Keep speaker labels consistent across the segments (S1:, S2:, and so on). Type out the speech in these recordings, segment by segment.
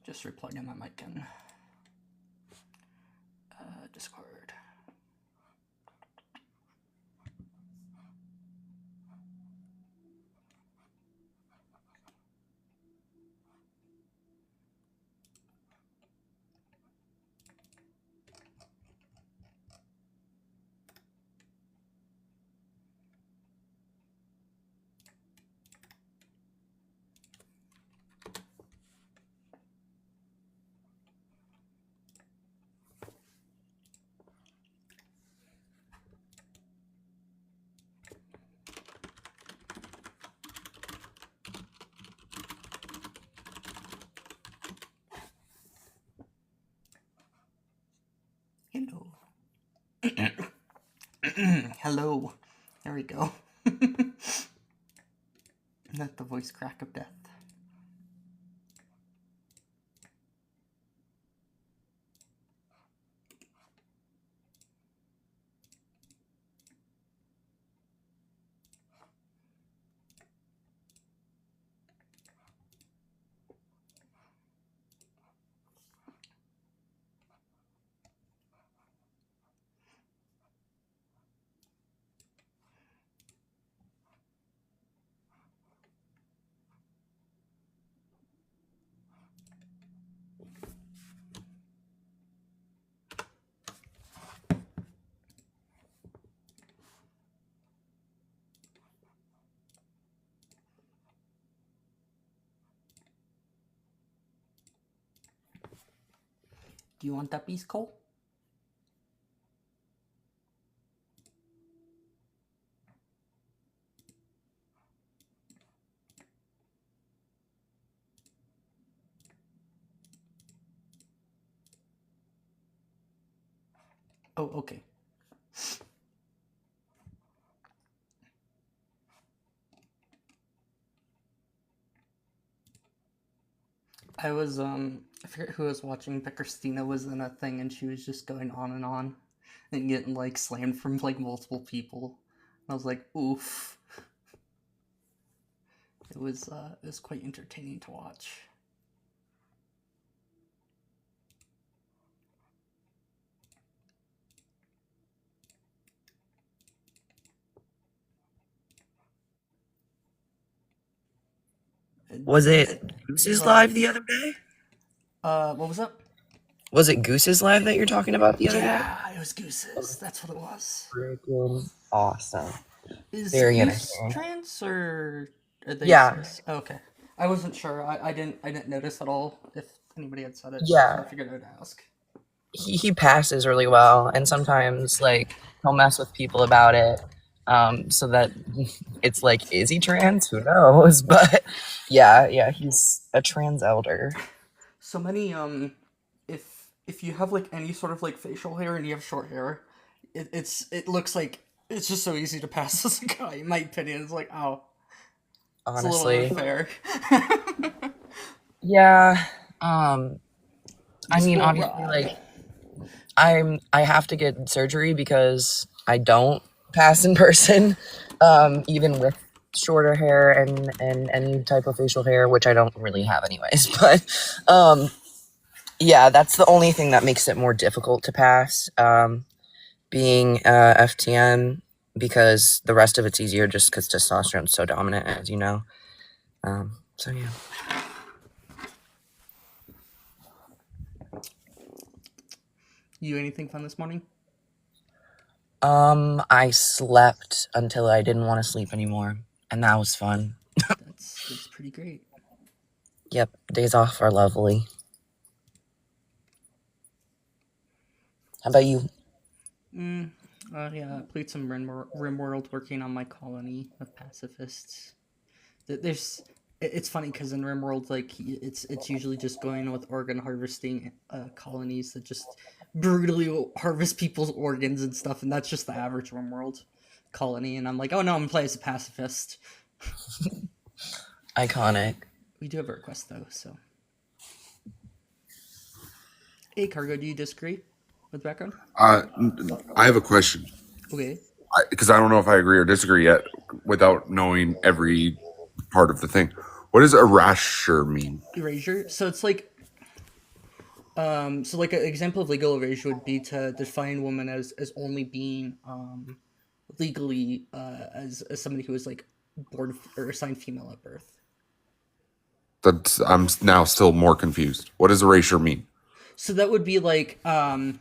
S1: Just replugging my mic in Discord. Hello. Hello. There we go. Not the voice crack of death. Do you want that piece, Cole? Oh, okay. I was, I forget who I was watching, but Christina was in a thing and she was just going on and getting, like, slammed from, like, multiple people. And I was like, oof. It was quite entertaining to watch.
S2: Was it Goose's live the other day?
S1: What was that?
S2: Was it Goose's live that you're talking about the other day?
S1: Yeah, it was Goose's. That's what it was.
S2: Freaking awesome.
S1: Is
S2: Very
S1: Goose
S2: entertaining.
S1: trans or are they
S2: Yeah.
S1: cis? Oh, okay. I wasn't sure. I didn't notice at all if anybody had said it.
S2: Yeah.
S1: So I figured I would ask.
S2: He passes really well, and sometimes like he'll mess with people about it, so that it's like, is he trans? Who knows? But yeah, he's a trans elder.
S1: So many if you have like any sort of like facial hair and you have short hair, it looks like it's just so easy to pass as a guy. In my opinion, it's like, oh, it's
S2: Honestly,
S1: a little unfair.
S2: yeah. I mean, obviously, like I have to get surgery because I don't pass in person, even with shorter hair and any type of facial hair, which I don't really have anyways. But yeah, that's the only thing that makes it more difficult to pass, being FTM, because the rest of it's easier just because testosterone's so dominant, as you know. So yeah.
S1: You anything fun this morning?
S2: I slept until I didn't want to sleep anymore, and that was fun.
S1: That's pretty great.
S2: Yep, days off are lovely. How about you?
S1: Yeah, I played some RimWorld working on my colony of pacifists. It's funny because in RimWorld, like, it's usually just going with organ harvesting colonies that just brutally harvest people's organs and stuff, and that's just the average RimWorld colony. And I'm like, oh no, I'm gonna play as a pacifist.
S2: Iconic.
S1: We do have a request though, so. Hey, Cargo, do you disagree with background?
S3: I have a question.
S1: Okay.
S3: Because I don't know if I agree or disagree yet without knowing every part of the thing. What does erasure mean?
S1: Erasure. So it's like So like an example of legal erasure would be to define woman as only being legally as somebody who was like born or assigned female at birth.
S3: That's I'm now still more confused. What does erasure mean?
S1: So that would be like to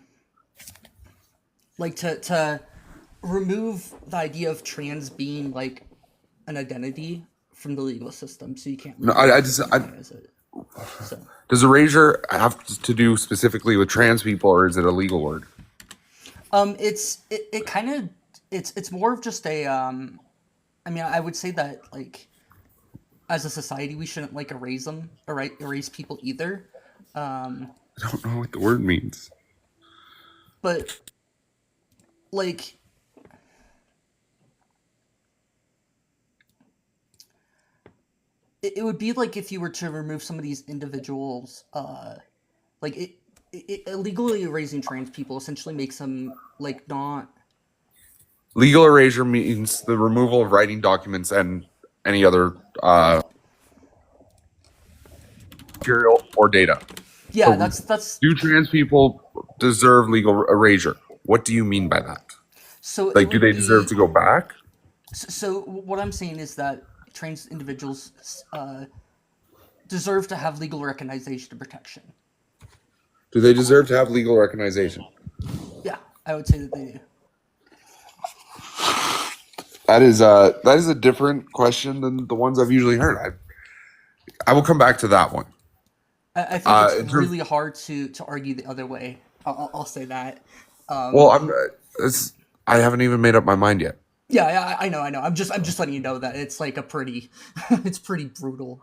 S1: remove the idea of trans being like an identity from the legal system, so you can't
S3: No,
S1: legally
S3: I just
S1: recognize it. So
S3: does erasure have to do specifically with trans people, or is it a legal word?
S1: it kind of it's more of just a I mean, I would say that like as a society we shouldn't like erase them or erase people either.
S3: I don't know what the word means.
S1: But like it would be like if you were to remove some of these individuals like it illegally erasing trans people essentially makes them like not.
S3: Legal erasure means the removal of writing documents and any other material or data.
S1: Yeah,
S3: So
S1: that's
S3: do trans people deserve legal erasure? What do you mean by that?
S1: so it
S3: Like, do
S1: would
S3: they
S1: be
S3: deserve to go back?
S1: so what I'm saying is that trans individuals deserve to have legal recognition and protection.
S3: Do they deserve to have legal recognition?
S1: Yeah, I would say that they do.
S3: That is a different question than the ones I've usually heard. I will come back to that one.
S1: I think
S3: In
S1: it's
S3: terms,
S1: really hard to argue the other way. I'll say that.
S3: well, I haven't even made up my mind yet.
S1: Yeah, I know. I'm just letting you know that it's like a pretty, it's pretty brutal.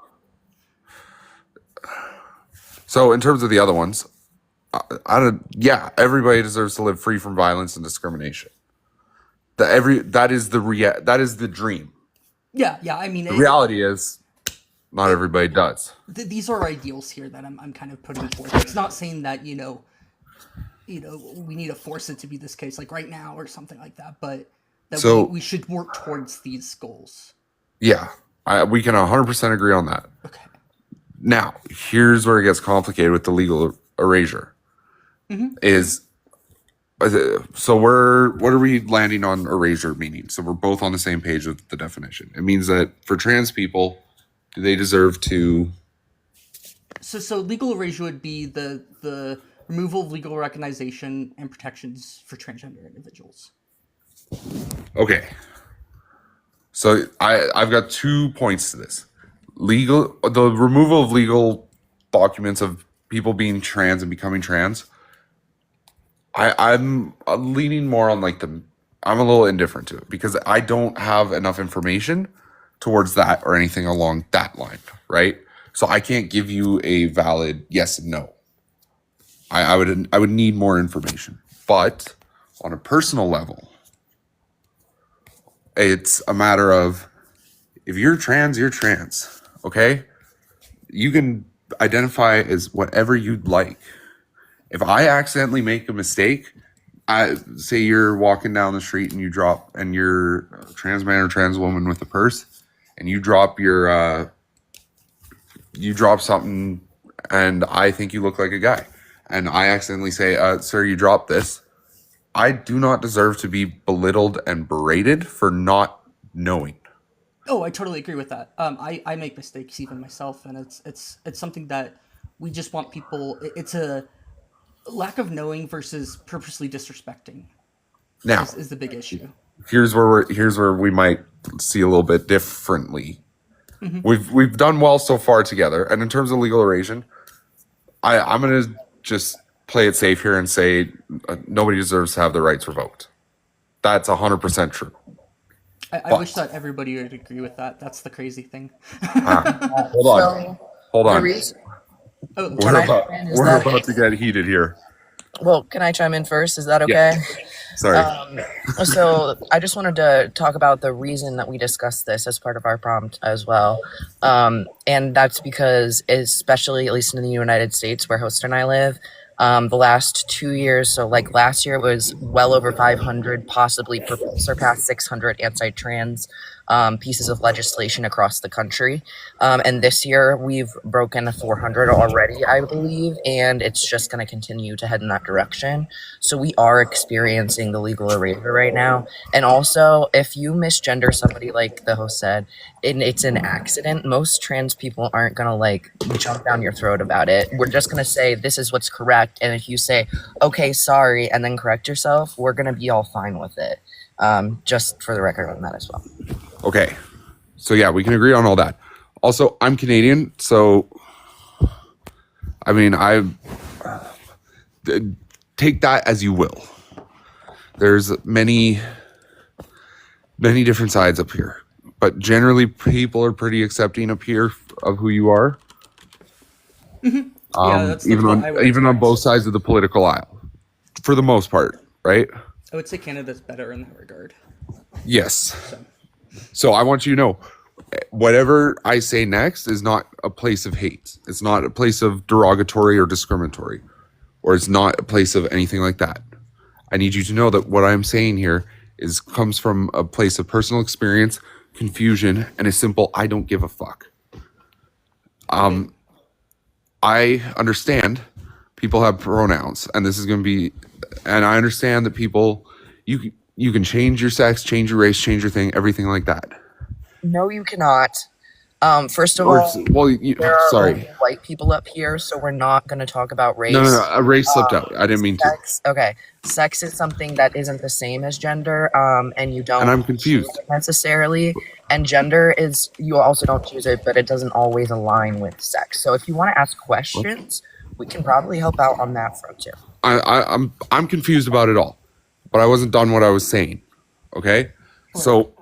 S3: So in terms of the other ones, yeah, everybody deserves to live free from violence and discrimination. That is the dream.
S1: Yeah. I mean,
S3: The reality is, not everybody does.
S1: these are ideals here that I'm kind of putting forth. It's not saying that we need to force it to be this case like right now or something like that, but that
S3: So
S1: we should work towards these goals.
S3: yeah, we can 100% agree on that.
S1: Okay.
S3: Now, here's where it gets complicated with the legal erasure. Is so what are we landing on erasure meaning? So we're both on the same page with the definition. It means that for trans people, do they deserve to?
S1: So legal erasure would be the removal of legal recognition and protections for transgender individuals.
S3: Okay. So I've got 2 points to this. The removal of legal documents of people being trans and becoming trans. I'm leaning more on like I'm a little indifferent to it because I don't have enough information towards that or anything along that line, right? So I can't give you a valid yes and no. I would need more information. But on a personal level, it's a matter of if you're trans, you're trans, okay? You can identify as whatever you'd like. If I accidentally make a mistake, I say you're walking down the street and you're a trans man or trans woman with a purse, and you drop something, and I think you look like a guy, and I accidentally say, "Sir, you dropped this." I do not deserve to be belittled and berated for not knowing.
S1: Oh, I totally agree with that. I make mistakes even myself, and it's something that we just want people. It's a lack of knowing versus purposely disrespecting
S3: Now,
S1: is the big issue.
S3: here's where we might see a little bit differently. We've done well so far together, and in terms of legal erasure, I'm gonna just play it safe here and say nobody deserves to have their rights revoked. That's 100% true.
S1: I wish that everybody would agree with that. That's the crazy thing.
S3: Hold on, hold
S2: The
S3: on.
S2: reason,
S1: Oh,
S3: We're about to get heated here.
S2: well, can I chime in first? Is that
S3: Yeah.
S2: okay?
S3: Sorry.
S2: So I just wanted to talk about the reason that we discussed this as part of our prompt as well. And that's because, especially at least in the United States where Host and I live, The last 2 years, so like last year it was well over 500, possibly surpassed 600 anti-trans pieces of legislation across the country. And this year we've broken 400 already, I believe, and it's just going to continue to head in that direction. So we are experiencing the legal erasure right now. And also, if you misgender somebody, like the host said, and it's an accident, most trans people aren't going to like jump down your throat about it. We're just going to say this is what's correct. And if you say, okay, sorry, and then correct yourself, we're going to be all fine with it. Just for the record on that as well.
S3: Okay. So yeah, we can agree on all that. Also, I'm Canadian, so I mean, take that as you will. There's many different sides up here, but generally people are pretty accepting up here of who you are.
S1: That's
S3: even
S1: what I would
S3: on
S1: expect.
S3: both sides of the political aisle, for the most part, right?
S1: I would say Canada's better in that regard.
S3: Yes. So I want you to know, whatever I say next is not a place of hate. It's not a place of derogatory or discriminatory, or it's not a place of anything like that. I need you to know that what I'm saying here comes from a place of personal experience, confusion, and a simple I don't give a fuck. I understand people have pronouns, and this is going to be, and I understand that people, you can change your sex, change your race, change your thing, everything like that.
S2: No, you cannot. First of
S3: Or
S2: all,
S3: well,
S2: there are
S3: sorry.
S2: only white people up here, so we're not going to talk about race.
S3: No, a race slipped out. I didn't mean to.
S2: Sex, okay. Sex is something that isn't the same as gender, and you don't
S3: And I'm confused.
S2: choose it necessarily. And gender is, you also don't choose it, but it doesn't always align with sex. So if you want to ask questions, we can probably help out on that front too.
S3: I'm confused about it all, but I wasn't done what I was saying. Okay, so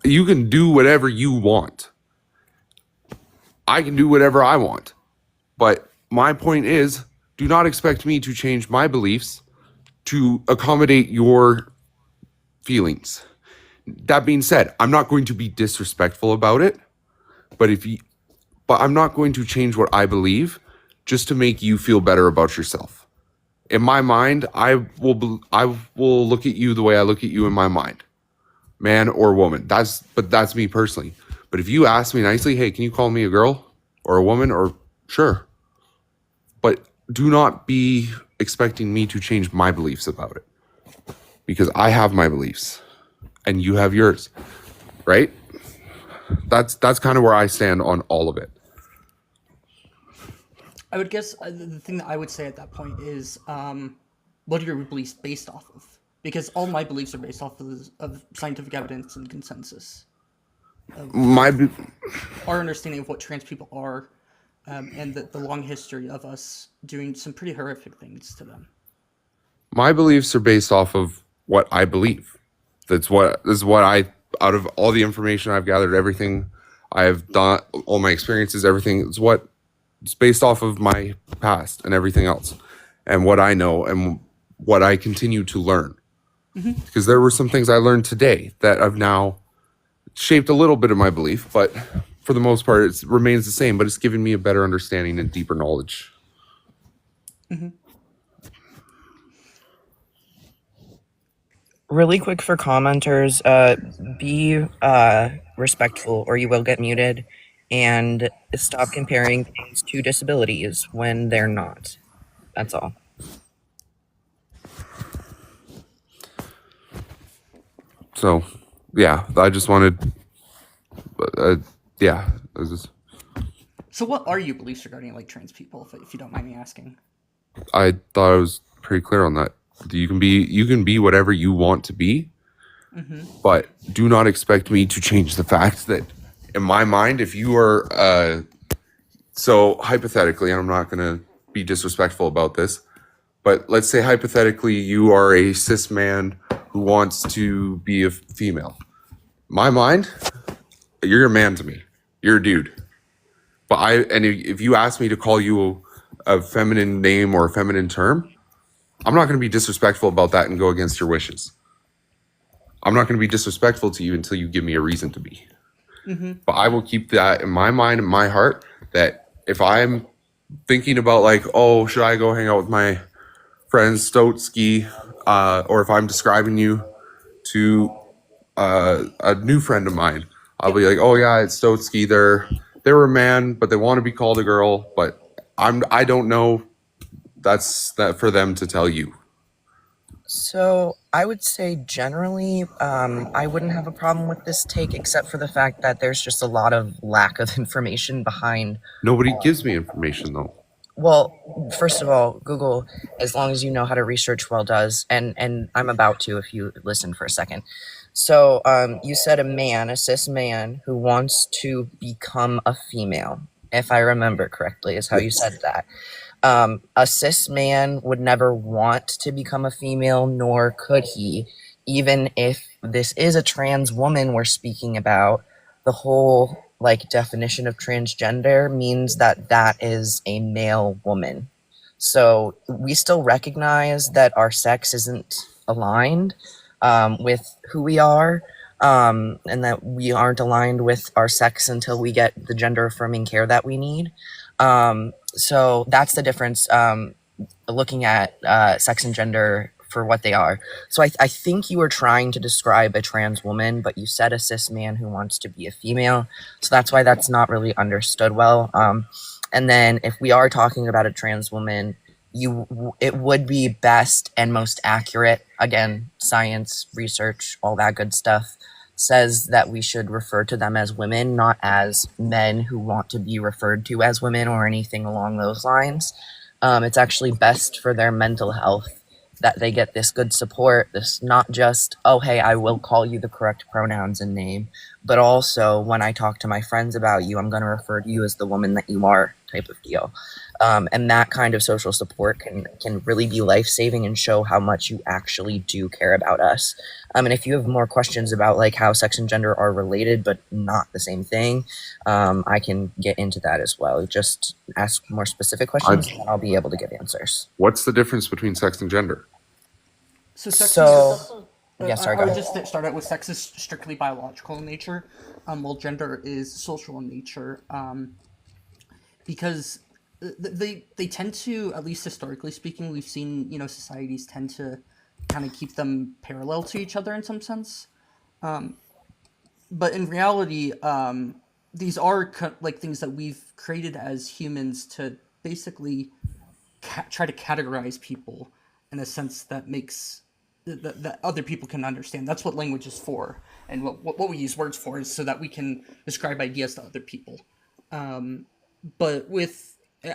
S3: you can do whatever you want. I can do whatever I want, but my point is, do not expect me to change my beliefs to accommodate your feelings. That being said, I'm not going to be disrespectful about it, but I'm not going to change what I believe just to make you feel better about yourself. In my mind, I will look at you the way I look at you in my mind, man or woman. That's me personally. But if you ask me nicely, hey, can you call me a girl or a woman, or sure, but do not be expecting me to change my beliefs about it, because I have my beliefs and you have yours, right? That's kind of where I stand on all of it.
S1: I would guess the thing that I would say at that point is, what are your beliefs based off of? Because all my beliefs are based off of scientific evidence and consensus. Our understanding of what trans people are, and the long history of us doing some pretty horrific things to them.
S3: My beliefs are based off of what I believe. This is what I, out of all the information I've gathered, everything I've done, all my experiences, everything, it's based off of my past and everything else, and what I know and what I continue to learn. Because there were some things I learned today that I've now shaped a little bit of my belief, but for the most part, it remains the same, but it's given me a better understanding and deeper knowledge.
S2: Really quick for commenters, be respectful or you will get muted, and stop comparing things to disabilities when they're not. That's all.
S3: So, yeah, I just wanted, yeah.
S1: So what are your beliefs regarding like trans people, if you don't mind me asking?
S3: I thought I was pretty clear on that. You can be whatever you want to be, but do not expect me to change the fact that, in my mind, if you are, so hypothetically, and I'm not going to be disrespectful about this, but let's say hypothetically you are a cis man who wants to be a female. My mind, you're a man to me. You're a dude. But if you ask me to call you a feminine name or a feminine term, I'm not going to be disrespectful about that and go against your wishes. I'm not going to be disrespectful to you until you give me a reason to be. But I will keep that in my mind and my heart, that if I'm thinking about like, oh, should I go hang out with my friend Stotsky, or if I'm describing you to a new friend of mine, I'll be like, oh yeah, it's Stotsky. They're a man, but they want to be called a girl. But I don't know. That's that for them to tell you.
S2: So I would say generally, I wouldn't have a problem with this take, except for the fact that there's just a lot of lack of information behind.
S3: Nobody gives me information though.
S2: Well, first of all, Google, as long as you know how to research well, does, and I'm about to if you listen for a second. So you said a cis man who wants to become a female, if I remember correctly, is how you said that. A cis man would never want to become a female, nor could he, even if this is a trans woman we're speaking about. The whole like definition of transgender means that that is a male woman. So we still recognize that our sex isn't aligned with who we are, and that we aren't aligned with our sex until we get the gender affirming care that we need. So that's the difference, looking at sex and gender for what they are. So I think you were trying to describe a trans woman, but you said a cis man who wants to be a female. So that's why that's not really understood well. And then if we are talking about a trans woman, it would be best and most accurate, again, science, research, all that good stuff, says that we should refer to them as women, not as men who want to be referred to as women or anything along those lines. It's actually best for their mental health that they get this good support, this not just, oh, hey, I will call you the correct pronouns and name, but also when I talk to my friends about you, I'm going to refer to you as the woman that you are type of deal. And that kind of social support can really be life-saving and show how much you actually do care about us. And if you have more questions about like how sex and gender are related but not the same thing, I can get into that as well. Just ask more specific questions and I'll be able to give answers.
S3: What's the difference between sex and gender?
S2: So yeah, sorry,
S1: I
S2: go
S1: would
S2: ahead.
S1: just start out with sex is strictly biological in nature, while gender is social in nature. Because they tend to, at least historically speaking, we've seen societies tend to kind of keep them parallel to each other in some sense. But in reality, these are like things that we've created as humans to basically try to categorize people in a sense that makes that other people can understand. That's what language is for, and what we use words for is so that we can describe ideas to other people. But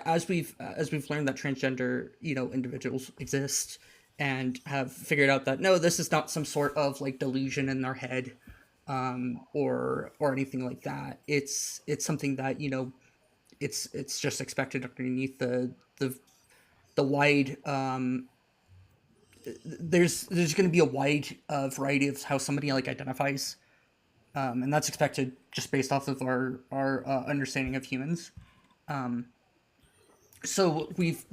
S1: as we've learned that transgender individuals exist and have figured out that no, this is not some sort of like delusion in their head, or anything like that. It's something that it's just expected underneath the wide there's going to be a wide variety of how somebody like identifies, and that's expected just based off of our understanding of humans. So we've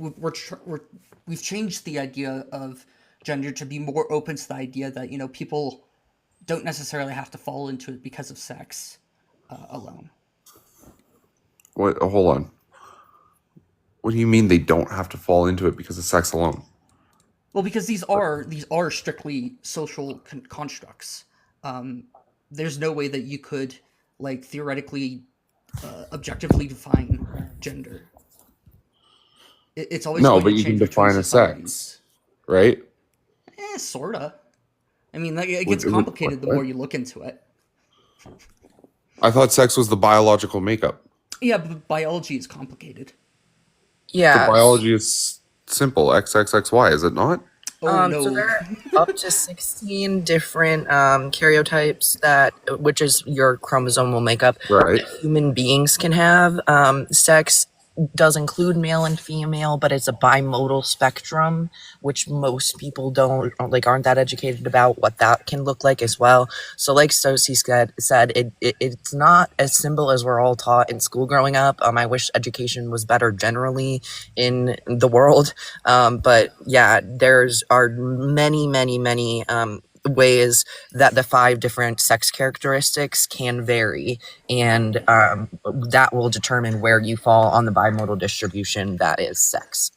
S1: changed the idea of gender to be more open to the idea that people don't necessarily have to fall into it because of sex alone.
S3: What? Hold on. What do you mean they don't have to fall into it because of sex alone?
S1: Well, because these are strictly social constructs. There's no way that you could like theoretically objectively define gender. It's always
S3: No,
S1: going
S3: but
S1: to
S3: you can
S1: change between
S3: define a
S1: societies.
S3: sex, right?
S1: Sorta. I mean, like, it gets complicated the more you look into it.
S3: I thought sex was the biological makeup.
S1: Yeah, but biology is complicated.
S3: The
S2: Yeah.
S3: biology is simple. XXXY, is it not?
S1: Oh no.
S2: So there are up to 16 different karyotypes which is your chromosomal makeup,
S3: Right.
S2: that human beings can have. Sex does include male and female, but it's a bimodal spectrum, which most people aren't that educated about what that can look like as well. So like Sosi said, it's not as simple as we're all taught in school growing up. I wish education was better generally in the world. But yeah, are many ways that the 5 different sex characteristics can vary, and that will determine where you fall on the bimodal distribution that is sex.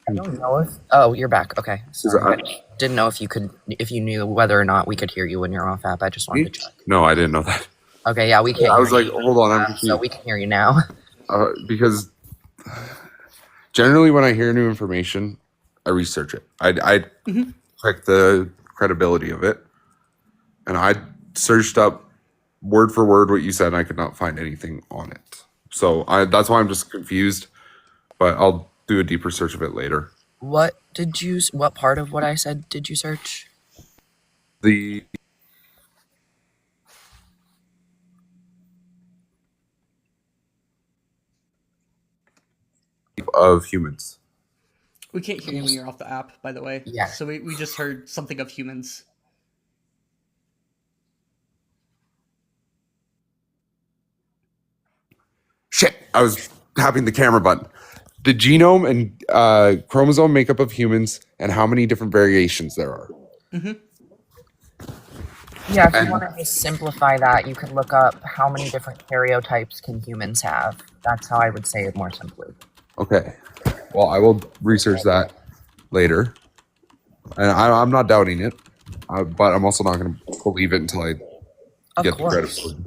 S2: I don't know if. Oh, you're back. Okay. Sorry. I didn't know if you knew whether or not we could hear you when you're off app. I just wanted to check.
S3: No, I didn't know that.
S2: Okay, yeah, we can't.
S3: I was like, hold on, I'm confused.
S2: So we can hear you now.
S3: Because generally, when I hear new information, I research it. I check the credibility of it, and I searched up word for word what you said, and I could not find anything on it. So that's why I'm just confused. But I'll do a deeper search of it later.
S2: What part of what I said did you search?
S3: The of humans.
S1: We can't hear you when you're off the app, by the way.
S2: Yeah.
S1: So we just heard something of humans.
S3: Shit, I was tapping the camera button. The genome and chromosome makeup of humans and how many different variations there are.
S1: Mm-hmm.
S2: Yeah, if you want to simplify that, you can look up how many different karyotypes can humans have. That's how I would say it more simply.
S3: Okay. Well, I will research that later. And I'm not doubting it, but I'm also not going to believe it until I get the credit for it.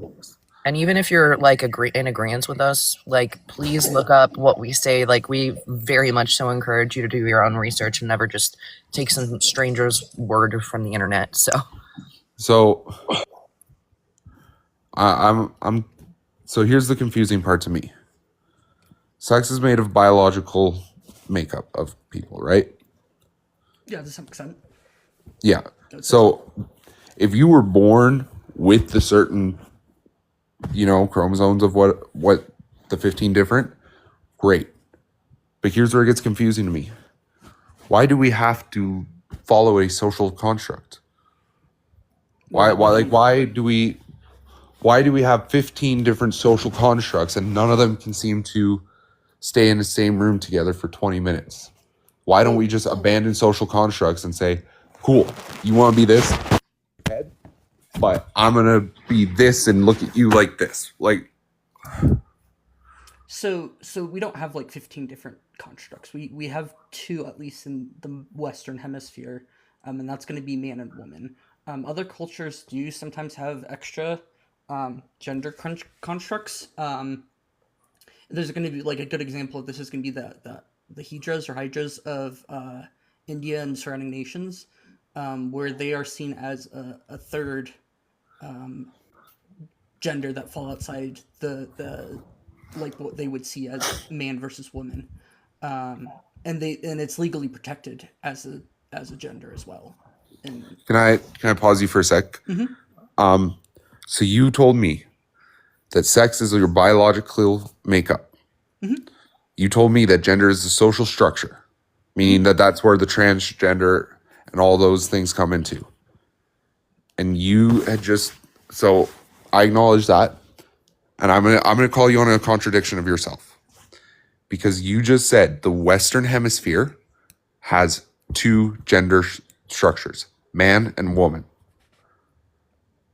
S2: And even if you're like in agreement with us, like please look up what we say. Like we very much so encourage you to do your own research and never just take some stranger's word from the internet. So
S3: so here's the confusing part to me. Sex is made of biological makeup of people, right?
S1: Yeah, to some extent.
S3: Yeah. So if you were born with the certain chromosomes of what the 15 different, great. But here's where it gets confusing to me. Why do we have to follow a social construct? Why do we have 15 different social constructs and none of them can seem to stay in the same room together for 20 minutes? Why don't we just abandon social constructs and say, cool, you want to be this? But I'm going to be this and look at you like this.
S1: So we don't have like 15 different constructs. We have 2 at least in the Western Hemisphere, and that's going to be man and woman. Other cultures do sometimes have extra gender constructs. There's going to be like a good example of this is going to be the Hydras or Hydras of India and surrounding nations, where they are seen as a third gender that fall outside the like what they would see as man versus woman, and it's legally protected as a gender as well. And
S3: Can I pause you for a sec?
S1: Mm-hmm.
S3: So you told me that sex is your biological makeup.
S1: Mm-hmm.
S3: You told me that gender is a social structure, meaning that that's where the transgender and all those things come into. And you had so I acknowledge that, and I'm gonna call you on a contradiction of yourself, because you just said the Western Hemisphere has 2 gender structures, man and woman.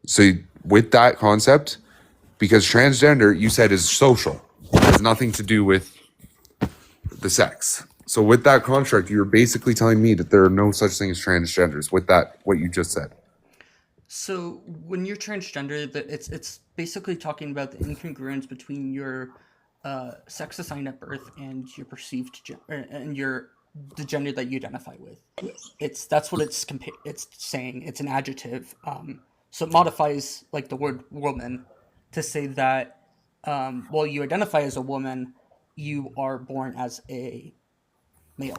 S3: So with that concept, because transgender you said is social, it has nothing to do with the sex. So with that construct, you're basically telling me that there are no such thing as transgenders with that, what you just said.
S1: So when you're transgender, it's basically talking about the incongruence between your sex assigned at birth and your perceived and the gender that you identify with. That's what it's saying. It's an adjective. So it modifies like the word woman to say that while you identify as a woman, you are born as a male.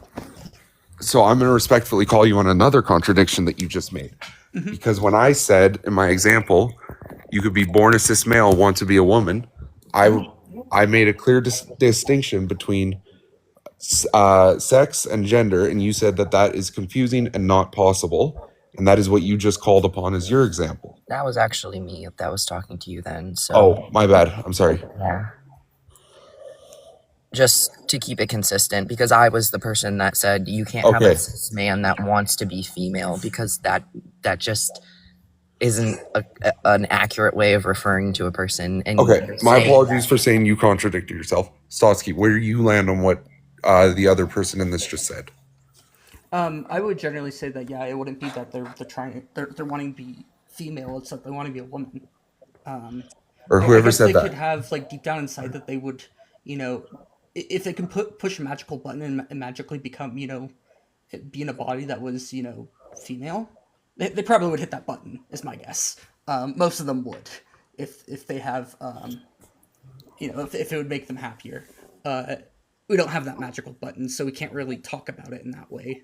S3: So I'm going to respectfully call you on another contradiction that you just made. Mm-hmm. Because when I said in my example, you could be born a cis male, want to be a woman, I made a clear distinction between sex and gender, and you said that that is confusing and not possible, and that is what you just called upon as your example.
S2: That was actually me that was talking to you then. So
S3: Oh, my bad. I'm sorry.
S2: yeah. Just to keep it consistent, because I was the person that said you can't have
S3: Okay.
S2: a cis man that wants to be female, because that just isn't an accurate way of referring to a person. And
S3: Okay,
S2: you're
S3: my
S2: saying
S3: apologies for saying you contradicted yourself. Stotsky, where do you land on what the other person in this just said?
S1: I would generally say that yeah, it wouldn't be that they're wanting to be female. It's that they want to be a woman.
S3: Or
S1: I
S3: whoever
S1: guess
S3: said
S1: they could
S3: that.
S1: have like deep down inside that they would, if they can push a magical button and magically become, be in a body that was, female, they probably would hit that button. Is my guess. Most of them would, if they have, if it would make them happier. We don't have that magical button, so we can't really talk about it in that way.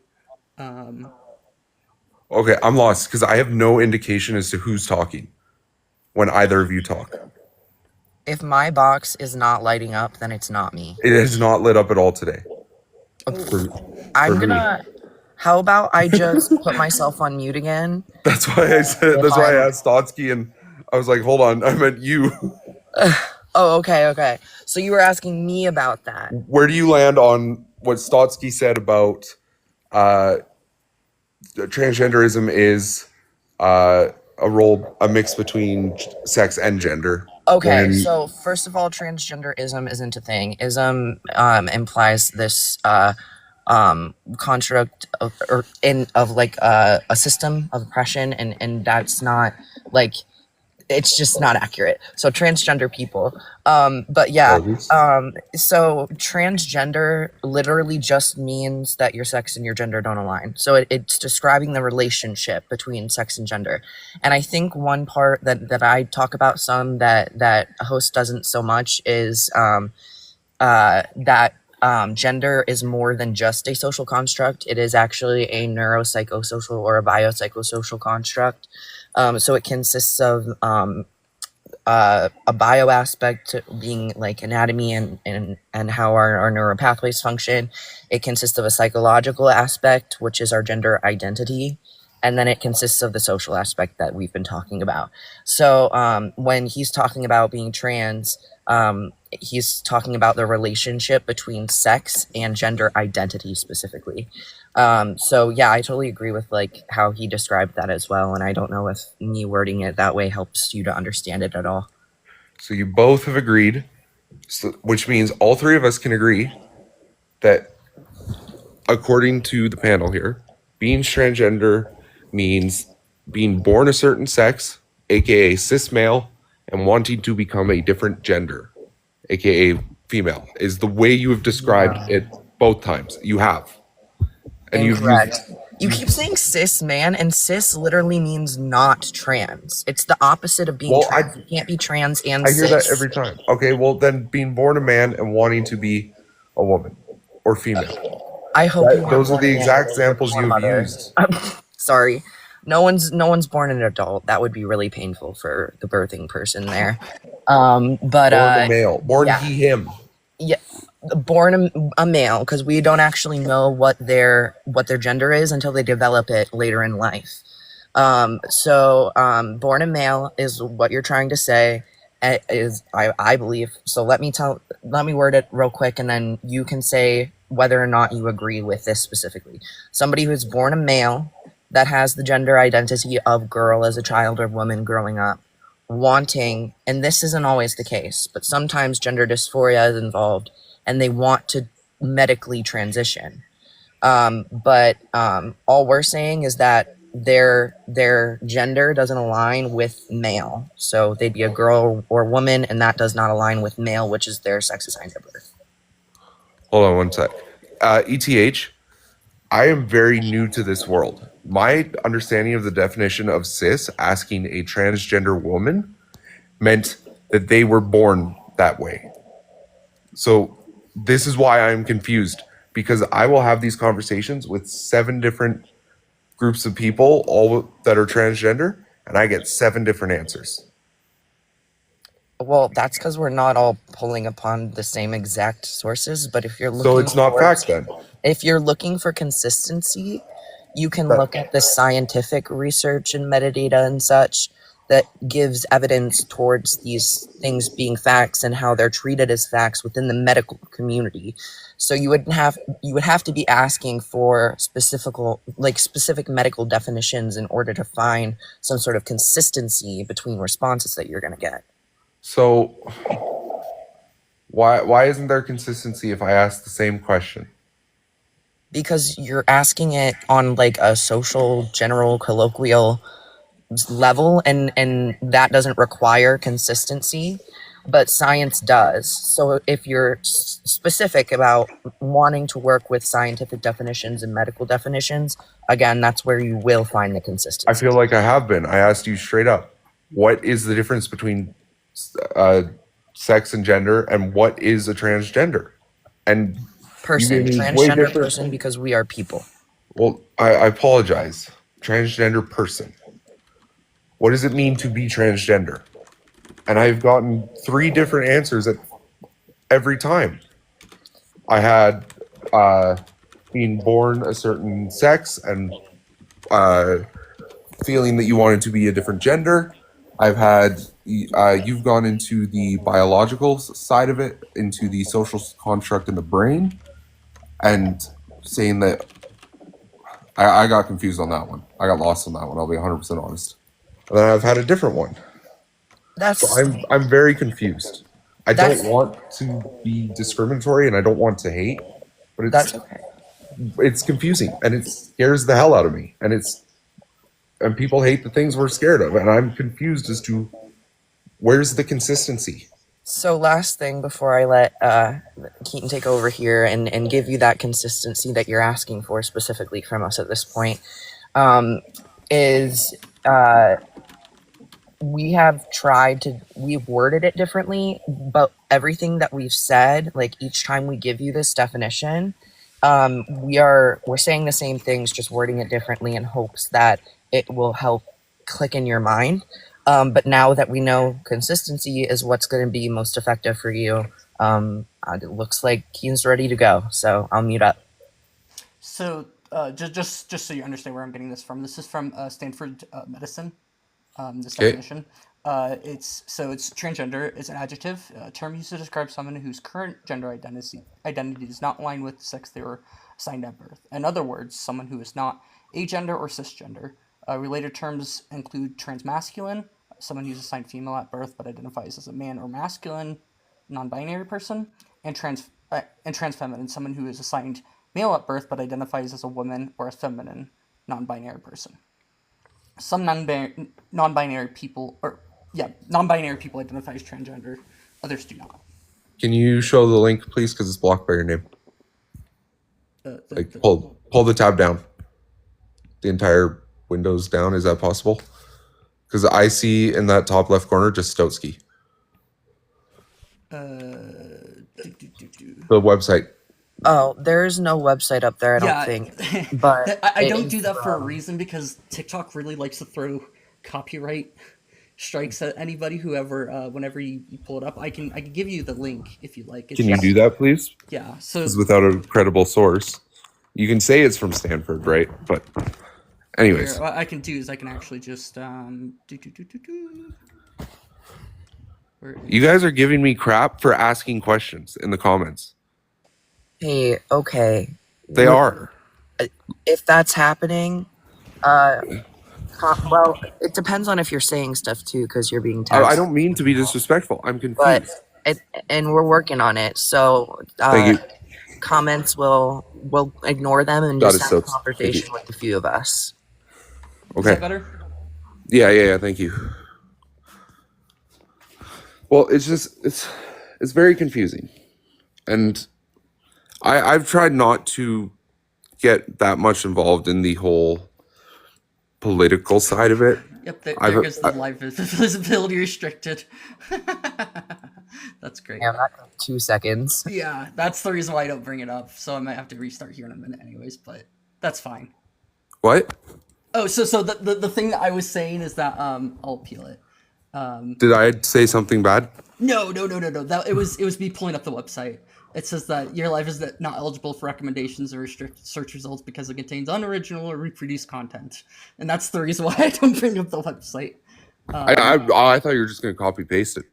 S3: Okay, I'm lost because I have no indication as to who's talking when either of you talk.
S2: if my box is not lighting up, then it's not me.
S3: It is not lit up at all today.
S2: I'm
S3: me.
S2: gonna. How about I just put myself on mute again?
S3: That's why I said. That's why I asked Stotsky, and I was like, "Hold on, I meant you."
S2: Oh, okay. So you were asking me about that.
S3: Where do you land on what Stotsky said about transgenderism is a mix between sex and gender?
S2: Okay,
S3: when-
S2: so first of all, transgenderism isn't a thing. Ism implies this construct of a system of oppression, and that's not like, it's just not accurate. So transgender people, but yeah, so transgender literally just means that your sex and your gender don't align. So it's describing the relationship between sex and gender. And I think one part that I talk about some that a host doesn't so much is that gender is more than just a social construct. It is actually a neuropsychosocial or a biopsychosocial construct. So it consists of a bio aspect being like anatomy and how our neural pathways function. It consists of a psychological aspect, which is our gender identity. And then it consists of the social aspect that we've been talking about. So when he's talking about being trans, he's talking about the relationship between sex and gender identity specifically. So yeah, I totally agree with like how he described that as well. And I don't know if me wording it that way helps you to understand it at all.
S3: So you both have agreed, which means all three of us can agree that according to the panel here, being transgender means being born a certain sex, aka cis male, and wanting to become a different gender, aka female, is the way you have described it both times. You have. And
S2: Incorrect. You keep saying cis man, and cis literally means not trans. It's the opposite of being trans. You can't be trans and
S3: I
S2: cis.
S3: hear that every time. Okay, well then being born a man and wanting to be a woman or female.
S2: I hope you
S3: Those are the
S2: born
S3: exact
S2: a
S3: examples you have
S2: mother.
S3: used.
S2: Sorry. No one's born an adult. That would be really painful for the birthing person there. But
S3: Born a male. Born
S2: yeah.
S3: he, him.
S2: Yeah, born a male, because we don't actually know what their gender is until they develop it later in life. So born a male is what you're trying to say, is I believe. So let me word it real quick, and then you can say whether or not you agree with this specifically. Somebody who's born a male that has the gender identity of girl as a child or woman growing up, wanting, and this isn't always the case, but sometimes gender dysphoria is involved and they want to medically transition. But all we're saying is that their gender doesn't align with male. So they'd be a girl or woman, and that does not align with male, which is their sex assigned at birth.
S3: Hold on one sec. ETH, I am very new to this world. My understanding of the definition of cis, asking a transgender woman, meant that they were born that way. So this is why I'm confused, because I will have these conversations with 7 different groups of people, all that are transgender, and I get 7 different answers.
S2: Well, that's because we're not all pulling upon the same exact sources. But if you're
S3: So
S2: looking
S3: it's not
S2: for
S3: fact then.
S2: if you're looking for consistency, you can
S3: That-
S2: look at the scientific research and metadata and such that gives evidence towards these things being facts and how they're treated as facts within the medical community. So you would have to be asking for specific medical definitions in order to find some sort of consistency between responses that you're going to get.
S3: So why isn't there consistency if I ask the same question?
S2: Because you're asking it on like a social, general, colloquial level, and that doesn't require consistency, but science does. So if you're specific about wanting to work with scientific definitions and medical definitions, again, that's where you will find the
S3: I
S2: consistency.
S3: feel like I have been. I asked you straight up, what is the difference between sex and gender, and what is a transgender? And
S2: Person,
S3: gave me way
S2: transgender
S3: different-
S2: person, because we are people.
S3: well, I apologize. Transgender person. What does it mean to be transgender? And I've gotten 3 different answers at every time. I had being born a certain sex and feeling that you wanted to be a different gender. I've had you've gone into the biological side of it, into the social construct in the brain, and saying that I got confused on that one. I got lost on that one. I'll be 100% honest. And then I've had a different one.
S2: That's
S3: So I'm very confused. I
S2: That's-
S3: don't want to be discriminatory and I don't want to hate, but
S2: that's okay.
S3: it's confusing and it scares the hell out of me. And people hate the things we're scared of, and I'm confused as to where's the consistency.
S2: So last thing before I let Keaton take over here and give you that consistency that you're asking for specifically from us at this point, is we've worded it differently, but everything that we've said, like each time we give you this definition, we're saying the same things, just wording it differently in hopes that it will help click in your mind. But now that we know consistency is what's going to be most effective for you, it looks like Keaton's ready to go. So I'll mute up.
S1: So just so you understand where I'm getting this from, this is from Stanford Medicine. This
S3: Okay.
S1: definition. It's transgender is an adjective, a term used to describe someone whose current gender identity does not align with the sex they were assigned at birth. In other words, someone who is not agender or cisgender. Related terms include transmasculine, someone who's assigned female at birth but identifies as a man or masculine, non-binary person, and transfeminine, someone who is assigned male at birth but identifies as a woman or a feminine, non-binary person. Some non-binary people identify as transgender. Others do not.
S3: Can you show the link, please? Because it's blocked by your name. Like pull the tab down. The entire Windows down. Is that possible? Because I see in that top left corner just Stotsky. The website.
S2: Oh, there's no website up there, I don't think. But
S1: I don't do that for a reason, because TikTok really likes to throw copyright strikes at anybody. Whenever you pull it up, I can give you the link if you like.
S3: Can you do that, please?
S1: Yeah. So
S3: Because without a credible source, you can say it's from Stanford, right? But anyways,
S1: here, what I can do is I can actually just
S3: you guys are giving me crap for asking questions in the comments.
S2: hey, okay.
S3: They are.
S2: If that's happening, well, it depends on if you're saying stuff too, because you're being texted.
S3: I don't mean to be disrespectful. I'm confused.
S2: But and we're working on it. So
S3: Thank you.
S2: comments we'll ignore them and
S3: Got
S2: just
S3: it,
S2: have a
S3: Stokes.
S2: conversation with a few of us.
S1: Is that
S3: Okay.
S1: better?
S3: Yeah. Thank you. Well, it's very confusing, and I've tried not to get that much involved in the whole political side of it.
S1: Yep. There
S3: I've-
S1: goes the live visibility restricted. That's great.
S2: Yeah, that took 2 seconds.
S1: Yeah, that's the reason why I don't bring it up. So I might have to restart here in a minute, anyways. But that's fine.
S3: What?
S1: Oh, so the thing that I was saying is that I'll appeal it.
S3: Did I say something bad?
S1: No. That it was me pulling up the website. It says that your life is not eligible for recommendations or restricted search results because it contains unoriginal or reproduced content, and that's the reason why I don't bring up the website.
S3: I thought you were just gonna copy paste it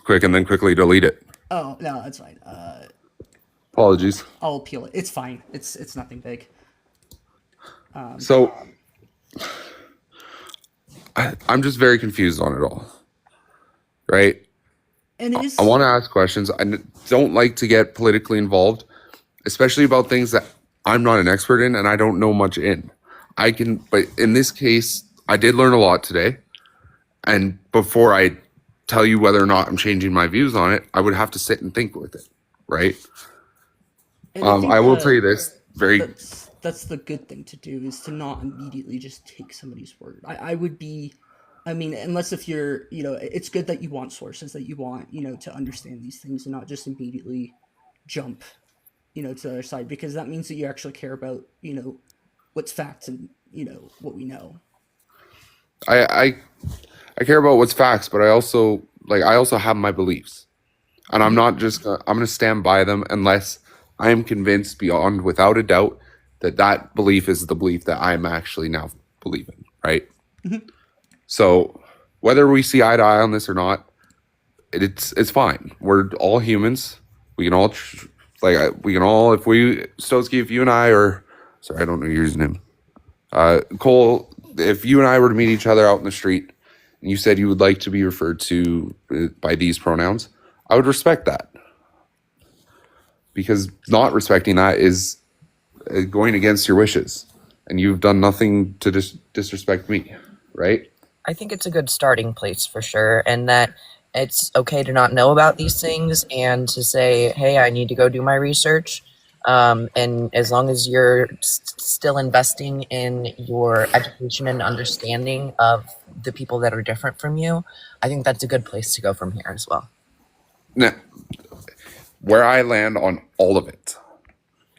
S3: quick and then quickly delete it.
S1: Oh no, that's fine.
S3: Apologies.
S1: I'll appeal it. It's fine. It's nothing big.
S3: So I'm just very confused on it all. Right?
S1: And it is.
S3: I want to ask questions. Don't like to get politically involved, especially about things that I'm not an expert in and I don't know much in. But in this case, I did learn a lot today. And before I tell you whether or not I'm changing my views on it, I would have to sit and think with it, right?
S1: And I think
S3: I will tell you this very.
S1: that's the good thing to do, is to not immediately just take somebody's word. I would be, I mean, unless if you're, it's good that you want sources, that you want, to understand these things and not just immediately jump, to the other side, because that means that you actually care about, what's facts and, what we know.
S3: I care about what's facts, but I also have my beliefs, and I'm not just I'm gonna stand by them unless I am convinced beyond without a doubt that belief is the belief that I'm actually now believing, right? So whether we see eye to eye on this or not, it's fine. We're all humans. We can all if we Stotsky, if you and I, or sorry, I don't know your username, Cole, if you and I were to meet each other out in the street and you said you would like to be referred to by these pronouns, I would respect that, because not respecting that is going against your wishes, and you've done nothing to disrespect me, right?
S2: I think it's a good starting place for sure, and that it's okay to not know about these things and to say, hey, I need to go do my research. And as long as you're still investing in your education and understanding of the people that are different from you, I think that's a good place to go from here as well.
S3: Now, where I land on all of it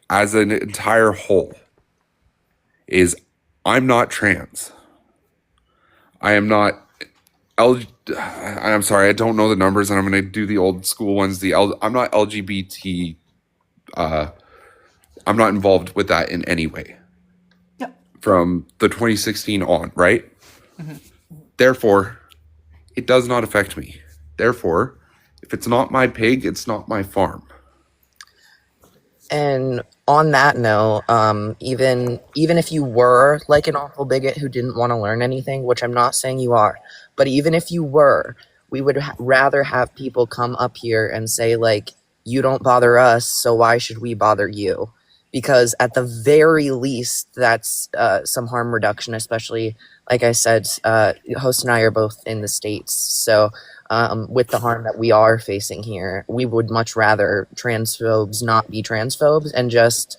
S3: as an entire whole is I'm not trans. I am not I'm sorry, I don't know the numbers, and I'm going to do the old school ones. I'm not LGBT. I'm not involved with that in any way.
S1: Yeah.
S3: From the 2016 on, right? Therefore, it does not affect me. Therefore, if it's not my pig, it's not my farm.
S2: And on that note, even if you were like an awful bigot who didn't want to learn anything, which I'm not saying you are, but even if you were, we would rather have people come up here and say, like, you don't bother us, so why should we bother you? Because at the very least, that's some harm reduction, especially, like I said, Host and I are both in the States. So with the harm that we are facing here, we would much rather transphobes not be transphobes and just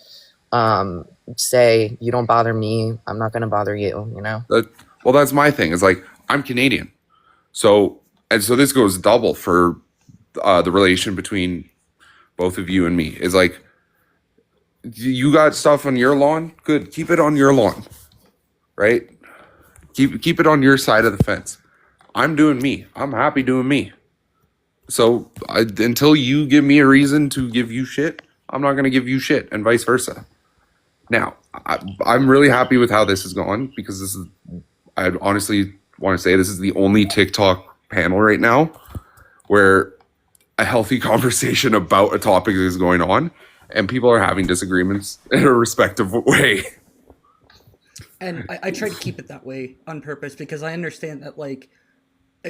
S2: say, you don't bother me, I'm not going to bother you,
S3: Well, that's my thing. It's like, I'm Canadian. So this goes double for the relation between both of you and me. Is like, you got stuff on your lawn? Good. Keep it on your lawn, right? Keep it on your side of the fence. I'm doing me. I'm happy doing me. So until you give me a reason to give you shit, I'm not going to give you shit, and vice versa. Now, I'm really happy with how this is going, because I honestly want to say this is the only TikTok panel right now where a healthy conversation about a topic is going on, and people are having disagreements in a respective way.
S1: And I try to keep it that way on purpose, because I understand that, like,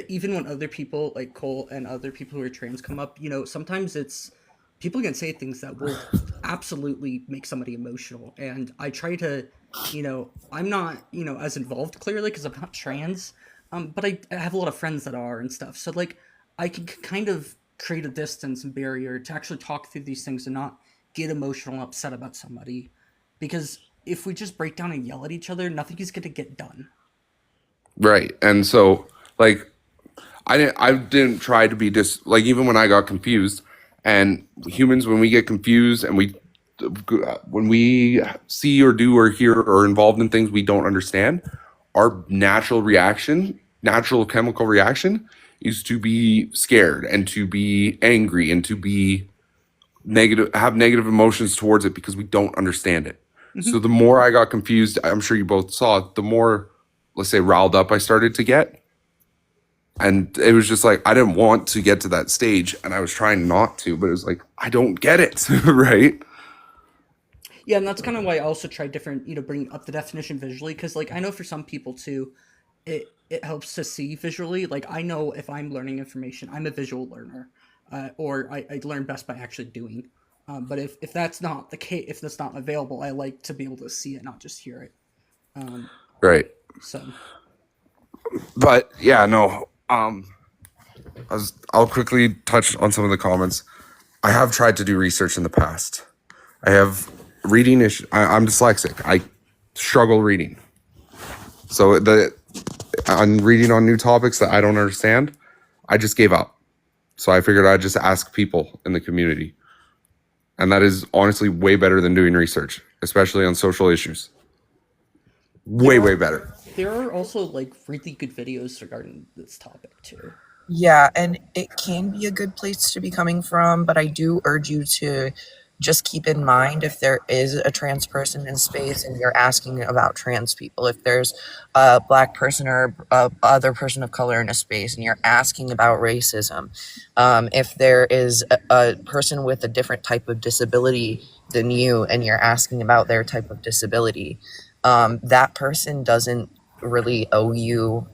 S1: even when other people like Cole and other people who are trans come up, sometimes people can say things that will absolutely make somebody emotional. And I try to, I'm not, as involved clearly because I'm not trans, but I have a lot of friends that are and stuff. So, like, I can kind of create a distance and barrier to actually talk through these things and not get emotional and upset about somebody. Because if we just break down and yell at each other, nothing is going to get done.
S3: Right. And so, like, I didn't try to be like, even when I got confused, and humans, when we get confused and when we see or do or hear or involved in things we don't understand, our natural reaction natural chemical reaction is to be scared and to be angry and to be negative, have negative emotions towards it because we don't understand it. So the more I got confused, I'm sure you both saw it, the more, let's say, riled up I started to get. And it was just like, I didn't want to get to that stage and I was trying not to, but it was like, I don't get it, right?
S1: Yeah, and that's kind of why I also try different, bring up the definition visually, because like I know for some people too, it helps to see visually. Like I know if I'm learning information, I'm a visual learner, or I learn best by actually doing. But if that's not the case, if that's not available, I like to be able to see it, not just hear it.
S3: Right.
S1: So
S3: But yeah, no. I'll quickly touch on some of the comments. I have tried to do research in the past. I have reading issue. I'm dyslexic. I struggle reading. So I'm reading on new topics that I don't understand. I just gave up. So I figured I'd just ask people in the community. And that is honestly way better than doing research, especially on social issues. Way better.
S1: there are also like really good videos regarding this topic too.
S2: Yeah, and it can be a good place to be coming from, but I do urge you to just keep in mind if there is a trans person in space and you're asking about trans people, if there's a black person or a other person of color in a space and you're asking about racism, if there is a person with a different type of disability than you and you're asking about their type of disability, that person doesn't really owe you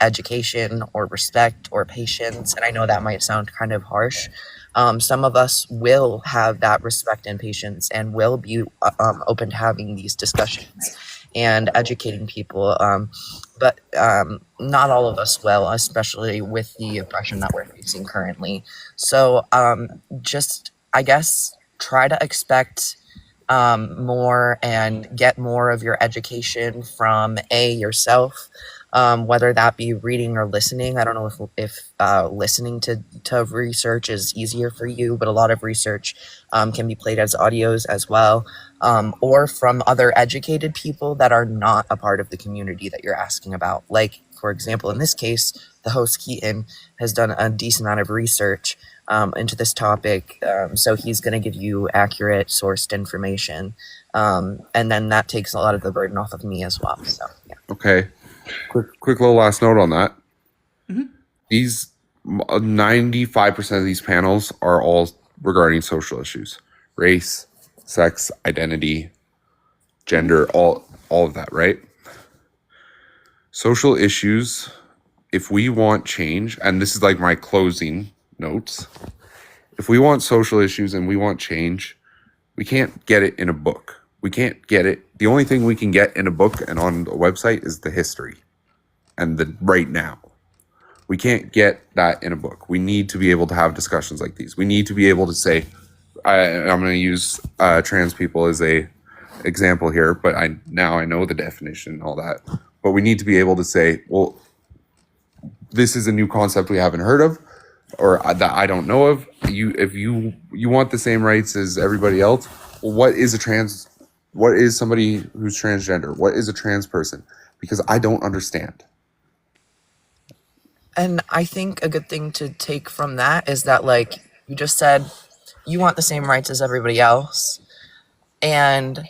S2: education or respect or patience. And I know that might sound kind of harsh. Some of us will have that respect and patience and will be open to having these discussions and educating people. But not all of us will, especially with the oppression that we're facing currently. So just, I guess, try to expect more and get more of your education from yourself, whether that be reading or listening. I don't know if listening to research is easier for you, but a lot of research can be played as audios as well, or from other educated people that are not a part of the community that you're asking about. Like, for example, in this case, the host Keaton has done a decent amount of research into this topic, so he's going to give you accurate sourced information, and then that takes a lot of the burden off of me as well. So yeah.
S3: Okay. Quick little last note on that. These 95% of these panels are all regarding social issues, race, sex, identity, gender, all of that, right? Social issues, if we want change, and this is like my closing notes, if we want social issues and we want change, we can't get it in a book. We can't get it. The only thing we can get in a book and on a website is the history and the right now. We can't get that in a book. We need to be able to have discussions like these. We need to be able to say, I'm going to use trans people as a example here, but I know the definition and all that. But we need to be able to say, well, this is a new concept we haven't heard of, or that I don't know of. If you want the same rights as everybody else, well, what is somebody who's transgender? What is a trans person? Because I don't understand.
S2: And I think a good thing to take from that is that, like you just said, you want the same rights as everybody else. And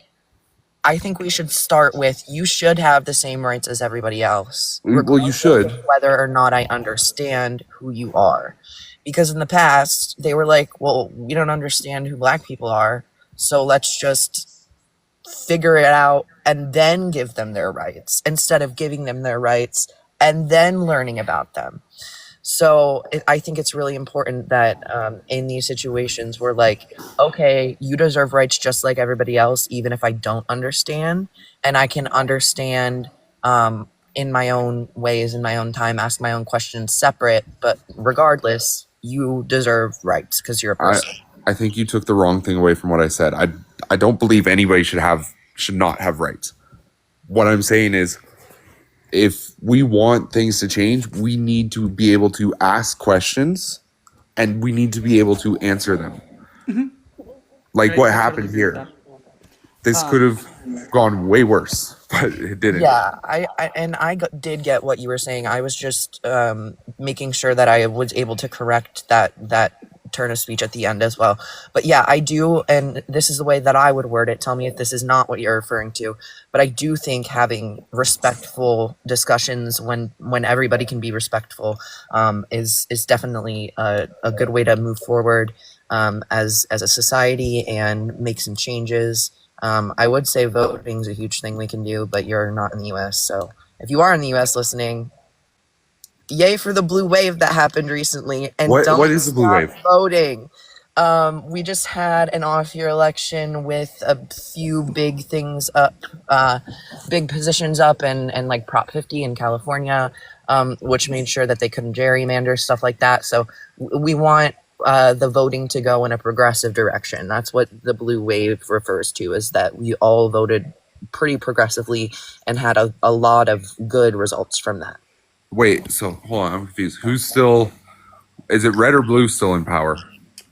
S2: I think we should start with, you should have the same rights as everybody else.
S3: Well, you should.
S2: Whether or not I understand who you are. Because in the past, they were like, well, we don't understand who black people are, so let's just figure it out and then give them their rights, instead of giving them their rights and then learning about them. So I think it's really important that in these situations we're like, okay, you deserve rights just like everybody else, even if I don't understand, and I can understand in my own ways, in my own time, ask my own questions separate, but regardless, you deserve rights because you're a person.
S3: I think you took the wrong thing away from what I said. I don't believe anybody should not have rights. What I'm saying is, if we want things to change, we need to be able to ask questions and we need to be able to answer them. Like what happened here. this could have gone way worse, but it didn't.
S2: Yeah, did get what you were saying. I was just making sure that I was able to correct that turn of speech at the end as well. But yeah, I do, and this is the way that I would word it. Tell me if this is not what you're referring to. But I do think having respectful discussions when everybody can be respectful is definitely a good way to move forward as a society and make some changes. I would say voting is a huge thing we can do, but you're not in the U.S. So if you are in the U.S. listening, yay for the blue wave that happened recently. And
S3: What
S2: don't
S3: is the blue
S2: stop
S3: wave?
S2: voting. We just had an off-year election with a few big things up, big positions up, and like Prop 50 in California, which made sure that they couldn't gerrymander, stuff like that. So we want the voting to go in a progressive direction. That's what the blue wave refers to, is that we all voted pretty progressively and had a lot of good results from that.
S3: Wait, so hold on, I'm confused. Is it red or blue still in power?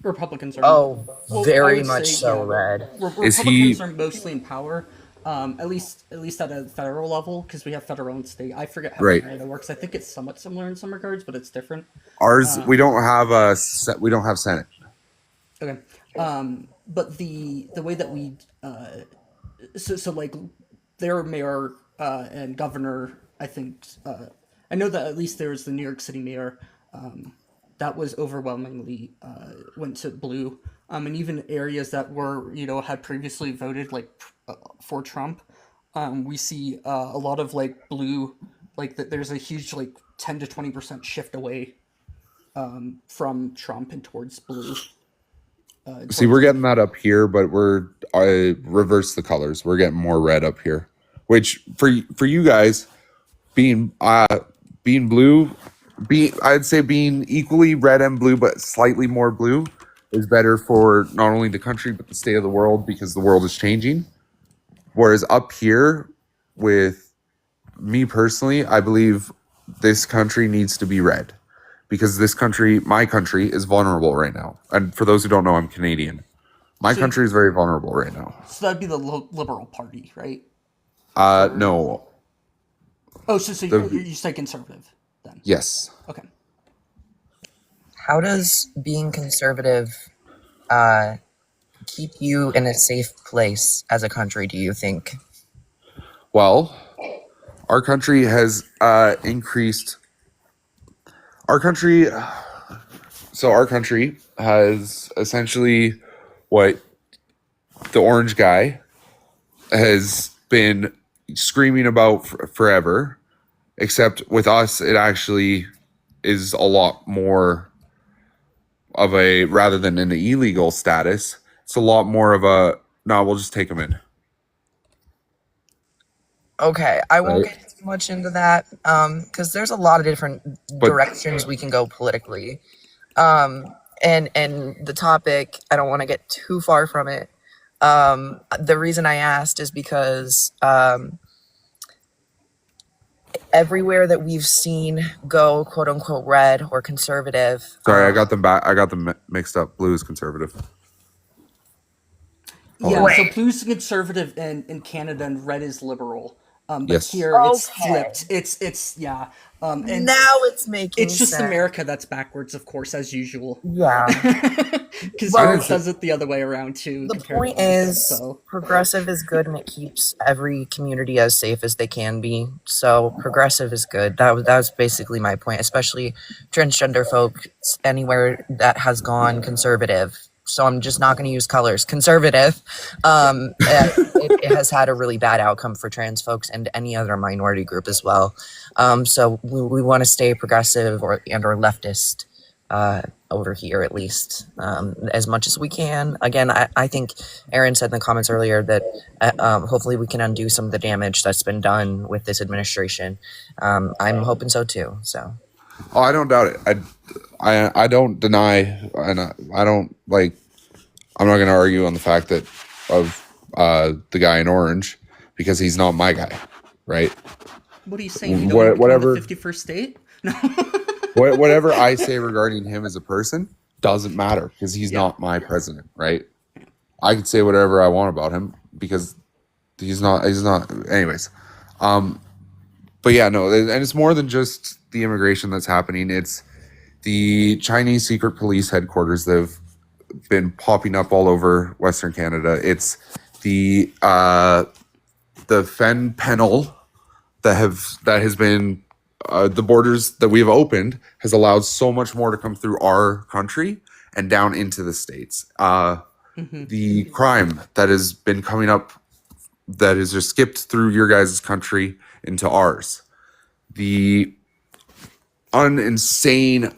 S1: Republicans are.
S2: Oh,
S1: Well, I
S2: very
S1: would
S2: much
S1: say,
S2: so,
S1: yeah,
S2: red.
S3: Is
S1: Republicans
S3: he-
S1: are mostly in power, at least at a federal level, because we have federal and state. I forget how
S3: Right.
S1: Canada works. I think it's somewhat similar in some regards, but it's different.
S3: Ours, we don't have Senate.
S1: Okay. But the way that we so like their mayor and governor, I think I know that at least there was the New York City mayor that was overwhelmingly went to blue. And even areas that were had previously voted like for Trump, we see a lot of like blue, like that. There's a huge like 10 to 20% shift away from Trump and towards blue.
S3: See, we're getting that up here, but I reverse the colors. We're getting more red up here, which for you guys being blue, I'd say being equally red and blue, but slightly more blue is better for not only the country but the state of the world, because the world is changing. Whereas up here, with me personally, I believe this country needs to be red. Because my country, is vulnerable right now. And for those who don't know, I'm Canadian. My country is very vulnerable right now.
S1: So that'd be the Liberal Party, right?
S3: No.
S1: Oh, so you say conservative then?
S3: Yes.
S1: Okay.
S2: How does being conservative keep you in a safe place as a country, do you think?
S3: Well, our country has increased. Our country has essentially what the orange guy has been screaming about forever, except with us, it actually is a lot more of a, rather than an illegal status, it's a lot more of a, no, we'll just take them in.
S2: Okay, I won't
S3: Right.
S2: get too much into that because there's a lot of different directions we can go politically. And the topic, I don't want to get too far from it. The reason I asked is because everywhere that we've seen go quote unquote red or conservative.
S3: Sorry, I got them mixed up. Blue is conservative.
S1: Yeah,
S2: Wait.
S1: so blue's conservative in Canada and red is liberal. But
S3: Yes.
S1: here it's
S2: Okay.
S1: flipped. It's yeah. And
S2: Now it's making
S1: it's just
S2: sense.
S1: America that's backwards, of course, as usual.
S2: Yeah.
S1: Because
S2: Well,
S1: Europe does it the other way around too.
S2: The
S1: compared
S2: point
S1: to us,
S2: is,
S1: so
S2: progressive is good and it keeps every community as safe as they can be. So progressive is good. That was basically my point, especially transgender folks anywhere that has gone conservative. So I'm just not going to use colors. Conservative. It has had a really bad outcome for trans folks and any other minority group as well. So we want to stay progressive or leftist over here, at least, as much as we can. Again, I think Aaron said in the comments earlier that hopefully we can undo some of the damage that's been done with this administration. I'm hoping so too. So.
S3: Oh, I don't doubt it. I don't deny, and I don't like. I'm not going to argue on the fact that of the guy in orange, because he's not my guy, right?
S1: what are you saying? You don't want to
S3: Whatever.
S1: become the 51st state? No.
S3: Whatever I say regarding him as a person doesn't matter because he's
S1: Yeah.
S3: not my president, right? I could say whatever I want about him. because he's not anyways. But yeah, no, and it's more than just the immigration that's happening. It's the Chinese secret police headquarters that have been popping up all over Western Canada. It's the fentanyl that has been the borders that we have opened has allowed so much more to come through our country and down into the States. The crime that has been coming up that has just skipped through your guys' country into ours. The insane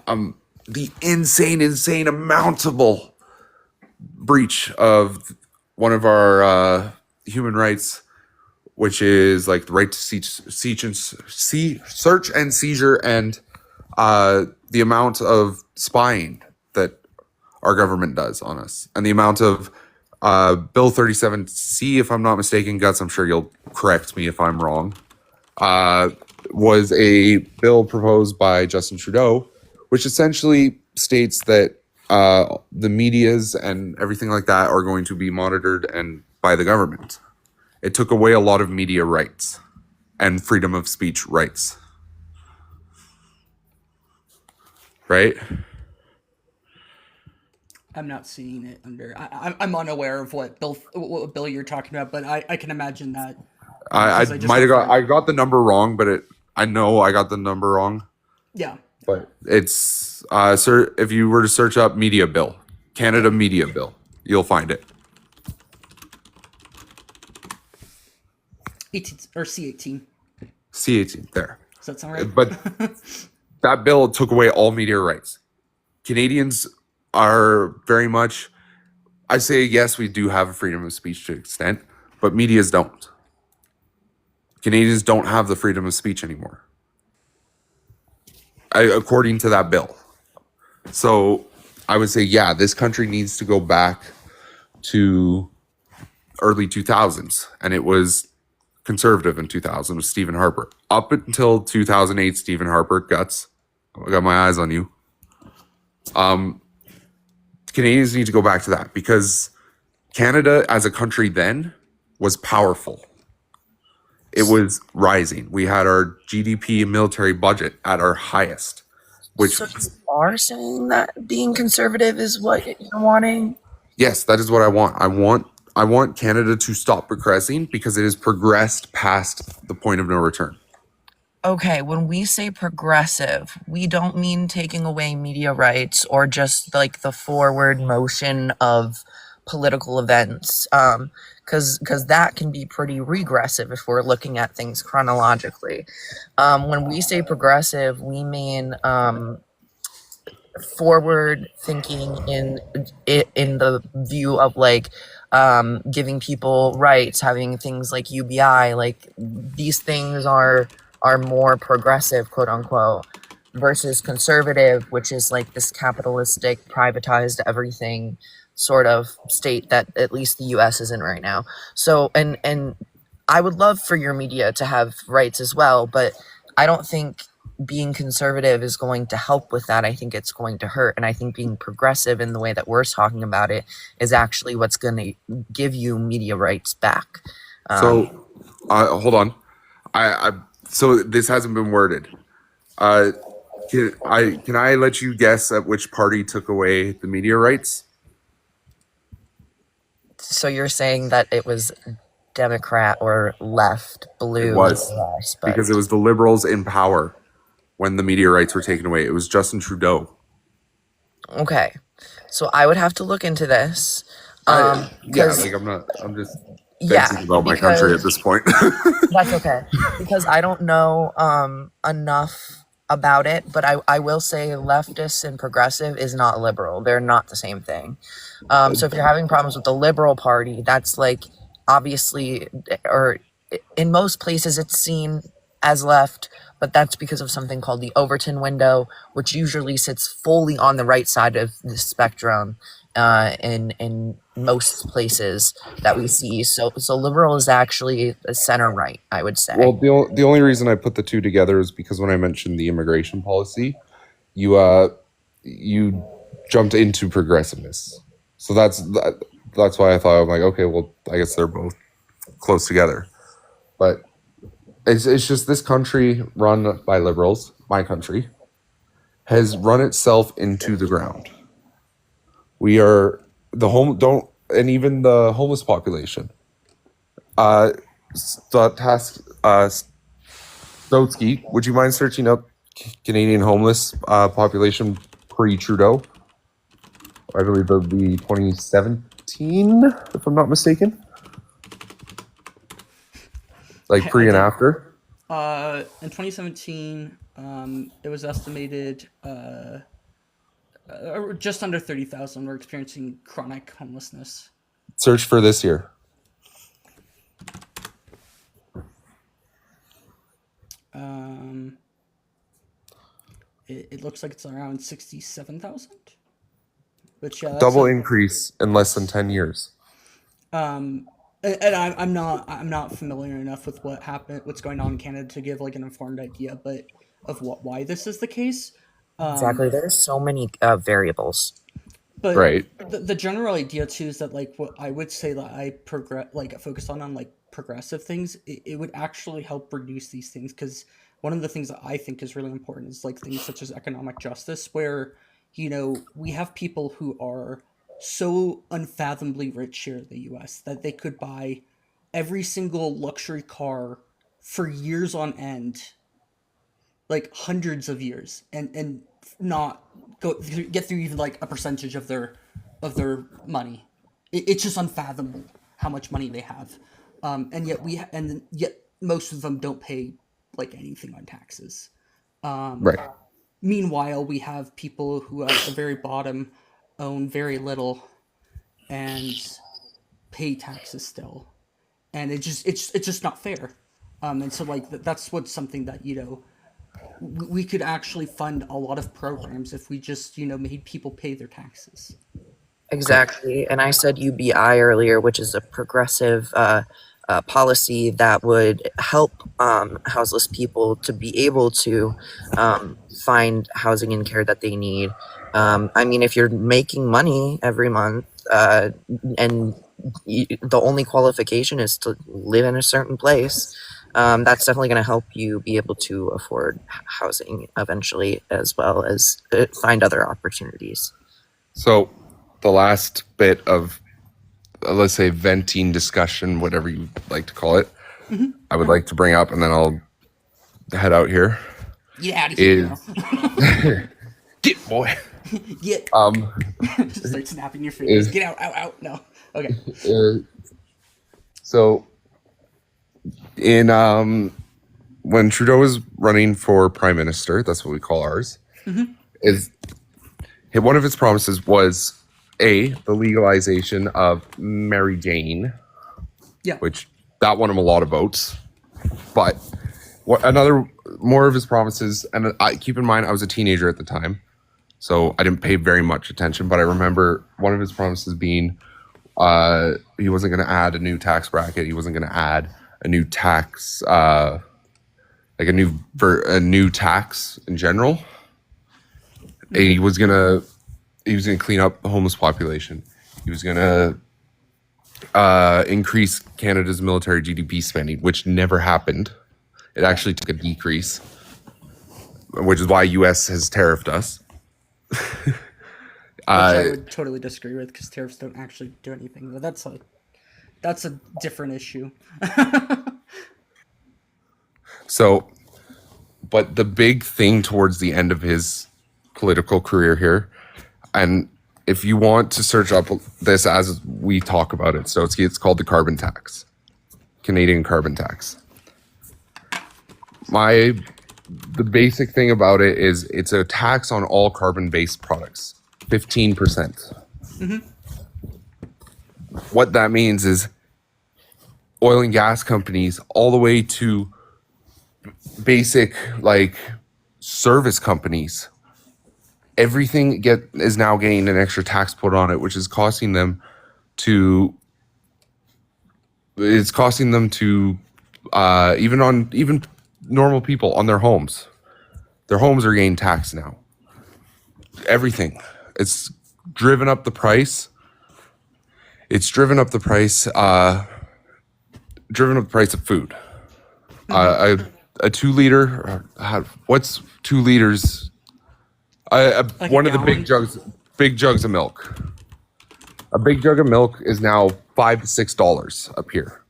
S3: amountable breach of one of our human rights, which is like the right to search and seizure, and the amount of spying that our government does on us, and the amount of Bill 37C, if I'm not mistaken, Guts, I'm sure you'll correct me if I'm wrong, was a bill proposed by Justin Trudeau, which essentially states that the medias and everything like that are going to be monitored and by the government. It took away a lot of media rights and freedom of speech rights. Right?
S1: I'm not seeing it under. I'm unaware of what bill you're talking about, but I can imagine that.
S3: I might have got the number wrong, but I know I got the number wrong.
S1: Yeah.
S3: But it's sir, if you were to search up media bill, Canada media bill, you'll find it.
S1: 18 or C18.
S3: C18 there.
S1: Does that sound right?
S3: But that bill took away all media rights. Canadians are very much, I say yes, we do have a freedom of speech to an extent, but medias don't. Canadians don't have the freedom of speech anymore, according to that bill. So I would say, yeah, this country needs to go back to early 2000s, and it was conservative in 2000 with Stephen Harper. Up until 2008, Stephen Harper, Guts, I got my eyes on you. Canadians need to go back to that because Canada as a country then was powerful. It was rising. We had our GDP and military budget at our highest. Which,
S2: so you are saying that being conservative is what you're wanting?
S3: Yes, that is what I want. I want Canada to stop progressing because it has progressed past the point of no return.
S2: Okay, when we say progressive, we don't mean taking away media rights or just like the forward motion of political events, because that can be pretty regressive if we're looking at things chronologically. When we say progressive, we mean forward thinking in the view of like giving people rights, having things like UBI, like these things are more progressive, quote unquote, versus conservative, which is like this capitalistic, privatized everything sort of state that at least the US is in right now. So, and I would love for your media to have rights as well, but I don't think being conservative is going to help with that. I think it's going to hurt. And I think being progressive in the way that we're talking about it is actually what's going to give you media rights back.
S3: So, hold on. So this hasn't been worded. Can I let you guess at which party took away the media rights?
S2: So you're saying that it was Democrat or left, blue?
S3: It was,
S2: yes,
S3: because it was the Liberals in power when the media rights were taken away. It was Justin Trudeau.
S2: Okay, so I would have to look into this.
S3: I'm just thinking about my country at this point.
S2: That's okay, because I don't know enough about it, but I will say leftist and progressive is not liberal. They're not the same thing. So if you're having problems with the Liberal Party, that's like obviously, or in most places it's seen as left, but that's because of something called the Overton window, which usually sits fully on the right side of the spectrum in most places that we see. So liberal is actually a center right, I would say.
S3: Well, the only reason I put the two together is because when I mentioned the immigration policy, you jumped into progressiveness. So that's why I thought, I'm like, okay, well, I guess they're both close together. But it's just this country run by liberals, my country, has run itself into the ground. We are the home don't and even the homeless population. Stotsky, would you mind searching up Canadian homeless population pre-Trudeau? I believe it would be 2017, if I'm not mistaken. Like pre and after.
S1: In 2017, it was estimated just under 30,000 were experiencing chronic homelessness.
S3: Search for this year.
S1: It looks like it's around 67,000. Which yeah,
S3: Double increase in less than 10 years.
S1: And I'm not familiar enough with what's going on in Canada to give like an informed idea, but of why this is the case.
S2: Exactly. There's so many variables.
S1: But
S3: Right.
S1: the general idea too is that like what I would say that I focus on like progressive things, it would actually help reduce these things, because one of the things that I think is really important is like things such as economic justice, where we have people who are so unfathomably rich here in the US that they could buy every single luxury car for years on end, like hundreds of years, and not get through even like a percentage of their money. It's just unfathomable how much money they have, and yet most of them don't pay like anything on taxes.
S3: Right.
S1: Meanwhile, we have people who at the very bottom own very little and pay taxes still, and it's just not fair. And so like that's what's something that we could actually fund a lot of programs if we just made people pay their taxes.
S2: Exactly. And I said UBI earlier, which is a progressive policy that would help houseless people to be able to find housing and care that they need. I mean, if you're making money every month and the only qualification is to live in a certain place, that's definitely going to help you be able to afford housing eventually, as well as find other opportunities.
S3: So the last bit of, let's say, venting discussion, whatever you like to call it, I would like to bring up, and then I'll head out here.
S1: Get out of here.
S3: Get, boy.
S1: Get. Just start snapping your
S3: is-
S1: fingers. Get out. No. Okay.
S3: So in when Trudeau was running for prime minister, that's what we call ours, is one of his promises was the legalization of Mary Jane, which that won him a lot of votes. But more of his promises, and I keep in mind I was a teenager at the time, so I didn't pay very much attention, but I remember one of his promises being he wasn't going to add a new tax bracket. He wasn't going to add a new tax, like a new tax in general. And he was going to clean up the homeless population. He was going to increase Canada's military GDP spending, which never happened. It actually took a decrease, which is why US has tariffed us.
S1: Which I would totally disagree with, because tariffs don't actually do anything. But that's a different issue.
S3: So, but the big thing towards the end of his political career here, and if you want to search up this as we talk about it, so it's called the carbon tax, Canadian carbon tax. The basic thing about it is it's a tax on all carbon-based products, 15%. What that means is oil and gas companies, all the way to basic like service companies, everything is now getting an extra tax put on it, which is costing them to even normal people on their homes. Their homes are getting taxed now. Everything. It's driven up the price. driven up the price of food. A 2 liter. What's 2 liters?
S1: Like
S3: One
S1: a
S3: of the
S1: gallon?
S3: big jugs of milk. A big jug of milk is now $5 to $6 up here.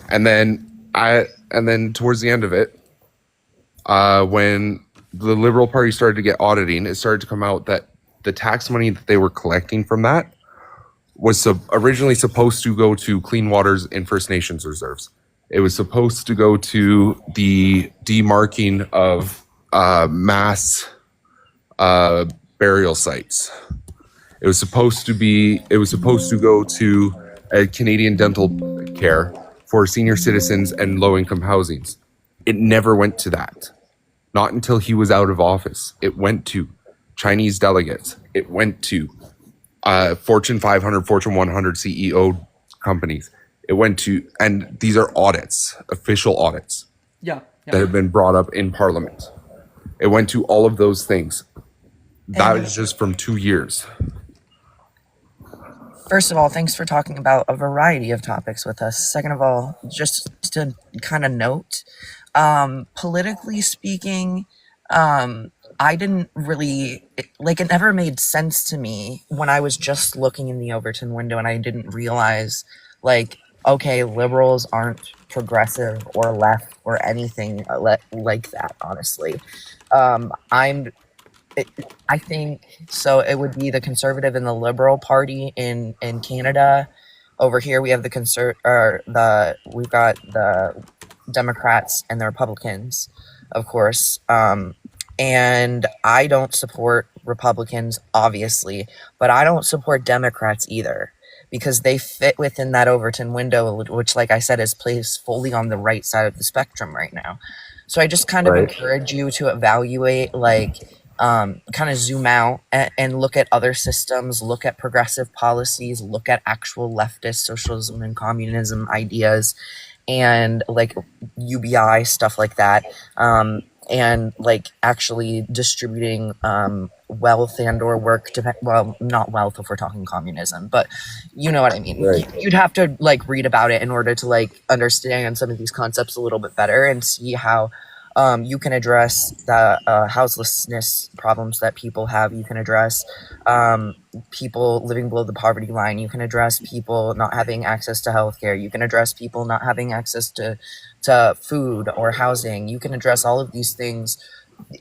S3: And then towards the end of it, when the Liberal Party started to get auditing, it started to come out that the tax money that they were collecting from that was originally supposed to go to Clean Waters and First Nations reserves. It was supposed to go to the demarking of mass burial sites. It was supposed to go to a Canadian dental care for senior citizens and low-income housings. It never went to that. Not until he was out of office. It went to Chinese delegates. It went to Fortune 500, Fortune 100 CEO companies. It went to, and these are audits, official audits
S1: Yeah.
S3: that have been brought up in Parliament. It went to all of those things. That
S1: And-
S3: was just from 2 years.
S2: First of all, thanks for talking about a variety of topics with us. Second of all, just to kind of note, politically speaking, I didn't really like it never made sense to me when I was just looking in the Overton window and I didn't realize like, okay, liberals aren't progressive or left or anything like that, honestly. I think so. It would be the Conservative and the Liberal Party in Canada. Over here, we have we've got the Democrats and the Republicans, of course. And I don't support Republicans, obviously, but I don't support Democrats either because they fit within that Overton window, which, like I said, is placed fully on the right side of the spectrum right now. So I just kind of
S3: Right.
S2: encourage you to evaluate, kind of zoom out and look at other systems, look at progressive policies, look at actual leftist socialism and communism ideas, and like UBI stuff like that. And like actually distributing wealth and or work to, well, not wealth if we're talking communism, but you know what I mean.
S3: Right.
S2: You'd have to like read about it in order to like understand some of these concepts a little bit better and see how you can address the houselessness problems that people have. You can address people living below the poverty line. You can address people not having access to healthcare. You can address people not having access to food or housing. You can address all of these things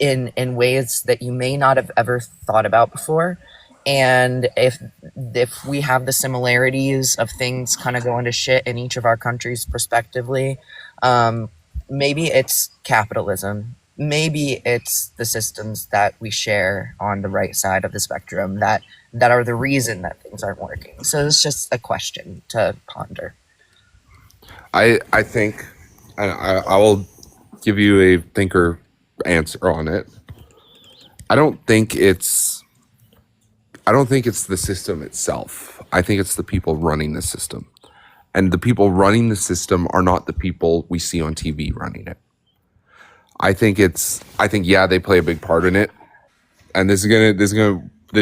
S2: in ways that you may not have ever thought about before. And if we have the similarities of things kind of going to shit in each of our countries prospectively, maybe it's capitalism. Maybe it's the systems that we share on the right side of the spectrum that are the reason that things aren't working. So it's just a question to ponder.
S3: I think, and I will give you a thinker answer on it. I don't think it's the system itself. I think it's the people running the system. And the people running the system are not the people we see on TV running it. I think yeah, they play a big part in it. And this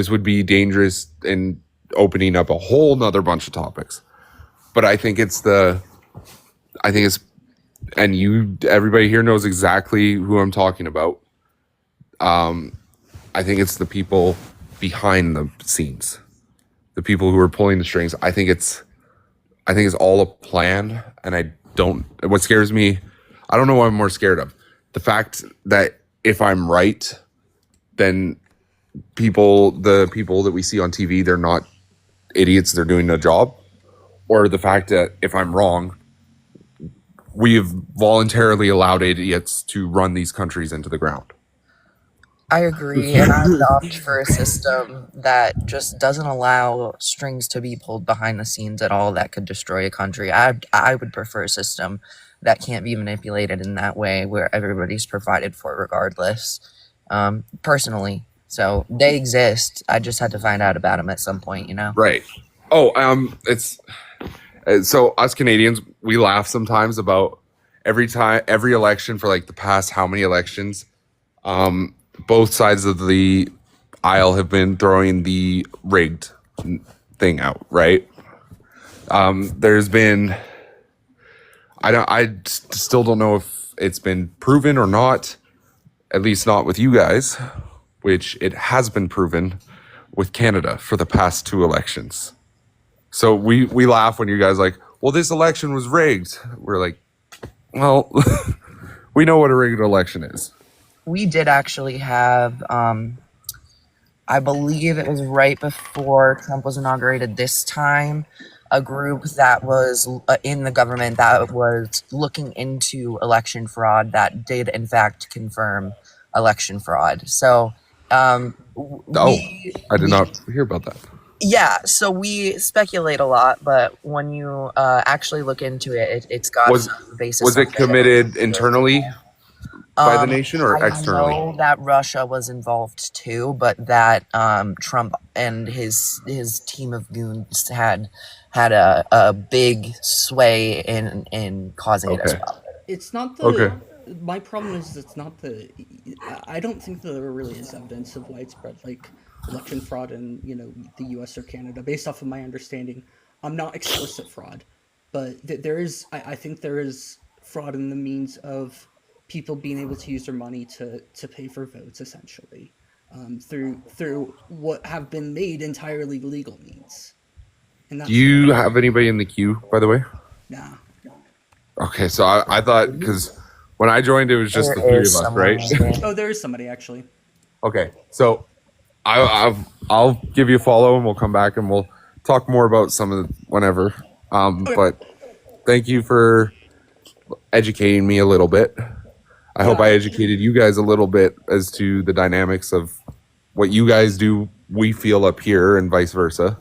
S3: would be dangerous in opening up a whole nother bunch of topics. But and everybody here knows exactly who I'm talking about. I think it's the people behind the scenes, the people who are pulling the strings. I think it's all a plan, and what scares me, I don't know what I'm more scared of. The fact that if I'm right, then the people that we see on TV, they're not idiots, they're doing their job. Or the fact that if I'm wrong, we've voluntarily allowed idiots to run these countries into the ground.
S2: I agree, and I would opt for a system that just doesn't allow strings to be pulled behind the scenes at all that could destroy a country. I would prefer a system that can't be manipulated in that way, where everybody's provided for regardless, personally. So they exist. I just had to find out about them at some point, you know?
S3: Right. Oh, it's so us Canadians, we laugh sometimes about every election for like the past how many elections, both sides of the aisle have been throwing the rigged thing out, right? There's been, still don't know if it's been proven or not, at least not with you guys, which it has been proven with Canada for the past 2 elections. So we laugh when you guys like, well, this election was rigged. We're like, well, we know what a rigged election is.
S2: We did actually have, I believe it was right before Trump was inaugurated this time, a group that was in the government that was looking into election fraud that did in fact confirm election fraud. So,
S3: I did not hear about that.
S2: Yeah, so we speculate a lot, but when you actually look into it, it's got some basis.
S3: Was it committed internally by the nation or externally?
S2: I know that Russia was involved too, but that Trump and his team of goons had a big sway in causing it as well.
S1: It's not the. My problem is it's not the. I don't think that there really is evidence of widespread like election fraud in the U.S. or Canada. Based off of my understanding, not explicit fraud, but there is. I think there is fraud in the means of people being able to use their money to pay for votes, essentially, through what have been made entirely legal means. And
S3: do you have anybody in the queue, by the way?
S1: Nah.
S3: Okay, so I thought, because when I joined, it was just the 3 of us, right?
S1: Oh, there is somebody actually.
S3: Okay, so I'll give you a follow and we'll come back and we'll talk more about some of whenever. But thank you for educating me a little bit. I hope I educated you guys a little bit as to the dynamics of what you guys do, we feel up here, and vice versa.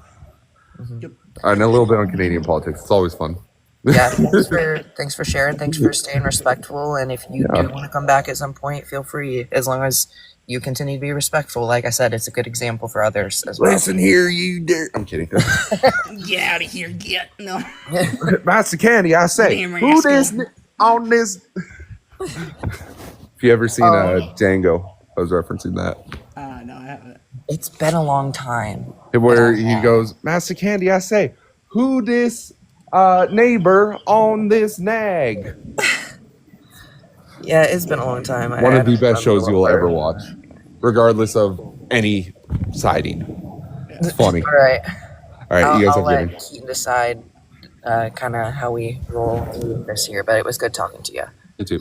S1: Yep.
S3: And a little bit on Canadian politics. It's always fun.
S2: Yeah, thanks for sharing. Thanks for staying respectful. And if you do want to come back at some point, feel free. As long as you continue to be respectful. Like I said, it's a good example for others as well.
S3: Listen here, you dare. I'm kidding.
S1: Get out of here, get. No.
S3: Master Candy, I say. Who this on this? If you ever seen Django, I was referencing that.
S1: No, I haven't.
S2: It's been a long time.
S3: Where he goes, Master Candy, I say, who this neighbor on this nag?
S2: Yeah, it's been a long time.
S3: One of the best shows you will ever watch, regardless of any siding. It's funny.
S2: All right.
S3: All right, you guys
S2: I'll
S3: have
S2: let Keaton decide kind of how we roll through this here, but it was good talking to you.
S3: You too.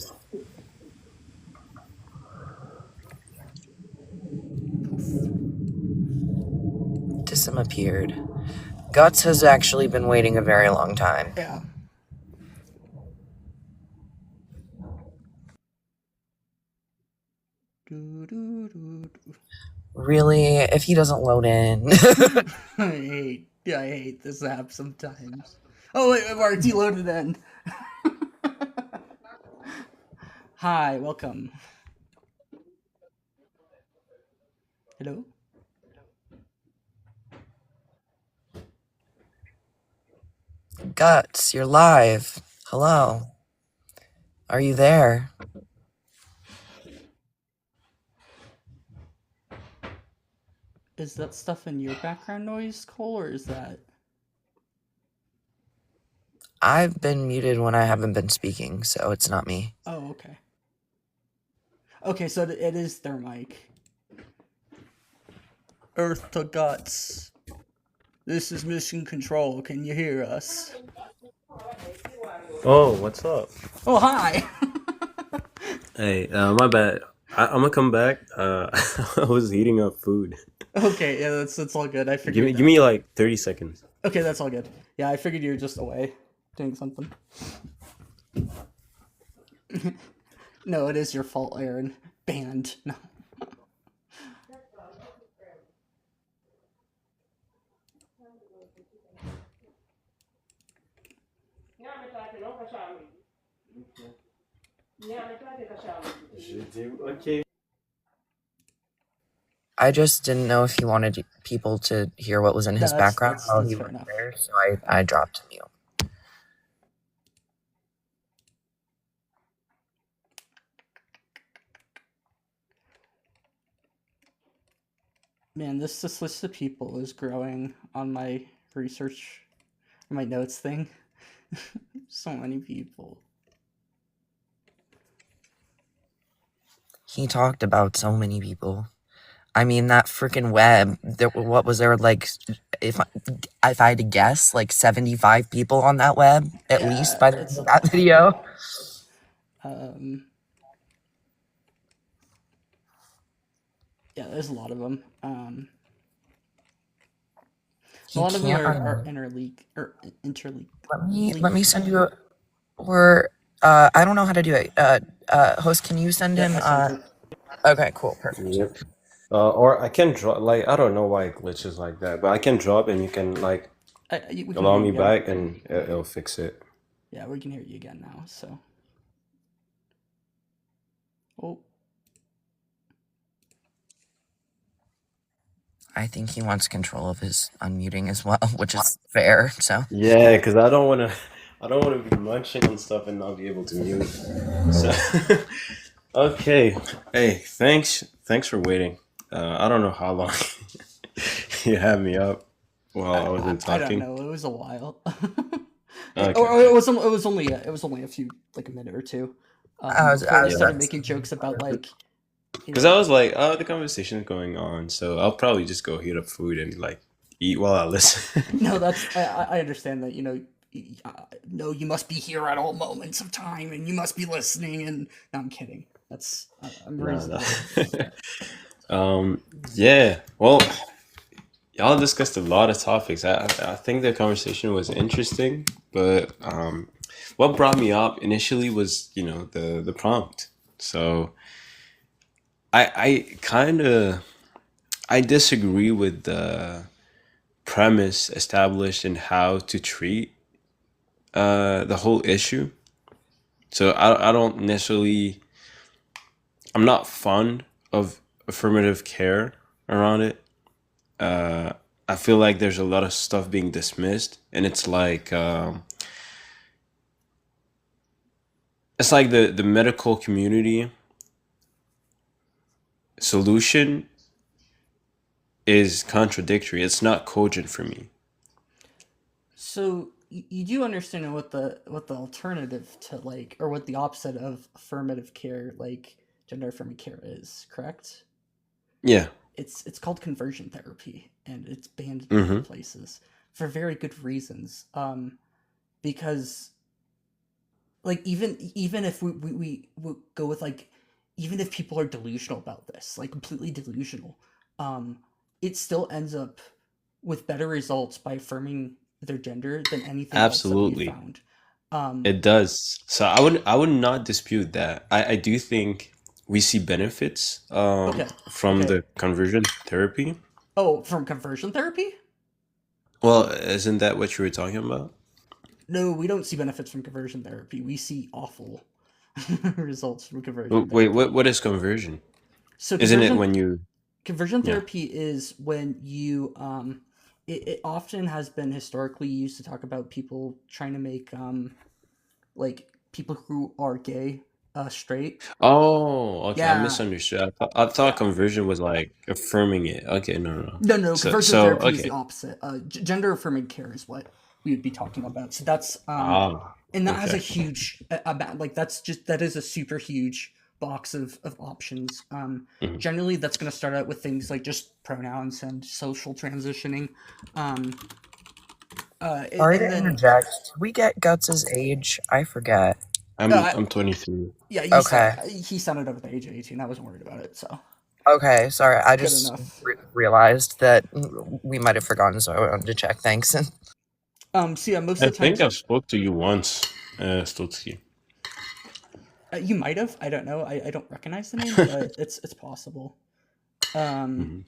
S2: Dissim appeared. Guts has actually been waiting a very long time.
S1: Yeah.
S2: Really? If he doesn't load in.
S1: I hate this app sometimes. Oh, wait, I've already loaded in. Hi, welcome. Hello?
S2: Guts, you're live. Hello. Are you there?
S1: Is that stuff in your background noise, Cole, or is that...
S2: I've been muted when I haven't been speaking, so it's not me.
S1: Oh, okay. Okay, so it is their mic. Earth to Guts. This is Mission Control. Can you hear us?
S4: Oh, what's up?
S1: Oh, hi!
S4: Hey, my bad. I'm gonna come back. I was heating up food.
S1: Okay, yeah, that's all good. I figured.
S4: Give me like 30 seconds.
S1: Okay, that's all good. Yeah, I figured you were just away doing something. No, it is your fault, Aaron. Banned. No.
S4: Okay.
S2: I just didn't know if he wanted people to hear what was in his background while he was there, so I dropped mute.
S1: Man, this list of people is growing on my research. my notes thing. So many people.
S2: He talked about so many people. I mean, that freaking web. What was there like? If if I had to guess, like 75 people on that web at least
S1: Yeah,
S2: by the end
S1: it's a
S2: of that
S1: lot.
S2: video.
S1: Um, yeah, there's a lot of them. A
S2: He
S1: lot of them
S2: can't.
S1: are interleague or interleague.
S2: Let me
S1: Linked.
S2: send you a, or I don't know how to do it. Host, can you send
S1: Yep,
S2: him?
S1: I sent it.
S2: Okay, cool, perfect.
S4: Yep. Or I can drop, like, I don't know why it glitches like that, but I can drop and you can, like,
S1: We can
S4: allow
S1: hear you
S4: me
S1: again.
S4: back and it'll fix it.
S1: Yeah, we can hear you again now. So. Oh.
S2: I think he wants control of his unmuting as well, which is fair. So
S4: Yeah, because I don't want to be munching on stuff and not be able to mute. So, okay. Hey, thanks for waiting. I don't know how long you had me up while I wasn't
S1: I don't
S4: talking.
S1: know. It was a while.
S4: Okay.
S1: Or it was only a few, like a minute or two.
S2: I was
S1: Before we
S4: Yeah.
S1: started making jokes about like.
S4: Because I was like, oh, the conversation is going on, so I'll probably just go heat up food and like eat while I listen.
S1: No, that's I understand that, no, you must be here at all moments of time, and you must be listening. And no, I'm kidding. That's I'm
S4: No, no.
S1: reasonable.
S4: Yeah. Well, y'all discussed a lot of topics. I think the conversation was interesting, but what brought me up initially was the prompt. So I kind of I disagree with the premise established in how to treat the whole issue. So I don't necessarily, I'm not fond of affirmative care around it. I feel like there's a lot of stuff being dismissed, and it's like the medical community solution is contradictory. It's not cogent for me.
S1: So you do understand what the alternative to, like, or what the opposite of affirmative care, like gender affirming care, is, correct?
S4: Yeah.
S1: It's called conversion therapy, and it's banned in many
S4: Mm-hmm.
S1: places for very good reasons. Because, like, even if we go with, like, even if people are delusional about this, like completely delusional, um it still ends up with better results by affirming their gender than anything else that we've
S4: Absolutely.
S1: found. um
S4: It does. So I would not dispute that. I do think we see benefits
S1: okay.
S4: from
S1: Okay.
S4: the conversion therapy.
S1: Oh, from conversion therapy?
S4: Well, isn't that what you were talking about?
S1: No, we don't see benefits from conversion therapy. We see awful results from conversion
S4: Wait,
S1: therapy.
S4: what is conversion?
S1: So
S4: Isn't it when you
S1: conversion
S4: yeah.
S1: therapy is when you it often has been historically used to talk about people trying to make like people who are gay straight.
S4: Oh, okay. I
S1: Yeah,
S4: misunderstood. I thought
S1: yeah.
S4: conversion was like affirming it. Okay, no, no, no.
S1: No,
S4: So
S1: conversion
S4: so
S1: therapy is the
S4: okay.
S1: opposite. Gender affirming care is what we would be talking about. So that's
S4: Ah,
S1: and that has a
S4: okay.
S1: huge like that is a super huge box of options.
S4: Mhm.
S1: Generally that's going to start out with things like just pronouns and social transitioning. Um,
S2: sorry
S1: and
S2: to
S1: then
S2: interject. Did we get Guts's age? I forget.
S4: I'm
S1: uh,
S4: I'm 23.
S1: yeah,
S2: Okay.
S1: he sounded over the age of 18. I wasn't worried about it, so
S2: Okay, sorry. I
S1: good
S2: just
S1: enough.
S2: realized that we might have forgotten, so I wanted to check. Thanks.
S1: So yeah, most
S4: I
S1: of the
S4: think
S1: times
S4: I've spoke to you once, Stutski.
S1: you might have. I don't know. I don't recognize the name, but it's possible. Um,
S4: Mhm.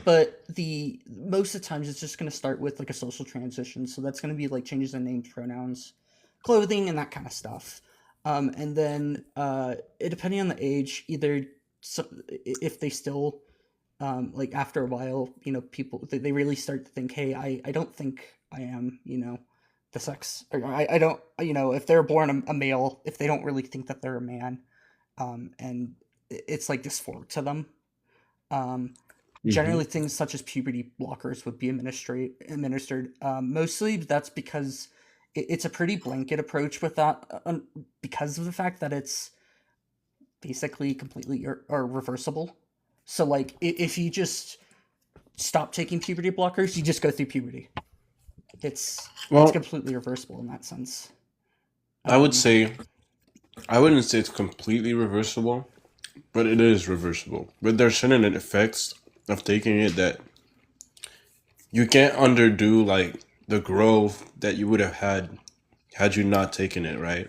S1: but the most of the times it's just going to start with like a social transition, so that's going to be like changes in names, pronouns, clothing, and that kind of stuff. And then depending on the age, either if they still like after a while, people they really start to think, hey, I don't think I am, the sex, or I don't, if they're born a male, if they don't really think that they're a man, and it's like dysphoric to them. um
S4: Hmm.
S1: generally things such as puberty blockers would be administered. Mostly that's because it's a pretty blanket approach with that, because of the fact that it's basically completely or reversible. So like if you just stop taking puberty blockers, you just go through puberty. It's
S4: Well,
S1: completely reversible in that sense.
S4: I would
S1: Um,
S4: say I wouldn't say it's completely reversible, but it is reversible. But there's certain effects of taking it that you can't underdo, like the growth that you would have had you not taken it, right?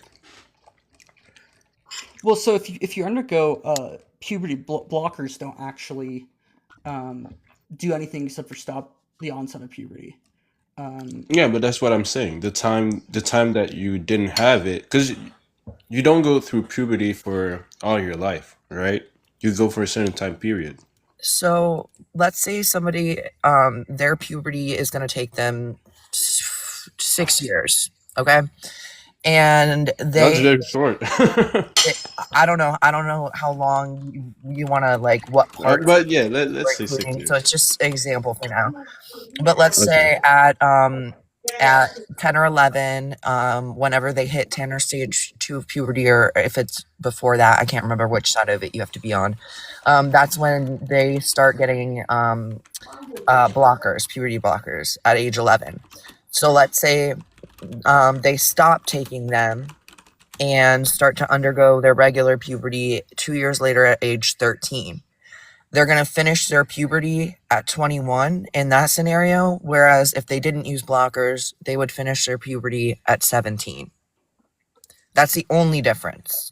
S1: well, so if you undergo puberty, blockers don't actually um, do anything except for stop the onset of puberty. Um,
S4: Yeah, but that's what I'm saying. The time that you didn't have it, because you don't go through puberty for all your life, right? You go for a certain time period.
S2: So let's say somebody, their puberty is going to take them 6 years, okay? And
S4: That's
S2: they,
S4: very short.
S2: I don't know how long you want to, like, what parts
S4: But yeah, let's
S2: we're
S4: say six
S2: including. So
S4: years.
S2: it's just example for now. But let's
S4: Okay.
S2: say at 10 or 11, whenever they hit 10 or stage 2 of puberty, or if it's before that, I can't remember which side of it you have to be on. That's when they start getting blockers, puberty blockers at age 11. So let's say they stop taking them and start to undergo their regular puberty 2 years later at age 13. They're going to finish their puberty at 21 in that scenario, whereas if they didn't use blockers, they would finish their puberty at 17. That's the only difference.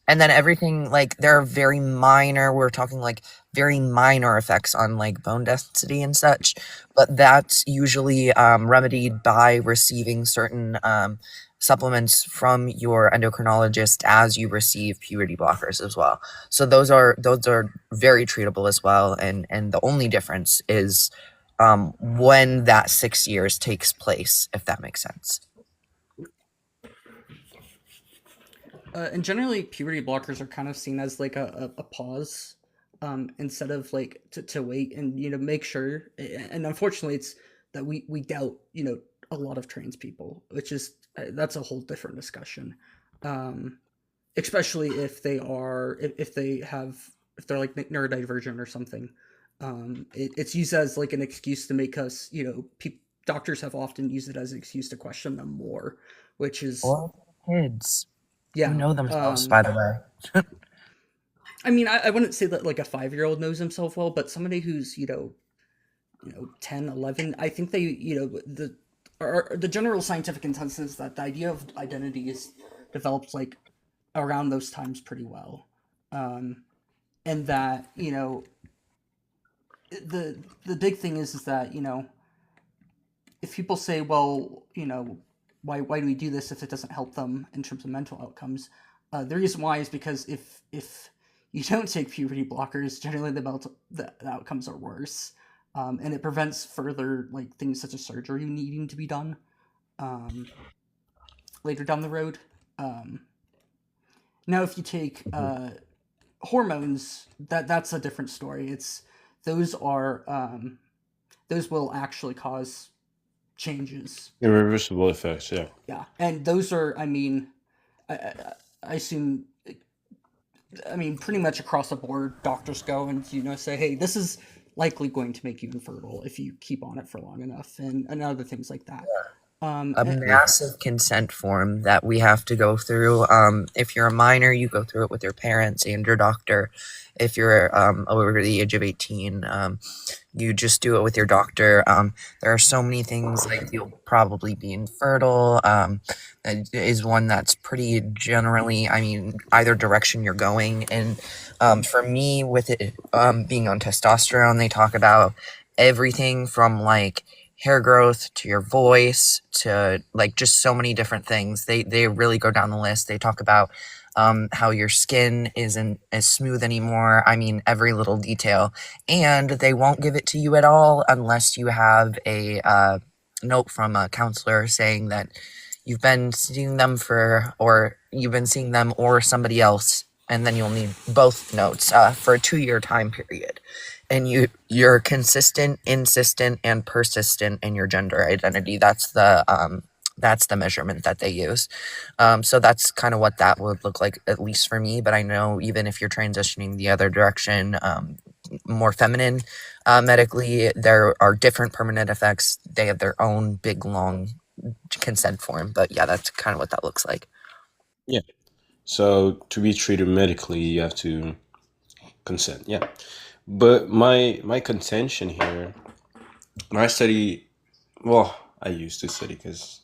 S2: And then everything, like, there are very minor, we're talking like very minor effects on like bone density and such, but that's usually remedied by receiving certain supplements from your endocrinologist as you receive puberty blockers as well. So those are very treatable as well, and the only difference is when that 6 years takes place, if that makes sense.
S1: and generally, puberty blockers are kind of seen as like a pause, instead of like to wait and make sure. And unfortunately, it's that we doubt a lot of trans people, which is that's a whole different discussion. Um, Especially if they are if they have if they're like neurodivergent or something. It's used as like an excuse to make us doctors have often used it as an excuse to question them more, which is
S2: Or kids who
S1: yeah.
S2: know themselves, by the way.
S1: I mean, I wouldn't say that like a 5-year-old knows himself well, but somebody who's 10, 11, I think they the general scientific consensus is that the idea of identity is developed like around those times pretty well. And that the big thing is that if people say, well, why do we do this if it doesn't help them in terms of mental outcomes? The reason why is because if you don't take puberty blockers, generally the outcomes are worse, and it prevents further like things such as surgery needing to be done um, later down the road. Um, Now, if you take hormones, that's a different story. It's those are those will actually cause changes.
S4: Irreversible effects, yeah.
S1: Yeah, and those are, I mean, I assume, I mean, pretty much across the board, doctors go and say, hey, this is likely going to make you infertile if you keep on it for long enough, and other things like that.
S2: A
S1: Eh,
S2: massive consent form that we have to go through. If you're a minor, you go through it with your parents and your doctor. If you're over the age of 18, you just do it with your doctor. There are so many things, like you'll probably be infertile. That is one that's pretty generally, I mean, either direction you're going. And for me, with it being on testosterone, they talk about everything from like hair growth to your voice to like just so many different things. They really go down the list. They talk about how your skin isn't as smooth anymore. I mean, every little detail. And they won't give it to you at all unless you have a note from a counselor saying that you've been seeing them or somebody else. And then you'll need both notes for a 2-year time period. and you're consistent, insistent, and persistent in your gender identity. That's the measurement that they use. So that's kind of what that would look like, at least for me. But I know even if you're transitioning the other direction, more feminine, medically, there are different permanent effects. They have their own big long consent form. But yeah, that's kind of what that looks like.
S4: Yeah. So to be treated medically, you have to consent. Yeah. But my contention here, when I study, well, I used to study because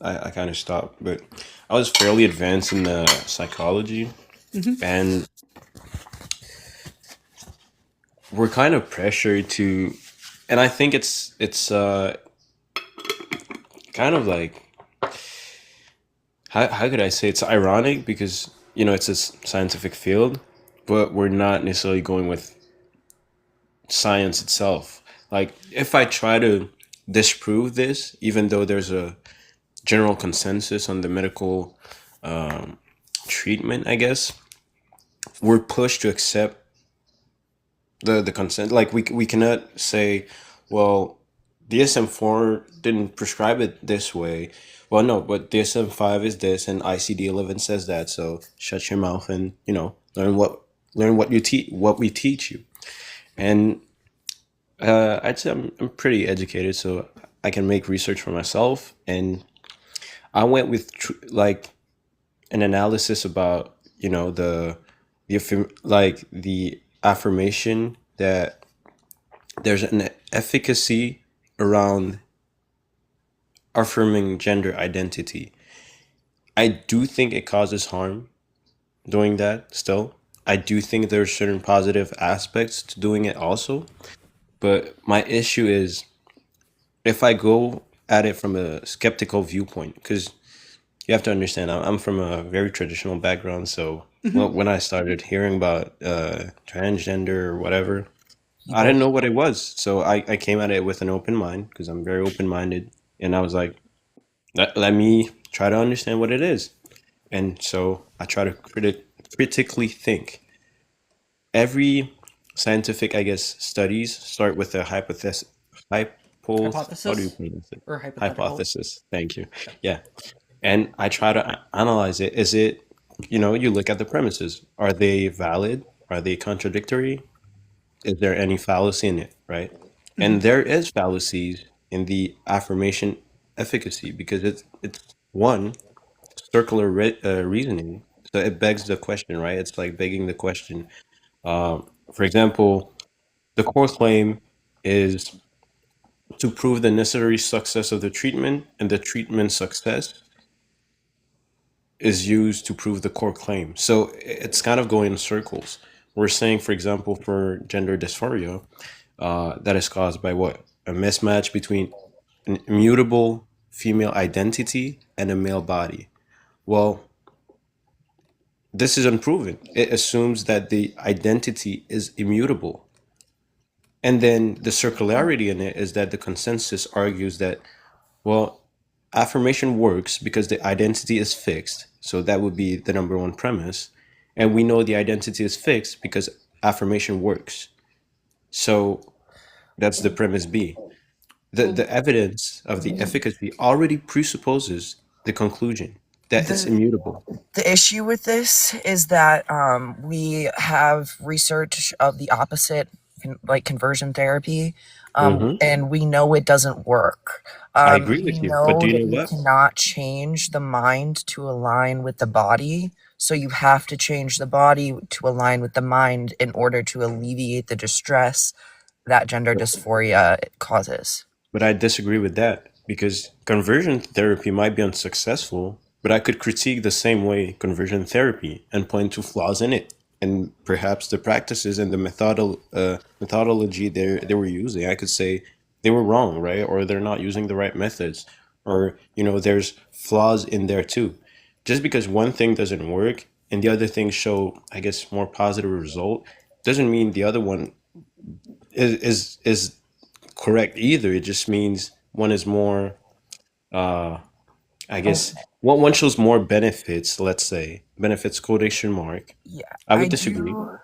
S4: I kind of stopped, but I was fairly advanced in the psychology,
S1: Hmm.
S4: and we're kind of pressured to, and I think it's kind of like, how could I say, it's ironic because it's a scientific field, but we're not necessarily going with science itself. Like if I try to disprove this, even though there's a general consensus on the medical um, treatment, I guess we're pushed to accept the consent. Like we cannot say, well, DSM-4 didn't prescribe it this way. Well, no, but DSM-5 is this, and ICD-11 says that. So shut your mouth and learn what what we teach you. And I'd say I'm pretty educated, so I can make research for myself. And I went with like an analysis about like the affirmation that there's an efficacy around affirming gender identity. I do think it causes harm doing that still. I do think there's certain positive aspects to doing it also. But my issue is if I go at it from a skeptical viewpoint, because you have to understand, I'm from a very traditional background. So
S1: Hmm.
S4: when I started hearing about transgender or whatever, I didn't
S2: People,
S4: know what it was. So I came at it with an open mind because I'm very open minded. And I was like, let me try to understand what it is. And so I try to critically think. Every scientific, I guess, studies start with a how do you
S1: Hypothesis
S4: pronounce it?
S1: or hypothetical?
S4: Hypothesis. Thank you. Yeah. And I try to analyze it. Is it, you look at the premises. Are they valid? Are they contradictory? Is there any fallacy in it, right?
S1: Hmm.
S4: And there is fallacies in the affirmation efficacy because it's one circular reasoning. So it begs the question, right? It's like begging the question. For example, the core claim is to prove the necessary success of the treatment, and the treatment success is used to prove the core claim. So it's kind of going in circles. We're saying, for example, for gender dysphoria, that is caused by what? A mismatch between an immutable female identity and a male body. Well, this is unproven. It assumes that the identity is immutable. And then the circularity in it is that the consensus argues that, well, affirmation works because the identity is fixed. So that would be the number one premise. And we know the identity is fixed because affirmation works. So that's the premise B.
S1: Well,
S4: The evidence of the efficacy already presupposes the conclusion that it's
S2: the
S4: immutable.
S2: The issue with this is that we have research of the opposite, like conversion therapy,
S4: Hmm.
S2: and we know it doesn't work.
S4: I agree
S2: We
S4: with you. But
S2: know
S4: do you
S2: that
S4: know
S2: you
S4: what?
S2: cannot change the mind to align with the body, so you have to change the body to align with the mind in order to alleviate the distress that gender dysphoria causes.
S4: But I disagree with that because conversion therapy might be unsuccessful, but I could critique the same way conversion therapy and point to flaws in it. And perhaps the practices and the methodology they were using, I could say they were wrong, right? Or they're not using the right methods. Or, there's flaws in there too. Just because one thing doesn't work and the other things show, I guess, more positive result, doesn't mean the other one is correct either. It just means one is more, uh, I
S2: Oh,
S4: guess, one shows more benefits, let's say, benefits quotation mark.
S2: yeah,
S4: I
S2: I
S4: would disagree.
S2: do.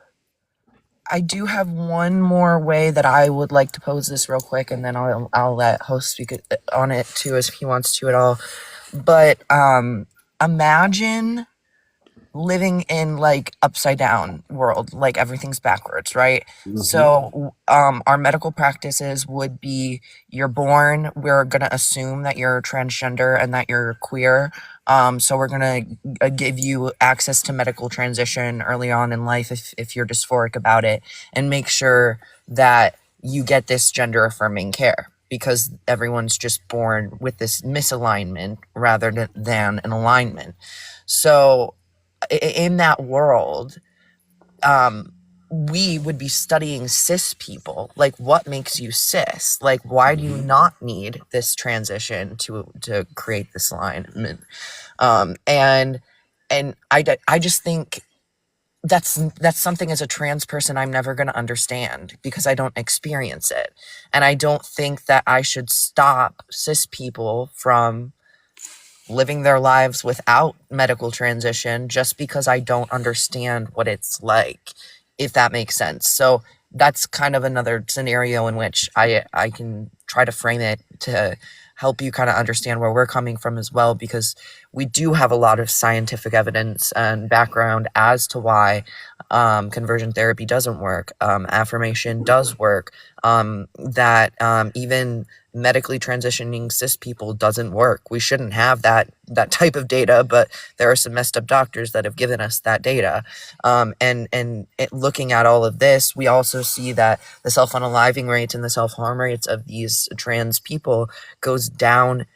S2: I do have one more way that I would like to pose this real quick, and then I'll let host speak on it too, as if he wants to at all. But imagine living in like upside down world, like everything's backwards, right? So our medical practices would be, you're born, we're gonna assume that you're transgender and that you're queer. So we're gonna give you access to medical transition early on in life if you're dysphoric about it, and make sure that you get this gender affirming care, because everyone's just born with this misalignment rather than an alignment. So in that world, we would be studying cis people. Like, what makes you cis? Like, why do you not need this transition to create this alignment? And I just think that's something, as a trans person, I'm never going to understand because I don't experience it. And I don't think that I should stop cis people from living their lives without medical transition just because I don't understand what it's like, if that makes sense. So that's kind of another scenario in which I can try to frame it to help you kind of understand where we're coming from as well, because we do have a lot of scientific evidence and background as to why conversion therapy doesn't work. Affirmation does work. That even medically transitioning cis people doesn't work. We shouldn't have that type of data, but there are some messed up doctors that have given us that data. Looking at all of this, we also see that the self-unaliving rates and the self-harm rates of these trans people goes down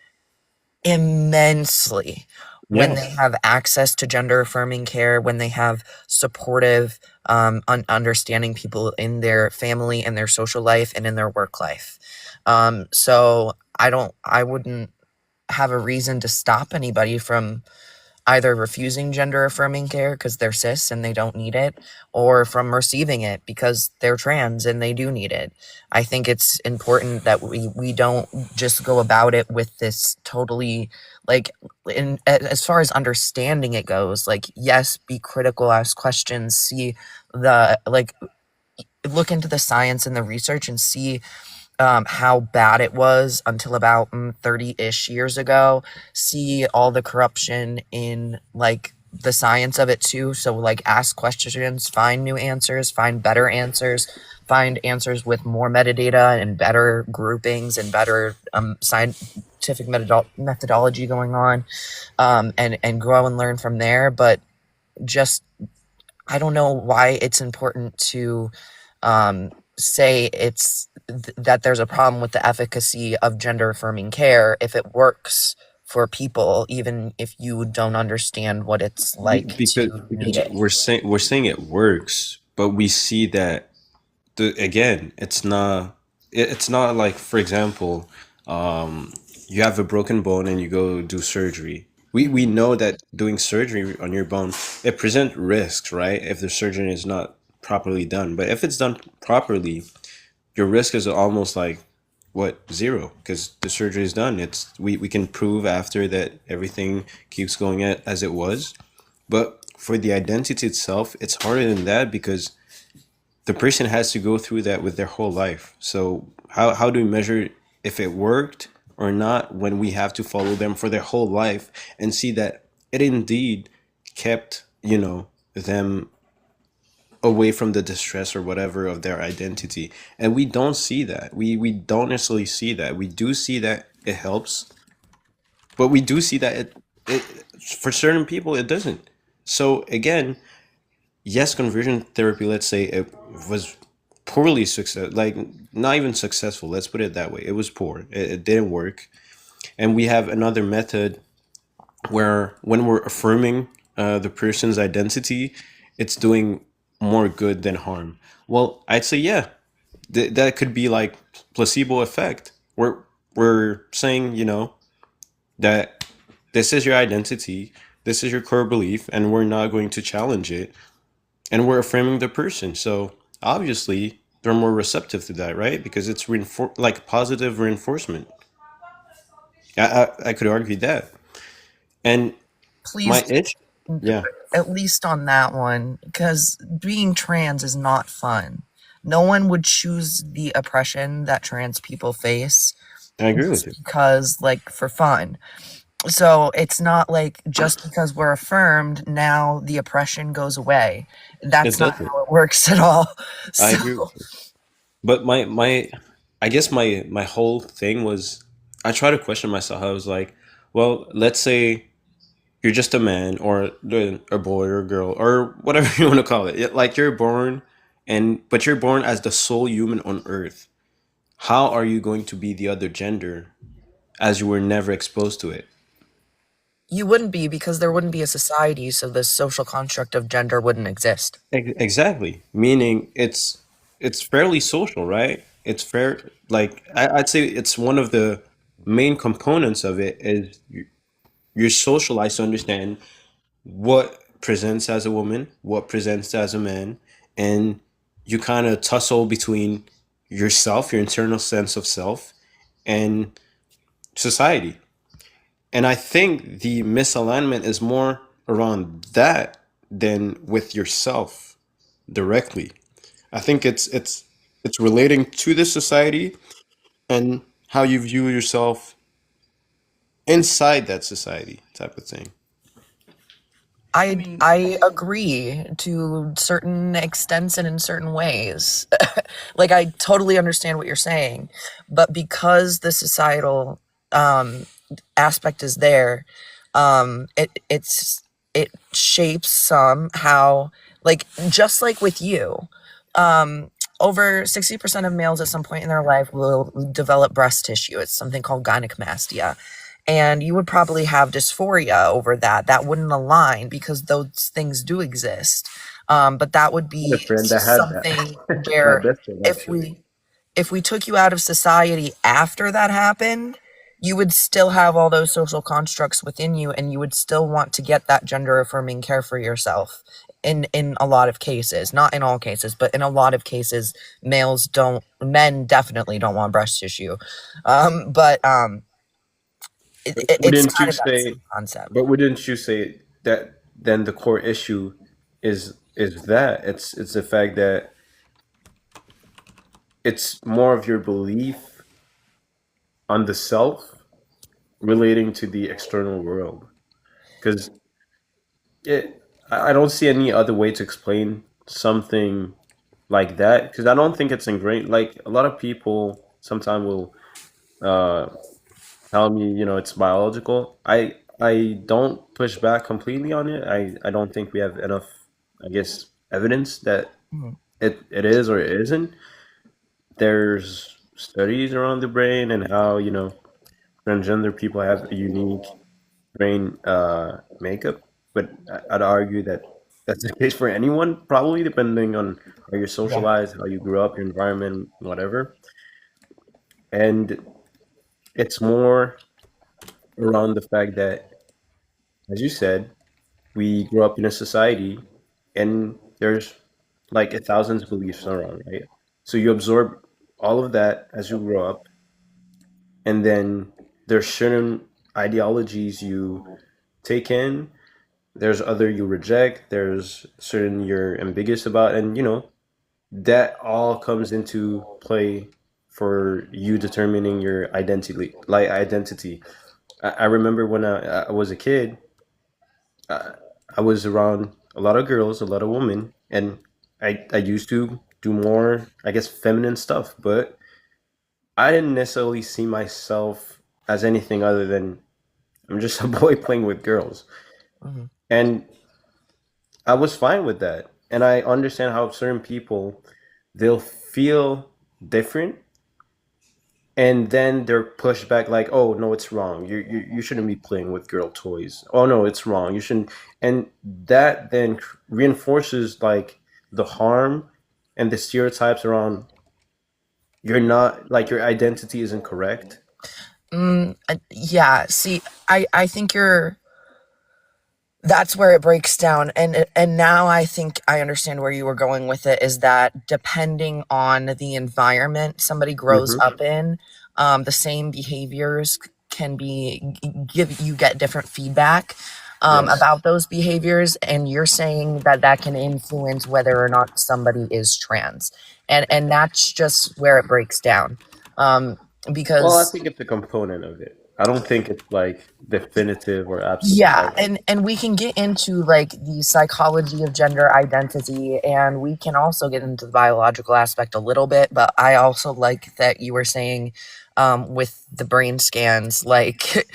S2: immensely when they have access to gender affirming care, when they have supportive, understanding people in their family and their social life and in their work life. So I wouldn't have a reason to stop anybody from either refusing gender affirming care because they're cis and they don't need it, or from receiving it because they're trans and they do need it. I think it's important that we don't just go about it with this totally, like, as far as understanding it goes, like, yes, be critical, ask questions, see look into the science and the research and see how bad it was until about 30-ish years ago. See all the corruption in like the science of it too. So like, ask questions, find new answers, find better answers, find answers with more metadata and better groupings and better scientific methodology going on, and grow and learn from there. But just, I don't know why it's important to say that there's a problem with the efficacy of gender affirming care if it works for people, even if you don't understand what it's like to need it.
S4: we're saying it works, but we see that again, it's not like, for example, you have a broken bone and you go do surgery. We know that doing surgery on your bone, it presents risks, right? If the surgery is not properly done. But if it's done properly, your risk is almost like, what, zero, because the surgery is done. We can prove after that everything keeps going as it was. But for the identity itself, it's harder than that, because the person has to go through that with their whole life. So how do we measure if it worked or not when we have to follow them for their whole life and see that it indeed kept, them away from the distress or whatever of their identity? And we don't see that. We don't necessarily see that. We do see that it helps, but we do see that it for certain people it doesn't. So again, yes, conversion therapy, let's say it was poorly success, like not even successful. Let's put it that way. It was poor. It didn't work. And we have another method where, when we're affirming the person's identity, it's doing more good than harm. Well, I'd say, yeah, that could be like placebo effect. We're saying, that this is your identity, this is your core belief, and we're not going to challenge it, and we're affirming the person. So obviously they're more receptive to that, right? Because it's like positive reinforcement. I could argue that. And
S2: Please,
S4: my itch Yeah,
S2: at least on that one, because being trans is not fun. No one would choose the oppression that trans people face
S4: I agree with
S2: just
S4: you.
S2: because, like, for fun. So it's not like just because we're affirmed, now the oppression goes away.
S4: It
S2: That's not
S4: doesn't.
S2: how it works at all.
S4: I
S2: So
S4: agree with you. But I guess my whole thing was, I try to question myself. I was like, well, let's say you're just a man or a boy or a girl or whatever you want to call it. Like you're born, but you're born as the sole human on earth. How are you going to be the other gender as you were never exposed to it?
S2: you wouldn't be, because there wouldn't be a society, so this social construct of gender wouldn't exist.
S4: Exactly. Meaning it's fairly social, right? It's fair. Like I'd say it's one of the main components of it is you're socialized to understand what presents as a woman, what presents as a man, and you kind of tussle between yourself, your internal sense of self, and society. And I think the misalignment is more around that than with yourself directly. I think it's relating to the society and how you view yourself inside that society type of thing.
S2: I agree to certain extents and in certain ways. Like, I totally understand what you're saying, but because the societal um aspect is there, it shapes some how, like, just like with you, over 60% of males at some point in their life will develop breast tissue. It's something called gynecomastia, and you would probably have dysphoria over that. That wouldn't align because those things do exist. But that would
S4: I had a
S2: be
S4: friend that had
S2: something
S4: that. My
S2: where
S4: best friend
S2: if
S4: actually.
S2: we took you out of society after that happened, you would still have all those social constructs within you, and you would still want to get that gender affirming care for yourself. In a lot of cases, not in all cases, but in a lot of cases, men definitely don't want breast tissue. But it's
S4: Wouldn't
S2: kind
S4: you
S2: of that
S4: say?
S2: same concept.
S4: But wouldn't you say that then the core issue is that it's the fact that it's more of your belief on the self relating to the external world? Because I don't see any other way to explain something like that. Because I don't think it's ingrained. Like a lot of people sometimes will uh, tell me, it's biological. I don't push back completely on it. I don't think we have enough, I guess, evidence that
S2: Mhm.
S4: it is or it isn't. There's studies around the brain and how, transgender people have a unique brain makeup, but I'd argue that that's the case for anyone, probably depending on how you're
S2: Yeah.
S4: socialized, how you grew up, your environment, whatever. And it's more around the fact that, as you said, we grew up in a society and there's like a thousand beliefs around, right? So you absorb all of that as you grow up, and then there's certain ideologies you take in, there's other you reject, there's certain you're ambiguous about, and that all comes into play for you determining your identity. I remember when I was a kid, uh, I was around a lot of girls, a lot of women, and I used to do more, I guess, feminine stuff, but I didn't necessarily see myself as anything other than I'm just a boy playing with girls.
S2: Mhm.
S4: And I was fine with that. And I understand how certain people, they'll feel different and then they're pushed back like, oh no, it's wrong, you shouldn't be playing with girl toys, oh no, it's wrong, you shouldn't. And that then reinforces like the harm and the stereotypes around, you're not, like, your identity isn't correct.
S2: Yeah. See, I think that's where it breaks down, and now I think I understand where you were going with it, is that depending on the environment somebody grows
S4: Hmm.
S2: up in, the same behaviors can be give you get different feedback.
S4: Yes.
S2: about those behaviors, and you're saying that that can influence whether or not somebody is trans, and that's just where it breaks down, um,
S4: Well, I
S2: because
S4: think it's a component of it. I don't think it's like definitive or absolute.
S2: yeah, and we can get into like the psychology of gender identity, and we can also get into the biological aspect a little bit, but I also like that you were saying with the brain scans, like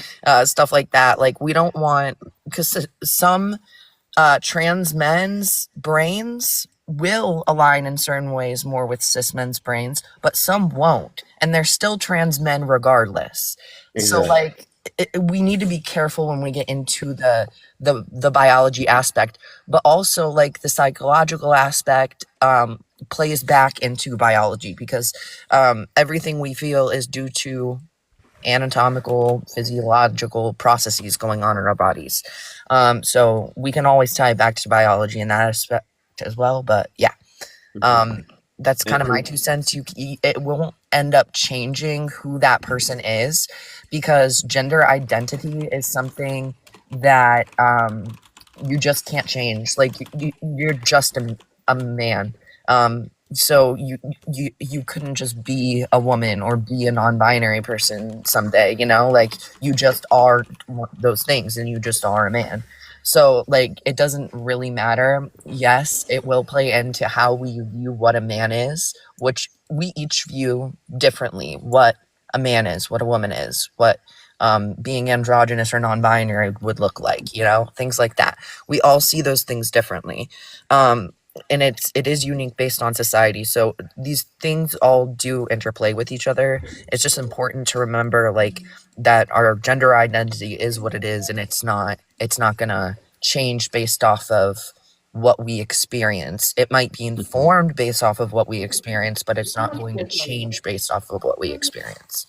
S2: stuff like that. Like we don't want, because some trans men's brains will align in certain ways more with cis men's brains, but some won't, and they're still trans men regardless. So
S4: Exactly.
S2: like we need to be careful when we get into the biology aspect, but also like the psychological aspect plays back into biology, because everything we feel is due to anatomical, physiological processes going on in our bodies. So we can always tie it back to biology in that aspect as well. But yeah,
S4: Mhm.
S2: um, that's kind of my
S4: And
S2: 2 cents. It won't end up changing who that person is, because gender identity is something that you just can't change. Like you're just a man. So you couldn't just be a woman or be a non-binary person someday, like you just are those things, and you just are a man. So like it doesn't really matter. Yes, it will play into how we view what a man is, which we each view differently. What a man is, what a woman is, what being androgynous or non-binary would look like, things like that. We all see those things differently. And it is unique based on society. So these things all do interplay with each other. It's just important to remember like that our gender identity is what it is, and it's not gonna change based off of what we experience. It might be
S4: Mhm.
S2: informed based off of what we experience, but it's not going to change based off of what we experience.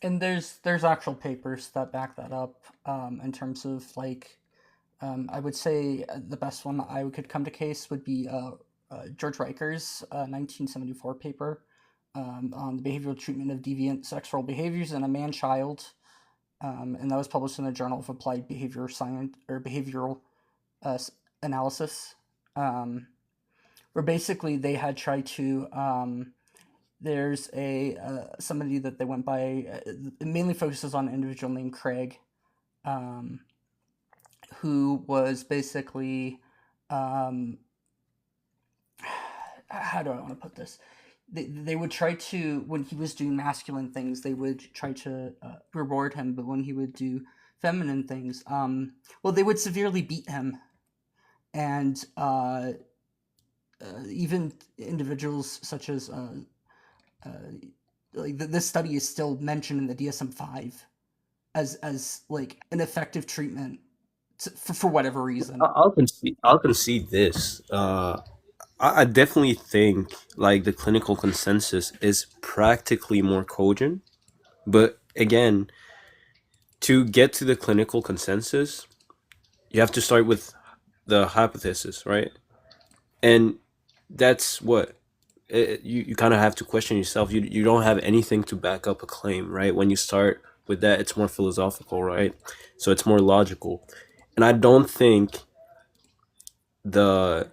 S1: And there's actual papers that back that up, in terms of like, I would say the best one I could come to case would be George Riker's 1974 paper, on the behavioral treatment of deviant sexual behaviors in a man child, and that was published in the Journal of Applied Behavior Science or Behavioral uh, Analysis, um, where basically they had tried to. There's a somebody that they went by. It mainly focuses on an individual named Craig, um, who was basically, um, how do I want to put this? They would try to, when he was doing masculine things, they would try to reward him, but when he would do feminine things, well, they would severely beat him, and even individuals such as uh, like this study is still mentioned in the DSM-5 as like an effective treatment for whatever reason.
S4: I'll concede this. I definitely think like the clinical consensus is practically more cogent, but again, to get to the clinical consensus, you have to start with the hypothesis, right? And that's what you kind of have to question yourself. You don't have anything to back up a claim, right? When you start with that, it's more philosophical, right? So it's more logical. And I don't think the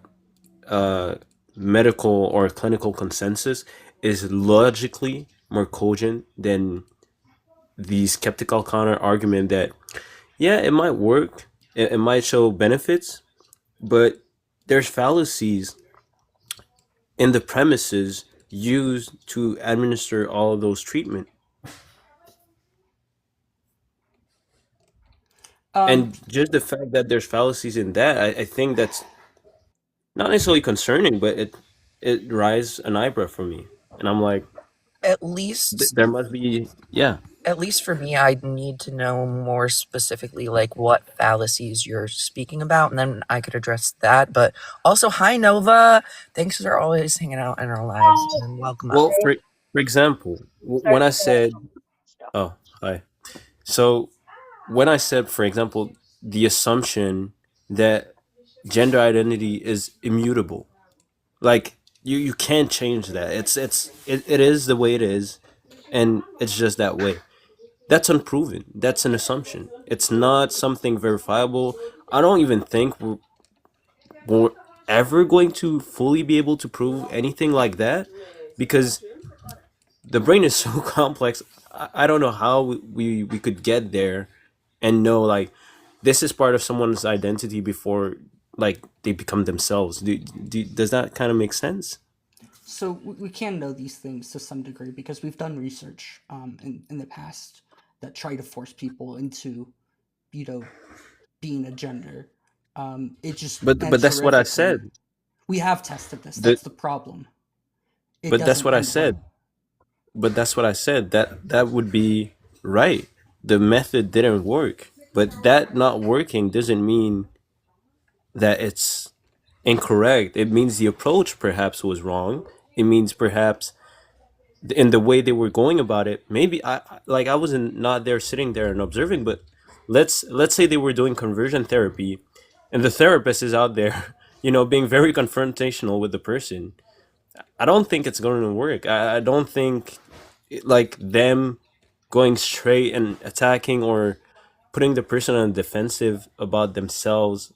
S4: uh, medical or clinical consensus is logically more cogent than the skeptical counter argument that, yeah, it might work, it might show benefits, but there's fallacies in the premises used to administer all of those treatment.
S1: Um,
S4: And just the fact that there's fallacies in that, I think that's not necessarily concerning, but it raises an eyebrow for me. And I'm like,
S2: At least
S4: there must be, yeah.
S2: At least for me, I need to know more specifically like what fallacies you're speaking about, and then I could address that. But also, hi Nova. Thanks for always hanging out in our lives, and welcome up.
S4: Well, for example, when I said, oh, hi. So when I said, for example, the assumption that gender identity is immutable, like you can't change that. It is the way it is, and it's just that way. that's unproven. That's an assumption. It's not something verifiable. I don't even think we're ever going to fully be able to prove anything like that, because the brain is so complex. I don't know how we could get there and know like this is part of someone's identity before like they become themselves. Does that kind of make sense?
S1: So we can know these things to some degree because we've done research in the past that try to force people into, you know, being a gender. It just
S4: But
S1: ends
S4: that's what I
S1: horrifically.
S4: said.
S1: We have tested this.
S4: The,
S1: That's the problem. It
S4: but that's
S1: doesn't
S4: what I
S1: end
S4: said.
S1: well.
S4: But that's what I said. That would be right. The method didn't work. But that not working doesn't mean that it's incorrect. It means the approach perhaps was wrong. It means perhaps in the way they were going about it, maybe like I wasn't not there sitting there and observing, but let's say they were doing conversion therapy and the therapist is out there being very confrontational with the person. I don't think it's going to work. I don't think like them going straight and attacking or putting the person on the defensive about themselves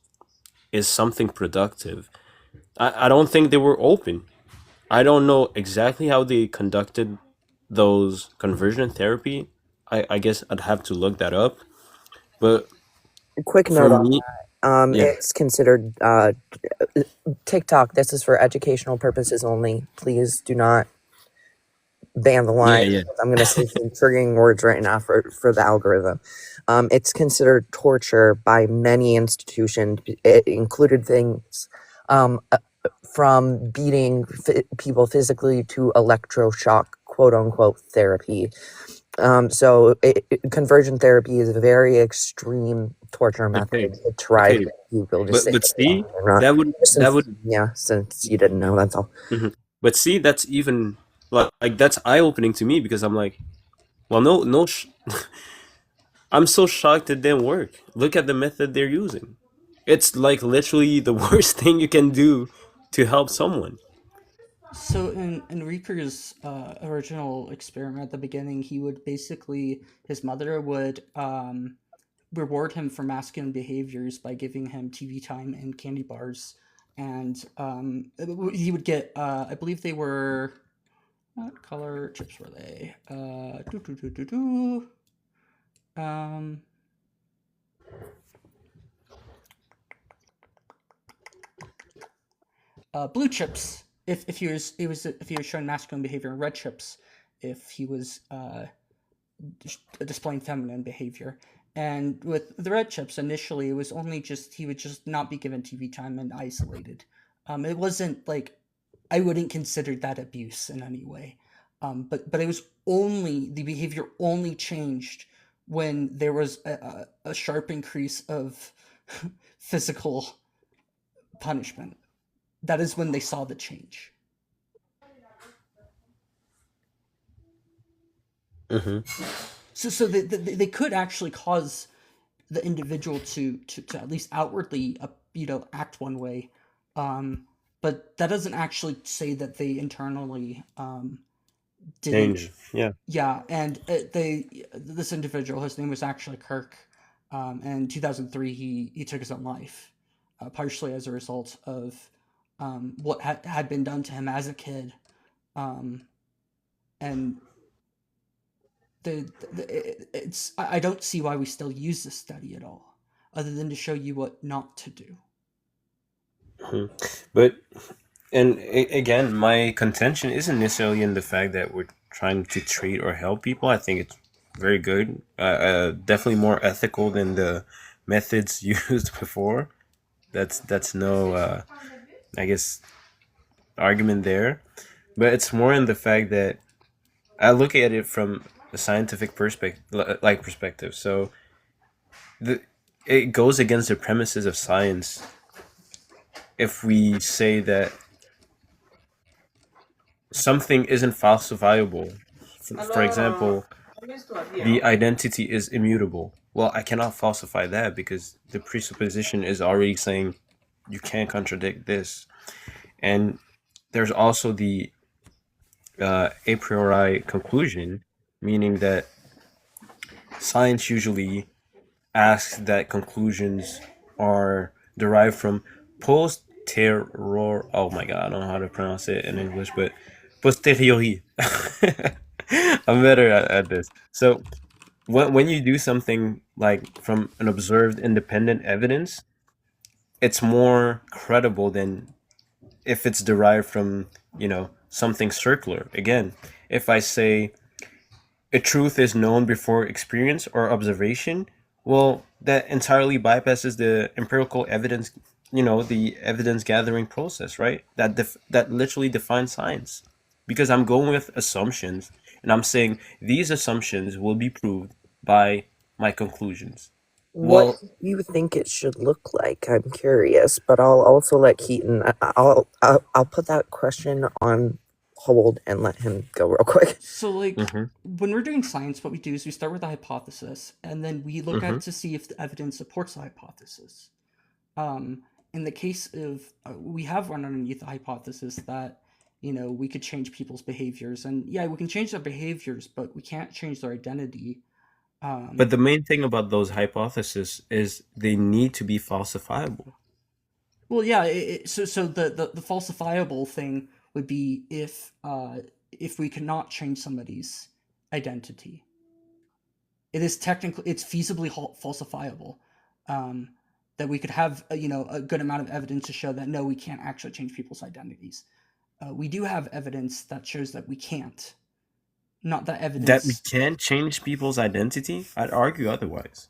S4: is something productive. I don't think they were open. I don't know exactly how they conducted those conversion therapy. I guess I'd have to look that up. But
S2: Quick
S4: for
S2: note on
S4: me, yeah,
S2: it's considered TikTok. This is for educational purposes only. Please do not ban the
S4: yeah,
S2: line.
S4: yeah.
S2: I'm going to say some triggering words right now for the algorithm. It's considered torture by many institutions. It included things from beating people physically to electroshock, quote unquote, therapy. So conversion therapy is a very extreme torture
S4: Okay,
S2: method to try to
S4: okay.
S2: get people to say
S4: But
S2: that
S4: see,
S2: they're not.
S4: that would that would.
S2: Yeah, since you didn't know, that's all.
S4: Mhm. But see, that's even like that's eye opening to me because I'm like, well, no, no. I'm so shocked it didn't work. Look at the method they're using. It's like literally the worst thing you can do to help someone.
S1: So in Reaper's original experiment at the beginning, he would basically his mother would reward him for masculine behaviors by giving him TV time and candy bars, and he would get I believe they were what color chips were they? Do do do do do. Um, blue chips if he was showing masculine behavior, and red chips if he was displaying feminine behavior. And with the red chips, initially it was only just he would just not be given TV time and isolated. It wasn't like I wouldn't consider that abuse in any way. But it was only the behavior only changed when there was a sharp increase of physical punishment. That is when they saw the change.
S4: Hmm.
S1: So they could actually cause the individual to at least outwardly act one way, um, but that doesn't actually say that they internally didn't.
S4: Change. Yeah.
S1: Yeah, and they this individual, his name was actually Kirk. And in 2003 he took his own life, partially as a result of what had been done to him as a kid. um, and it's I don't see why we still use this study at all, other than to show you what not to do.
S4: Mhm. But again, my contention isn't necessarily in the fact that we're trying to treat or help people. I think it's very good, definitely more ethical than the methods used before. That's no, I guess, argument there. But it's more in the fact that I look at it from a scientific perspective. So the it goes against the premises of science if we say that something isn't falsifiable. For example, the identity is immutable. Well, I cannot falsify that because the presupposition is already saying you can't contradict this. And there's also the a priori conclusion, meaning that science usually asks that conclusions are derived from posterior. Oh my god, I don't know how to pronounce it in English, but posteriori. I'm better at this. So when you do something like from an observed independent evidence, it's more credible than if it's derived from, something circular. Again, if I say a truth is known before experience or observation, well, that entirely bypasses the empirical evidence, the evidence gathering process, right? That literally defines science. Because I'm going with assumptions and I'm saying these assumptions will be proved by my conclusions.
S2: What
S4: Well,
S2: do you think it should look like? I'm curious, but I'll also let Keaton. I'll put that question on hold and let him go real quick.
S1: So, like,
S4: mhm,
S1: when we're doing science, what we do is we start with a hypothesis, and then we look
S4: mhm.
S1: at to see if the evidence supports the hypothesis. Um, in the case of, we have run underneath the hypothesis that, we could change people's behaviors, and yeah, we can change their behaviors, but we can't change their identity.
S4: But
S1: Um,
S4: the main thing about those hypotheses is they need to be falsifiable.
S1: well, yeah, so the falsifiable thing would be if we cannot change somebody's identity. It is technically, it's feasibly falsifiable. Um, that we could have a good amount of evidence to show that no, we can't actually change people's identities. We do have evidence that shows that we can't. Not that
S4: That we
S1: evidence
S4: can't change people's identity? I'd argue otherwise.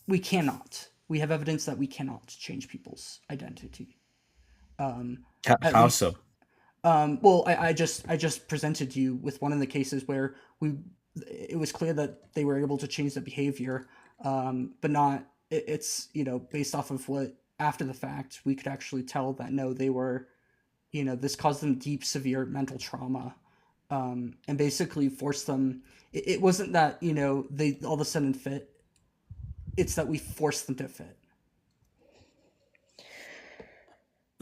S1: we cannot. We have evidence that we cannot change people's identity. At
S4: How
S1: least,
S4: so?
S1: well, I just presented you with one of the cases where it was clear that they were able to change their behavior, but not. It's based off of what after the fact we could actually tell that no, they were, this caused them deep, severe mental trauma, and basically forced them. It wasn't that they all of a sudden fit. It's that we forced them to fit.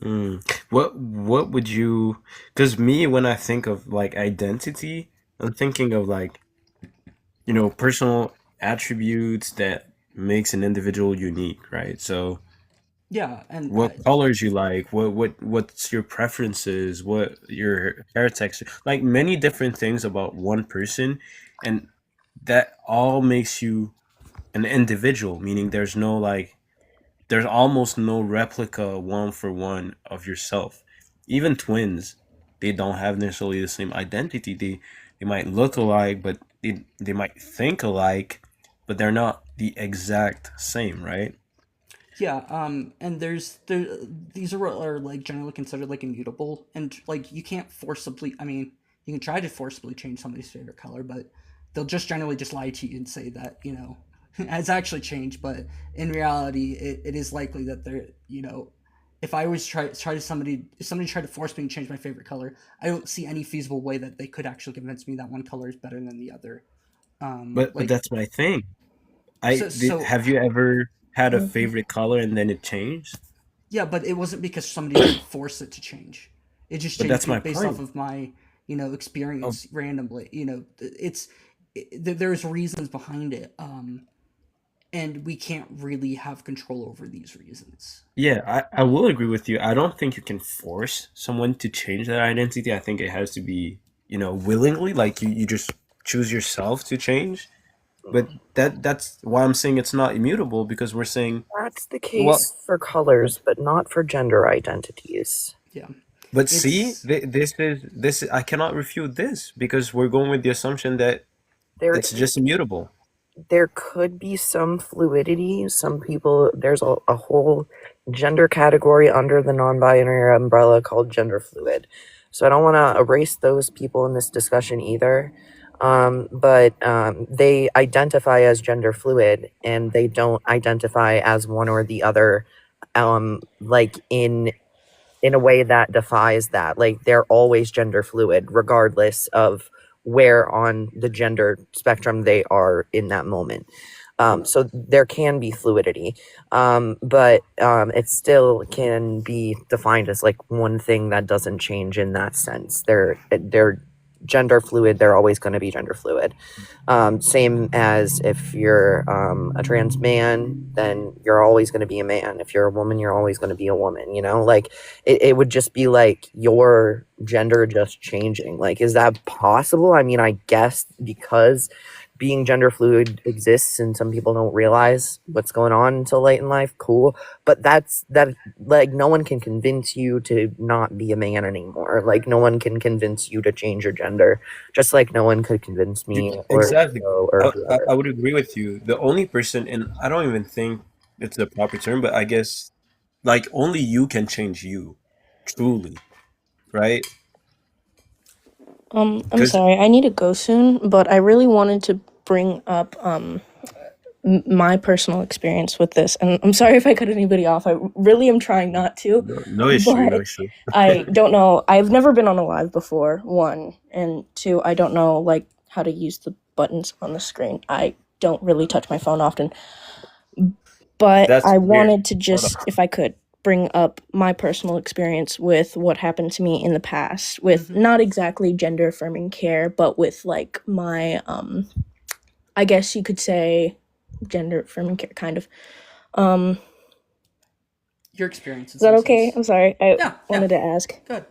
S4: Mm. What would you? Because me, when I think of like identity, I'm thinking of like personal attributes that makes an individual unique, right? So
S1: Yeah, and
S4: what colors you like, what's your preferences, what your hair texture, like many different things about one person, and that all makes you an individual. Meaning, there's almost no replica one for one of yourself. Even twins, they don't have necessarily the same identity. They might look alike, but they might think alike, but they're not the exact same, right?
S1: yeah, and these are like generally considered like immutable, and like you can't forcibly. I mean, you can try to forcibly change somebody's favorite color, but they'll just generally just lie to you and say that it's actually changed. But in reality, it is likely that they're if I was try to somebody if somebody tried to force me to change my favorite color, I don't see any feasible way that they could actually convince me that one color is better than the other.
S4: But
S1: Like
S4: that's my thing.
S1: so
S4: Have you ever had a
S2: Mhm.
S4: favorite color and then it changed?
S1: Yeah, but it wasn't because somebody could force it to change. It just
S4: But
S1: changed
S4: that's my
S1: based off
S4: point.
S1: of my,
S4: Of
S1: experience randomly. There's reasons behind it, and we can't really have control over these reasons.
S4: Yeah, I will agree with you. I don't think you can force someone to change their identity. I think it has to be, willingly, like you just choose yourself to change. But that's why I'm saying it's not immutable because we're saying,
S2: That's the
S4: well,
S2: case for colors, but not for gender identities.
S1: Yeah,
S4: but see,
S1: it's
S4: I cannot refute this because we're going with the assumption that
S2: There,
S4: it's just immutable.
S2: there could be some fluidity. Some people, there's a whole gender category under the non-binary umbrella called gender fluid. So I don't want to erase those people in this discussion either. But they identify as gender fluid and they don't identify as one or the other, like in a way that defies that. Like they're always gender fluid, regardless of where on the gender spectrum they are in that moment. So there can be fluidity, but it still can be defined as like one thing that doesn't change in that sense. They're gender fluid, they're always going to be gender fluid. Same as if you're a trans man, then you're always going to be a man. If you're a woman, you're always going to be a woman, you know? Like, it would just be like your gender just changing. Like, is that possible? I mean, I guess because being gender fluid exists and some people don't realize what's going on until late in life, cool. But that, like, no one can convince you to not be a man anymore. Like, no one can convince you to change your gender, just like no one could convince me or
S4: Exactly.
S2: Joe or whoever.
S4: I would agree with you. The only person, and I don't even think it's the proper term, but I guess like only you can change you, truly, right?
S5: I'm
S4: Because
S5: sorry, I need to go soon, but I really wanted to bring up my personal experience with this, and I'm sorry if I cut anybody off. I really am trying not to,
S4: no issue, no
S5: but
S4: issue.
S5: I don't know. I've never been on a live before. One and two, I don't know like how to use the buttons on the screen. I don't really touch my phone often, but
S4: That's
S5: I
S4: weird.
S5: wanted to
S4: Hold
S5: just,
S4: on.
S5: if I could, bring up my personal experience with what happened to me in the past with not exactly gender affirming care, but with like my I guess you could say gender affirming care kind of.
S1: Your experience.
S5: Is that okay? I'm sorry. I
S1: Yeah,
S5: wanted to ask.
S1: Good.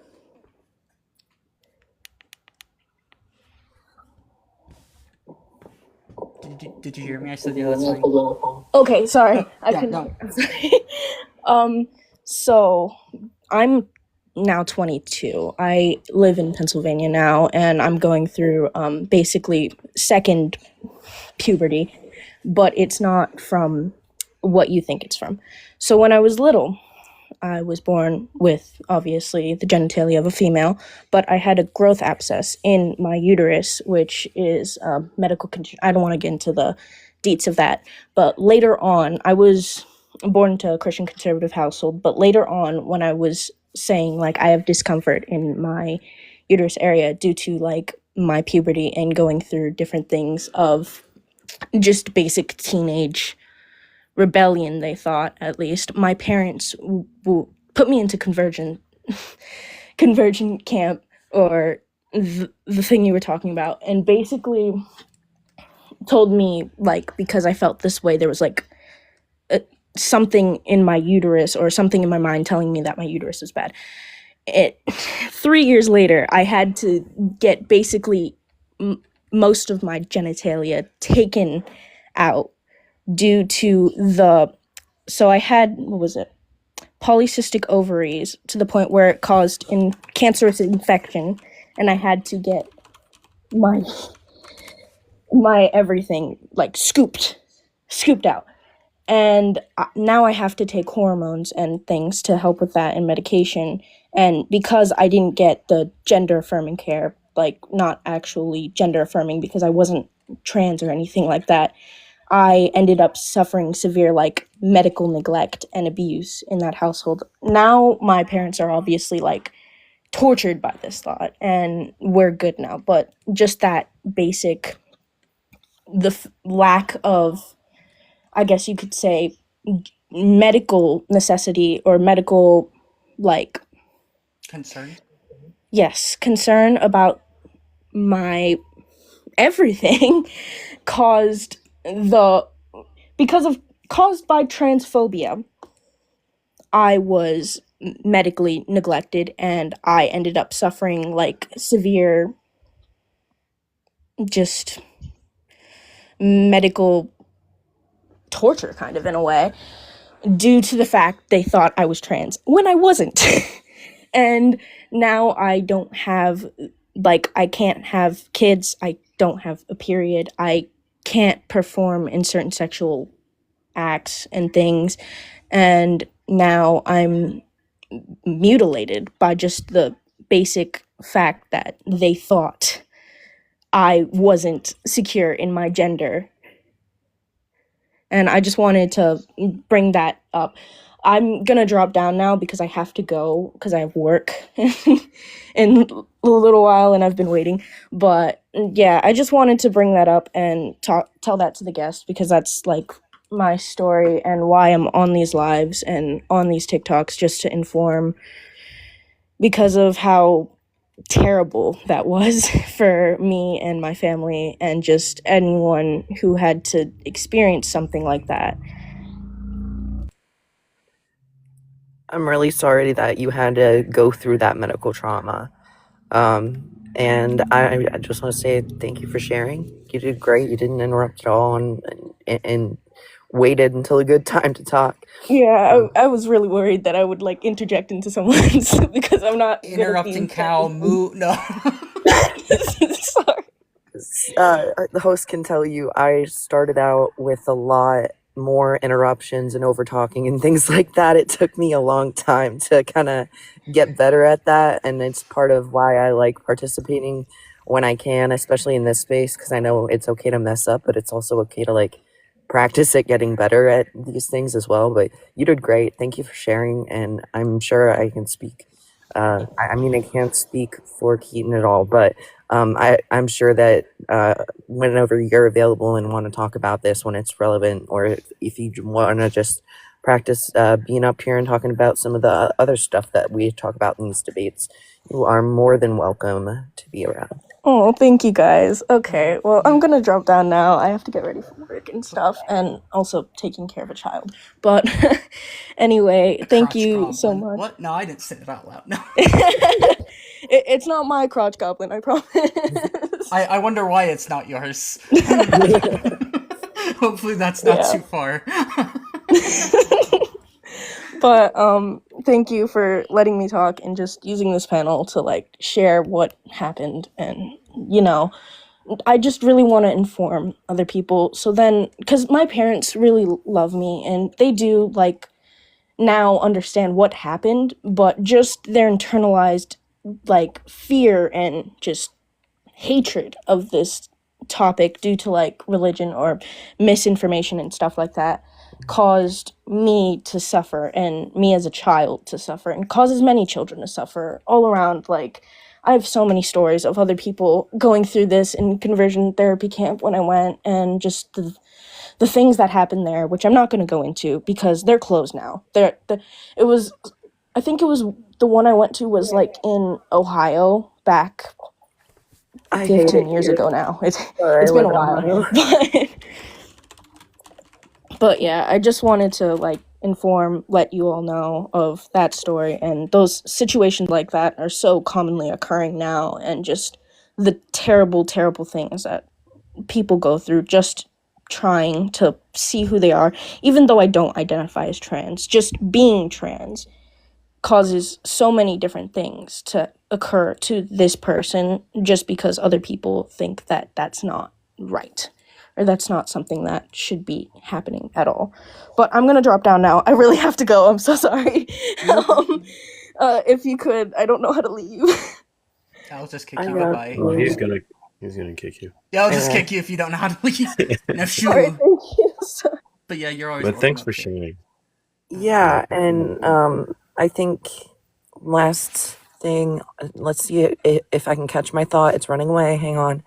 S1: Did you hear me? I said yeah. That's fine.
S5: Okay, sorry. I
S1: Yeah,
S5: couldn't.
S1: no.
S5: I'm sorry. So I'm now 22. I live in Pennsylvania now, and I'm going through basically second puberty, but it's not from what you think it's from. So when I was little, I was born with obviously the genitalia of a female, but I had a growth abscess in my uterus, which is a medical condition. I don't want to get into the deets of that, but later on, I was born into a Christian conservative household, but later on, when I was saying like I have discomfort in my uterus area due to like my puberty and going through different things of just basic teenage rebellion, they thought, at least my parents put me into convergent camp, or the thing you were talking about, and basically told me like because I felt this way, there was like something in my uterus or something in my mind telling me that my uterus was bad. 3 years later, I had to get basically most of my genitalia taken out due to so I had, what was it, polycystic ovaries, to the point where it caused cancerous infection, and I had to get my everything like scooped out, and now I have to take hormones and things to help with that and medication. And because I didn't get the gender affirming care, like not actually gender affirming because I wasn't trans or anything like that, I ended up suffering severe like medical neglect and abuse in that household. Now my parents are obviously like tortured by this thought, and we're good now, but just that basic lack of, I guess you could say, medical necessity or medical like
S1: Concern.
S5: yes, concern about my everything caused by transphobia. I was medically neglected, and I ended up suffering like severe just medical torture, kind of, in a way, due to the fact they thought I was trans when I wasn't. And now I don't have, like, I can't have kids, I don't have a period, I can't perform in certain sexual acts and things, and now I'm mutilated by just the basic fact that they thought I wasn't secure in my gender. And I just wanted to bring that up. I'm gonna drop down now because I have to go because I have work in a little while and I've been waiting. But yeah, I just wanted to bring that up and tell that to the guest because that's like my story and why I'm on these lives and on these TikToks, just to inform, because of how terrible that was for me and my family and just anyone who had to experience something like that.
S2: I'm really sorry that you had to go through that medical trauma. And I just want to say thank you for sharing. You did great. You didn't interrupt at all, and waited until a good time to talk.
S5: Yeah,
S2: Um,
S5: I was really worried that I would like interject into someone's because I'm not good at
S1: Interrupting
S5: being
S1: cow
S5: friendly.
S1: moo. No.
S5: Sorry.
S2: the host can tell you I started out with a lot more interruptions and over talking and things like that. It took me a long time to kind of get better at that, and it's part of why I like participating when I can, especially in this space, because I know it's okay to mess up, but it's also okay to like practice at getting better at these things as well. But you did great. Thank you for sharing, and I'm sure I can speak. I mean, I can't speak for Keaton at all, but I'm sure that whenever you're available and want to talk about this when it's relevant, or if you want to just practice being up here and talking about some of the other stuff that we talk about in these debates, you are more than welcome to be around.
S5: Oh, thank you guys. Okay, well, I'm gonna drop down now. I have to get ready for work and stuff, and also taking care of a child. But anyway, thank
S1: Crotch
S5: you so
S1: goblin.
S5: much.
S1: What? No, I didn't say it out loud. No.
S5: It's not my crotch goblin, I promise.
S1: I wonder why it's not yours. Hopefully that's not
S5: Yeah.
S1: too far.
S5: But thank you for letting me talk and just using this panel to like share what happened. And you know, I just really want to inform other people, so then because my parents really love me and they do like now understand what happened, but just their internalized like fear and just hatred of this topic due to like religion or misinformation and stuff like that caused me to suffer, and me as a child to suffer, and causes many children to suffer all around. Like, I have so many stories of other people going through this in conversion therapy camp when I went, and just the things that happened there, which I'm not going to go into because they're closed now. It was, I think it was the one I went to was like in Ohio back
S2: I hate
S5: 15
S2: it
S5: years
S2: here.
S5: ago now. It's
S2: Sorry,
S5: it's
S2: I
S5: been a
S2: live in
S5: while.
S2: Ohio.
S5: But yeah, I just wanted to like let you all know of that story, and those situations like that are so commonly occurring now, and just the terrible, terrible things that people go through just trying to see who they are, even though I don't identify as trans. Just being trans causes so many different things to occur to this person just because other people think that that's not right, or that's not something that should be happening at all. But I'm gonna drop down now. I really have to go. I'm so sorry. If you could, I don't know how to leave.
S1: I'll just kick
S2: I
S1: you.
S2: know.
S1: Goodbye.
S4: Well, he's gonna kick you.
S1: Yeah, I'll just
S2: Yeah.
S1: kick you if you don't know how to leave. No
S5: Sorry,
S1: shoe.
S5: thank you. Sorry.
S1: But yeah, you're always
S4: But
S1: welcome
S4: thanks
S1: up
S4: for
S1: here.
S4: sharing.
S2: Yeah, and I think last thing, let's see if I can catch my thought. It's running away. Hang on.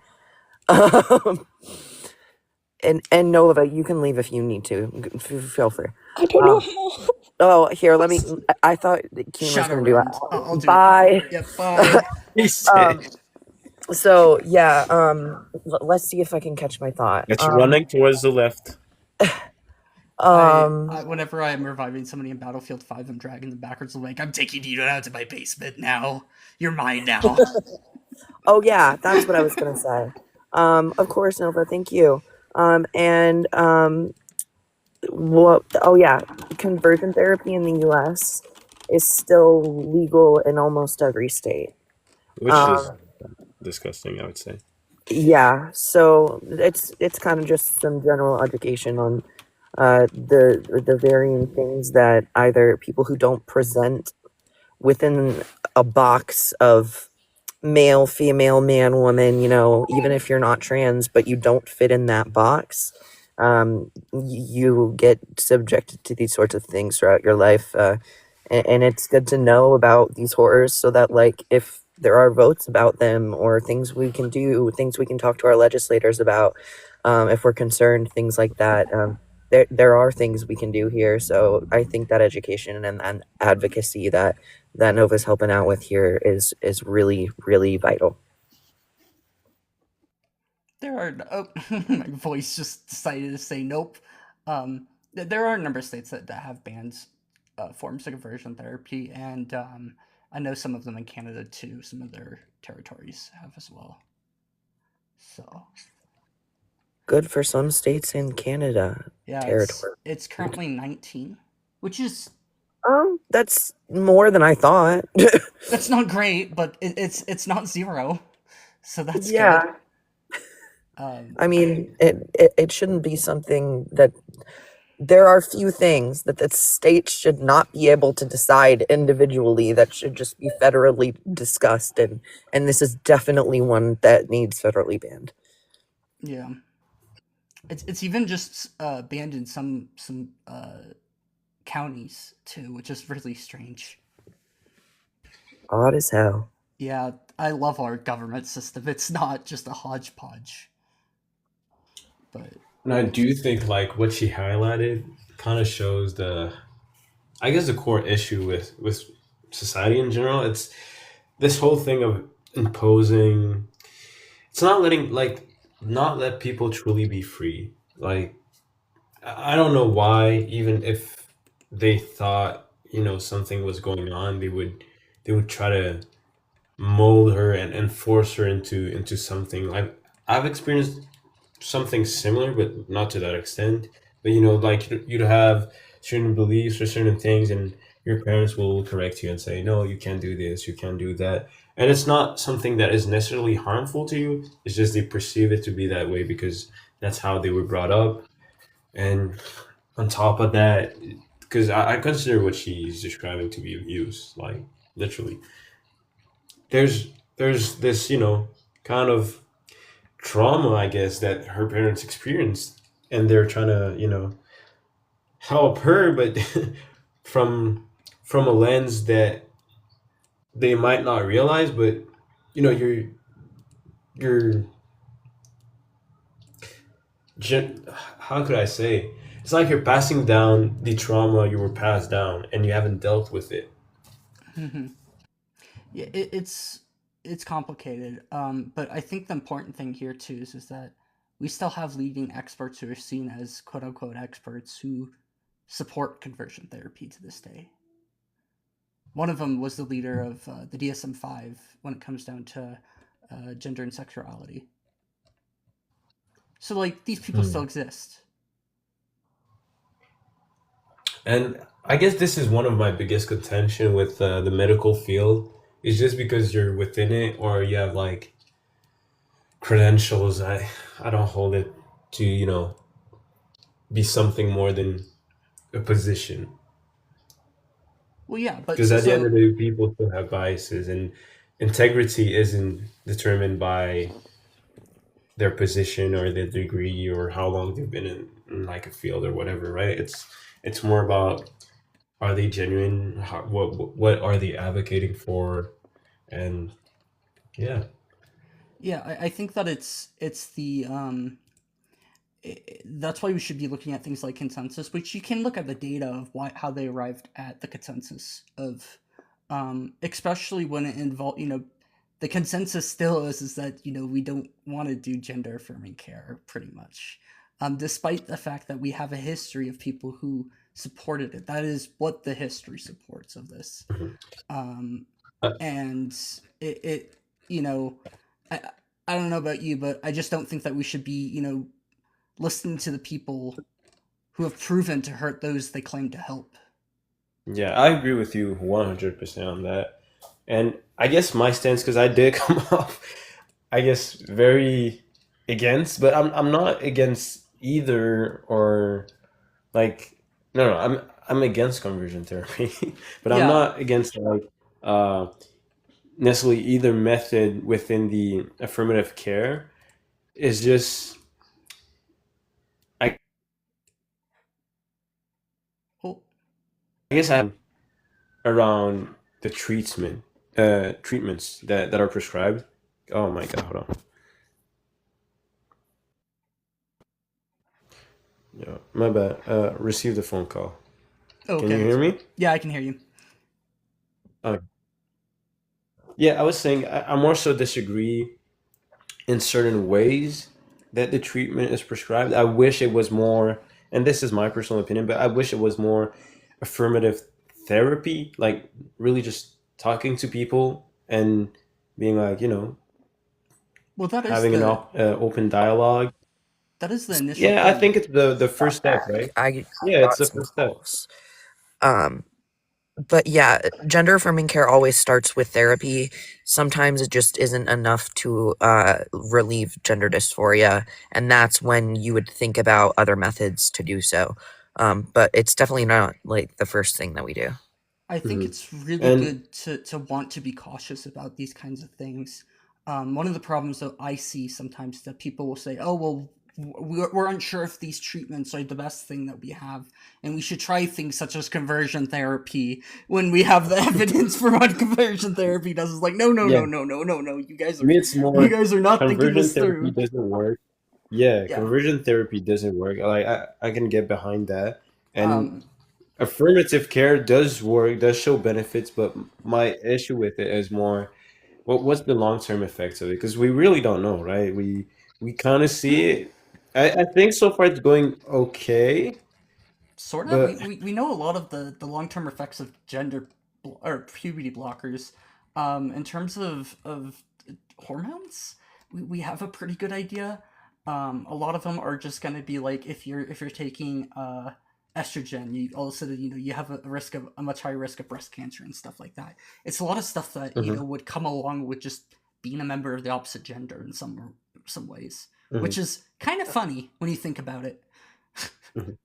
S2: And Nova, you can leave if you need to. Feel free.
S5: I don't know
S2: Um,
S5: how.
S2: oh, here, let me. I thought Keen was
S1: Shout
S2: going to do
S1: around. I'll
S2: it.
S1: do
S2: Bye.
S1: it. Yeah, bye.
S4: He said
S2: So yeah, let's see if I can catch my thought.
S4: it's running towards the left.
S1: Whenever I'm reviving somebody in Battlefield 5, I'm dragging them backwards. Like, I'm taking you down to my basement now. You're mine now.
S2: Oh yeah, that's what I was gonna say. Of course, Nova, thank you. And what? Oh yeah, conversion therapy in the U.S. is still legal in almost every state.
S4: Which is disgusting, I would say.
S2: Yeah, so it's kind of just some general education on the varying things that either people who don't present within a box of male, female, man, woman, you know, even if you're not trans, but you don't fit in that box, you get subjected to these sorts of things throughout your life. And it's good to know about these horrors so that, like, if there are votes about them or things we can do, things we can talk to our legislators about, if we're concerned, things like that, there are things we can do here. So I think that education and advocacy that Nova's helping out with here is really, really vital.
S1: There are oh, my voice just decided to say nope. There are a number of states that have banned forms of conversion therapy, and I know some of them in Canada too. Some of their territories have as well. So
S2: Good for some states in Canada
S1: yeah,
S2: territory.
S1: it's currently 19, which is
S2: That's more than I thought.
S1: that's not great, but it's not zero, so that's good.
S2: Yeah.
S1: Um,
S2: I mean, it shouldn't be something that there are few things that the state should not be able to decide individually that should just be federally discussed, and this is definitely one that needs federally banned.
S1: yeah, it's even just banned in some counties too, which is really strange.
S2: Odd as hell.
S1: Yeah, I love our government system. It's not just a hodgepodge. But
S4: And I do think like what she highlighted kind of shows I guess the core issue with society in general. It's this whole thing of imposing. It's not letting like not let people truly be free. Like I don't know why, even if they thought something was going on, they would try to mold her and force her into something. Like I've experienced something similar, but not to that extent. But like you'd have certain beliefs or certain things, and your parents will correct you and say, "No, you can't do this, you can't do that." And it's not something that is necessarily harmful to you. It's just they perceive it to be that way because that's how they were brought up. And on top of that, because I consider what she's describing to be abuse, like literally. There's this kind of trauma, I guess, that her parents experienced, and they're trying to help her, but from a lens that they might not realize. But you're how could I say? It's like you're passing down the trauma you were passed down, and you haven't dealt with it.
S1: yeah, it's complicated. But I think the important thing here too is that we still have leading experts who are seen as quote unquote experts who support conversion therapy to this day. One of them was the leader of the DSM-5 when it comes down to gender and sexuality. So like these people still exist.
S4: And I guess this is one of my biggest contention with the medical field. Is just because you're within it or you have like credentials. I don't hold it to be something more than a position.
S1: Well, yeah, but
S4: Because at the end
S1: so
S4: of the day, people still have biases, and integrity isn't determined by their position or their degree or how long they've been in like a field or whatever, right? It's more about, are they genuine? What are they advocating for? And yeah,
S1: yeah, I think that it's the that's why we should be looking at things like consensus, which you can look at the data of how they arrived at the consensus of, especially when it involved, the consensus still is that we don't want to do gender affirming care pretty much, despite the fact that we have a history of people who supported it. That is what the history supports of this, and it I I don't know about you, but I just don't think that we should be listening to the people who have proven to hurt those they claim to help.
S4: yeah, I agree with you 100% on that. And I guess my stance, because I did come off, I guess, very against, but I'm not against either, or like, no, I'm against conversion therapy, but I'm
S1: Yeah,
S4: not against like uh necessarily either method within the affirmative care. Is just I
S1: well,
S4: guess I'm around the treatments that are prescribed. Oh my god, hold on. Yeah, my bad. Received a phone call.
S1: Oh,
S4: Can
S1: okay,
S4: you
S1: that's
S4: hear
S1: fine.
S4: me?
S1: Yeah, I can hear you.
S4: Uh, yeah, I was saying I more so disagree in certain ways that the treatment is prescribed. I wish it was more, and this is my personal opinion, but I wish it was more affirmative therapy, like really just talking to people and being like,
S1: Well,
S4: having an open dialogue.
S1: that is the initial
S4: Yeah, I
S1: thing.
S4: think it's the
S2: Got
S4: first step,
S2: that.
S4: right?
S2: I
S4: Yeah, it's
S2: got
S4: the
S2: some
S4: first step.
S2: calls. Um, but yeah, gender affirming care always starts with therapy. Sometimes it just isn't enough to relieve gender dysphoria, and that's when you would think about other methods to do so. But it's definitely not like the first thing that we do.
S1: I think
S4: Hmm.
S1: it's really
S4: And
S1: good to want to be cautious about these kinds of things. One of the problems that I see sometimes is that people will say, "Oh, well, we're unsure if these treatments are the best thing that we have, and we should try things such as conversion therapy." When we have the evidence for what conversion therapy does, it's like, no, no,
S4: yeah,
S1: no, no, no, no, no.
S4: to me, it's
S1: You
S4: more
S1: guys are not thinking
S4: conversion
S1: this
S4: therapy
S1: through.
S4: doesn't work. Yeah,
S1: Yeah.
S4: conversion therapy doesn't work. Like I can get behind that. And
S1: Um,
S4: affirmative care does work, does show benefits, but my issue with it is more what's the long term effects of it? Because we really don't know, right? We kind of see it. I think so far it's going okay,
S1: Sort of.
S4: but
S1: We know a lot of the long term effects of or puberty blockers. In terms of hormones, we have a pretty good idea. A lot of them are just going to be like if you're taking estrogen, you all of a sudden you have a much higher risk of breast cancer and stuff like that. It's a lot of stuff that
S4: Mhm,
S1: would come along with just being a member of the opposite gender in some ways,
S4: mhm,
S1: which is kind of funny when you think about it.
S4: mhm.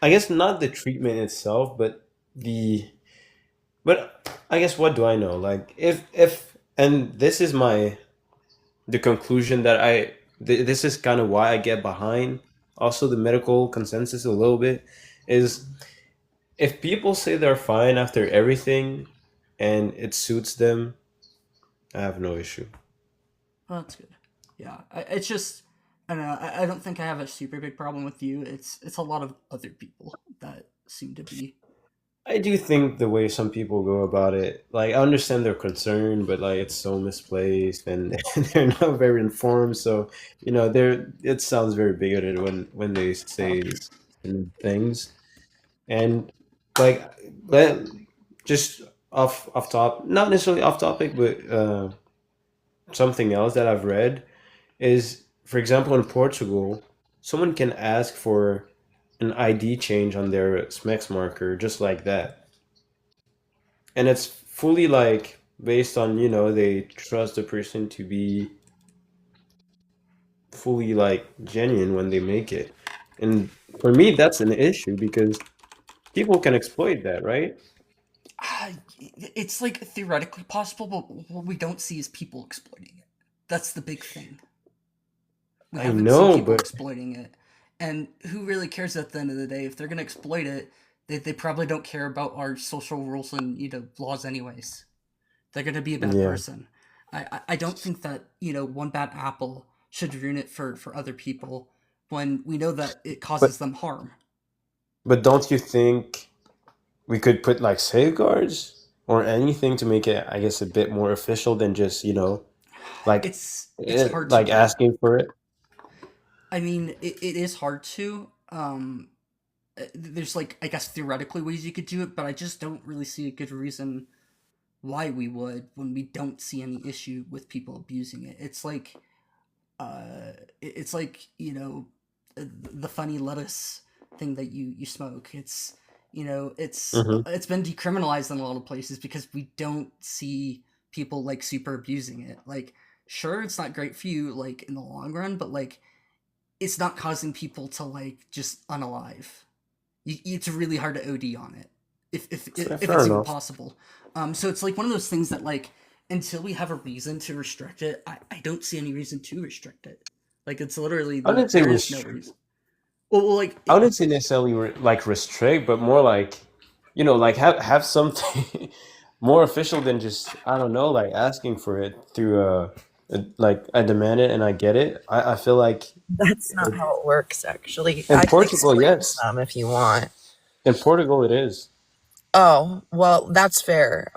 S4: I guess not the treatment itself, but the but I guess what do I know? Like if and this is my the conclusion that this is kind of why I get behind also the medical consensus a little bit is if people say they're fine after everything and it suits them, I have no issue.
S1: Oh, that's good. Yeah, it's just I don't know. I don't think I have a super big problem with you. It's a lot of other people that seem to be.
S4: I do think the way some people go about it, like I understand their concern, but like it's so misplaced and, and they're not very informed. So they're it sounds very bigoted when they
S1: Uh,
S4: say certain things. And like let just off top, not necessarily off topic, but something else that I've read is, for example, in Portugal, someone can ask for an ID change on their SMEX marker just like that, and it's fully like based on they trust the person to be fully like genuine when they make it, and for me that's an issue because people can exploit that, right?
S1: it's like theoretically possible, but what we don't see is people exploiting it. That's the big thing. We
S4: I
S1: haven't seen
S4: know,
S1: people
S4: but
S1: exploiting it, and who really cares at the end of the day? If they're gonna exploit it, they probably don't care about our social rules and laws anyways. They're gonna be a bad
S4: yeah.
S1: person. I don't think that one bad apple should ruin it for other people when we know that it
S4: but
S1: causes them harm.
S4: but don't you think we could put like safeguards or anything to make it, I guess, a bit more official than just like
S1: It's hard to
S4: like
S1: do.
S4: asking for it?
S1: I mean, it is hard to. There's like I guess theoretically ways you could do it, but I just don't really see a good reason why we would when we don't see any issue with people abusing it. It's like the funny lettuce thing that you smoke.
S4: Hmm.
S1: It's been decriminalized in a lot of places because we don't see people like super abusing it. Like, sure, it's not great for you like in the long run, but like it's not causing people to like just unalive. It's really hard to OD on it if
S4: Fair
S1: it's even
S4: enough.
S1: possible. So it's like one of those things that like until we have a reason to restrict it, I don't see any reason to restrict it. Like it's literally
S4: I wouldn't say
S1: there is no reason. Like
S4: I wouldn't say necessarily like restrict, but more like like have something more official than just I don't know, like asking for it through like I demand it and I get it. I feel like
S2: That's not how it works, actually.
S4: in
S2: I can
S4: Portugal,
S2: explain
S4: yes,
S2: some if you want.
S4: in Portugal it is.
S2: Oh, well, that's fair.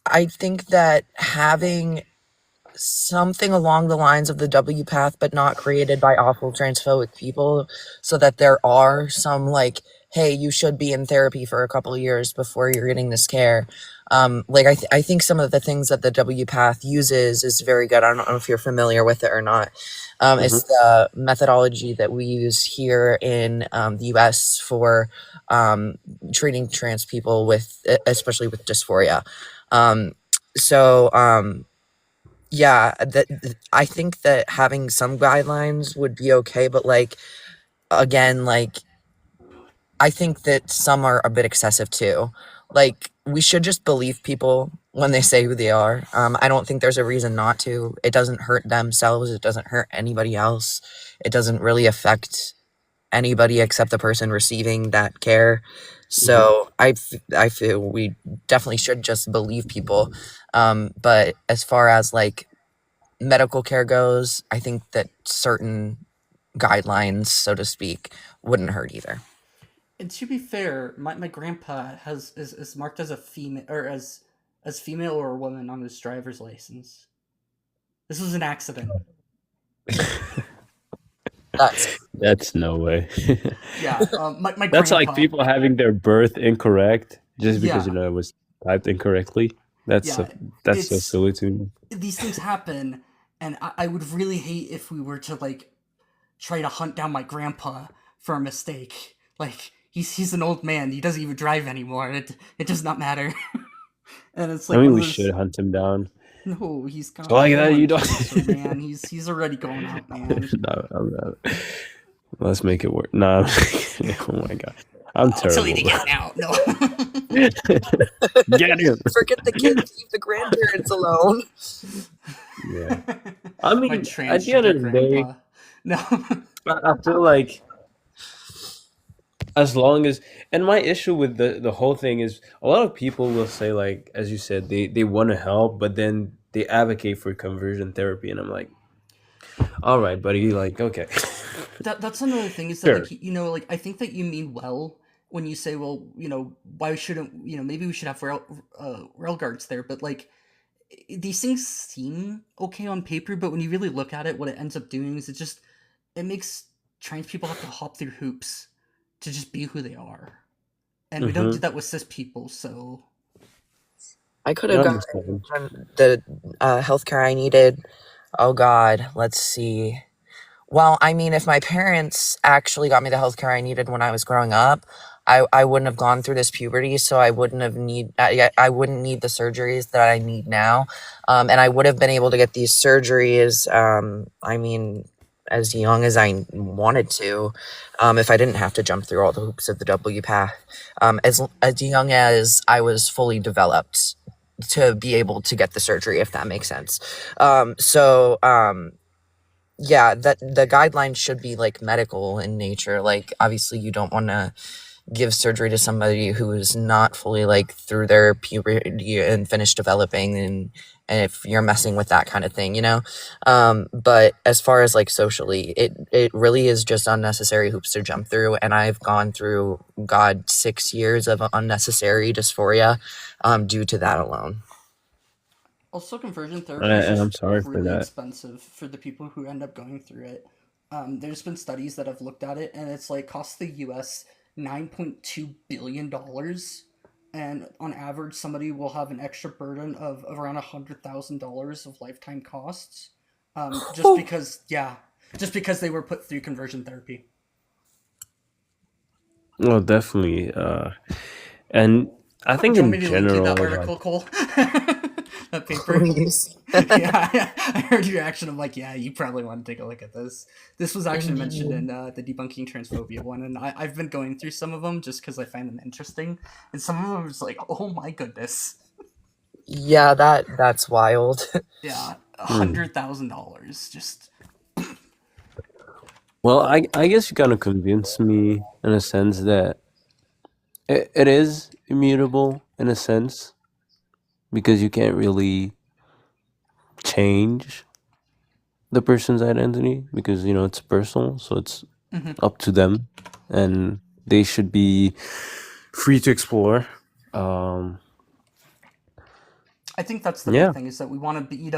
S2: I think that having something along the lines of the W path, but not created by awful transphobic people, so that there are some like, hey, you should be in therapy for a couple of years before you're getting this care. Like I think some of the things that the W path uses is very good. I don't know if you're familiar with it or not. It's
S4: Hmm.
S2: the methodology that we use here in the U.S. for treating trans people with, especially with dysphoria. Um, so yeah, I think that having some guidelines would be okay, but like again, like I think that some are a bit excessive too. Like we should just believe people when they say who they are. I don't think there's a reason not to. It doesn't hurt themselves. It doesn't hurt anybody else. It doesn't really affect anybody except the person receiving that care.
S4: Hmm.
S2: So I feel we definitely should just believe people. But as far as like medical care goes, I think that certain guidelines, so to speak, wouldn't hurt either.
S1: And to be fair, my grandpa is marked as a female or as female or a woman on his driver's license. This was an accident.
S2: That's
S4: That's no way.
S1: Yeah, my
S4: That's like
S1: grandpa.
S4: people having their birth incorrect just because
S1: Yeah,
S4: it was typed incorrectly. That's so,
S1: yeah.
S4: that's so
S1: It's
S4: silly to me.
S1: these things happen, and I would really hate if we were to like try to hunt down my grandpa for a mistake. Like he's an old man. He doesn't even drive anymore. It does not matter. And it's
S4: I
S1: like
S4: mean,
S1: one of
S4: we
S1: those.
S4: should hunt him down.
S1: No, he's
S4: So
S1: got
S4: like that,
S1: colon
S4: you don't.
S1: cancer, man. He's already going out, man.
S4: No, I'm not. Let's make it work. Nah, oh my god, I'm
S1: I'll tell you
S4: terrible,
S1: to
S4: bro.
S1: get out. No.
S4: Get him.
S2: forget the kids, leave the grandparents alone.
S4: Yeah. I
S1: My
S4: mean, at
S1: trans
S4: the end
S1: sugar
S4: of the day,
S1: grandpa. No.
S4: I feel like as long as, and my issue with the whole thing is a lot of people will say, like as you said, they want to help, but then they advocate for conversion therapy, and I'm like, all right, buddy, like okay.
S1: That's another thing is that
S4: Sure.
S1: like like I think that you mean well when you say, well, why shouldn't maybe we should have rail guards there, but like these things seem okay on paper, but when you really look at it, what it ends up doing is it makes trans people have to hop through hoops to just be who they are, and we don't do
S4: Mm-hmm.
S1: that with cis people. So
S2: I could
S4: I
S2: have
S4: understand.
S2: gotten the healthcare I needed. Oh God, let's see. Well, I mean, if my parents actually got me the healthcare I needed when I was growing up, I wouldn't have gone through this puberty, so I wouldn't need the surgeries that I need now, and I would have been able to get these surgeries. I mean, as young as I wanted to, if I didn't have to jump through all the hoops of the W path, as young as I was fully developed to be able to get the surgery, if that makes sense. So yeah, that the guidelines should be like medical in nature. Like obviously you don't want to give surgery to somebody who is not fully like through their puberty and finished developing, and if you're messing with that kind of thing, but as far as like socially, it really is just unnecessary hoops to jump through, and I've gone through, God, 6 years of unnecessary dysphoria due to that alone.
S1: also, conversion therapy is
S4: And I'm
S1: just
S4: sorry for
S1: really
S4: that.
S1: expensive for the people who end up going through it. There's been studies that have looked at it, and it's like costs the U.S. $9.2 billion, and on average, somebody will have an extra burden of around $100,000 of lifetime costs, just because, yeah, just because they were put through conversion therapy.
S4: Well, definitely. And I
S1: Do
S4: think
S1: you want
S4: in
S1: me to link you that
S4: general,
S1: article,
S4: like,
S1: Cole? That paper.
S2: Please.
S1: Yeah, I heard your reaction. I'm like, yeah, you probably want to take a look at this. This was actually mentioned
S2: Indeed.
S1: in the debunking transphobia one, and I've been going through some of them just because I find them interesting, and some of them was like, oh my goodness,
S2: Yeah, that's wild.
S1: yeah,
S4: hmm.
S1: $100,000, just
S4: Well, I guess you kind of convinced me in a sense that it is immutable in a sense because you can't really change the person's identity because it's personal, so it's
S1: Hmm.
S4: up to them, and they should be free to explore. Um,
S1: I think that's the big
S4: yeah,
S1: thing is that we want to be,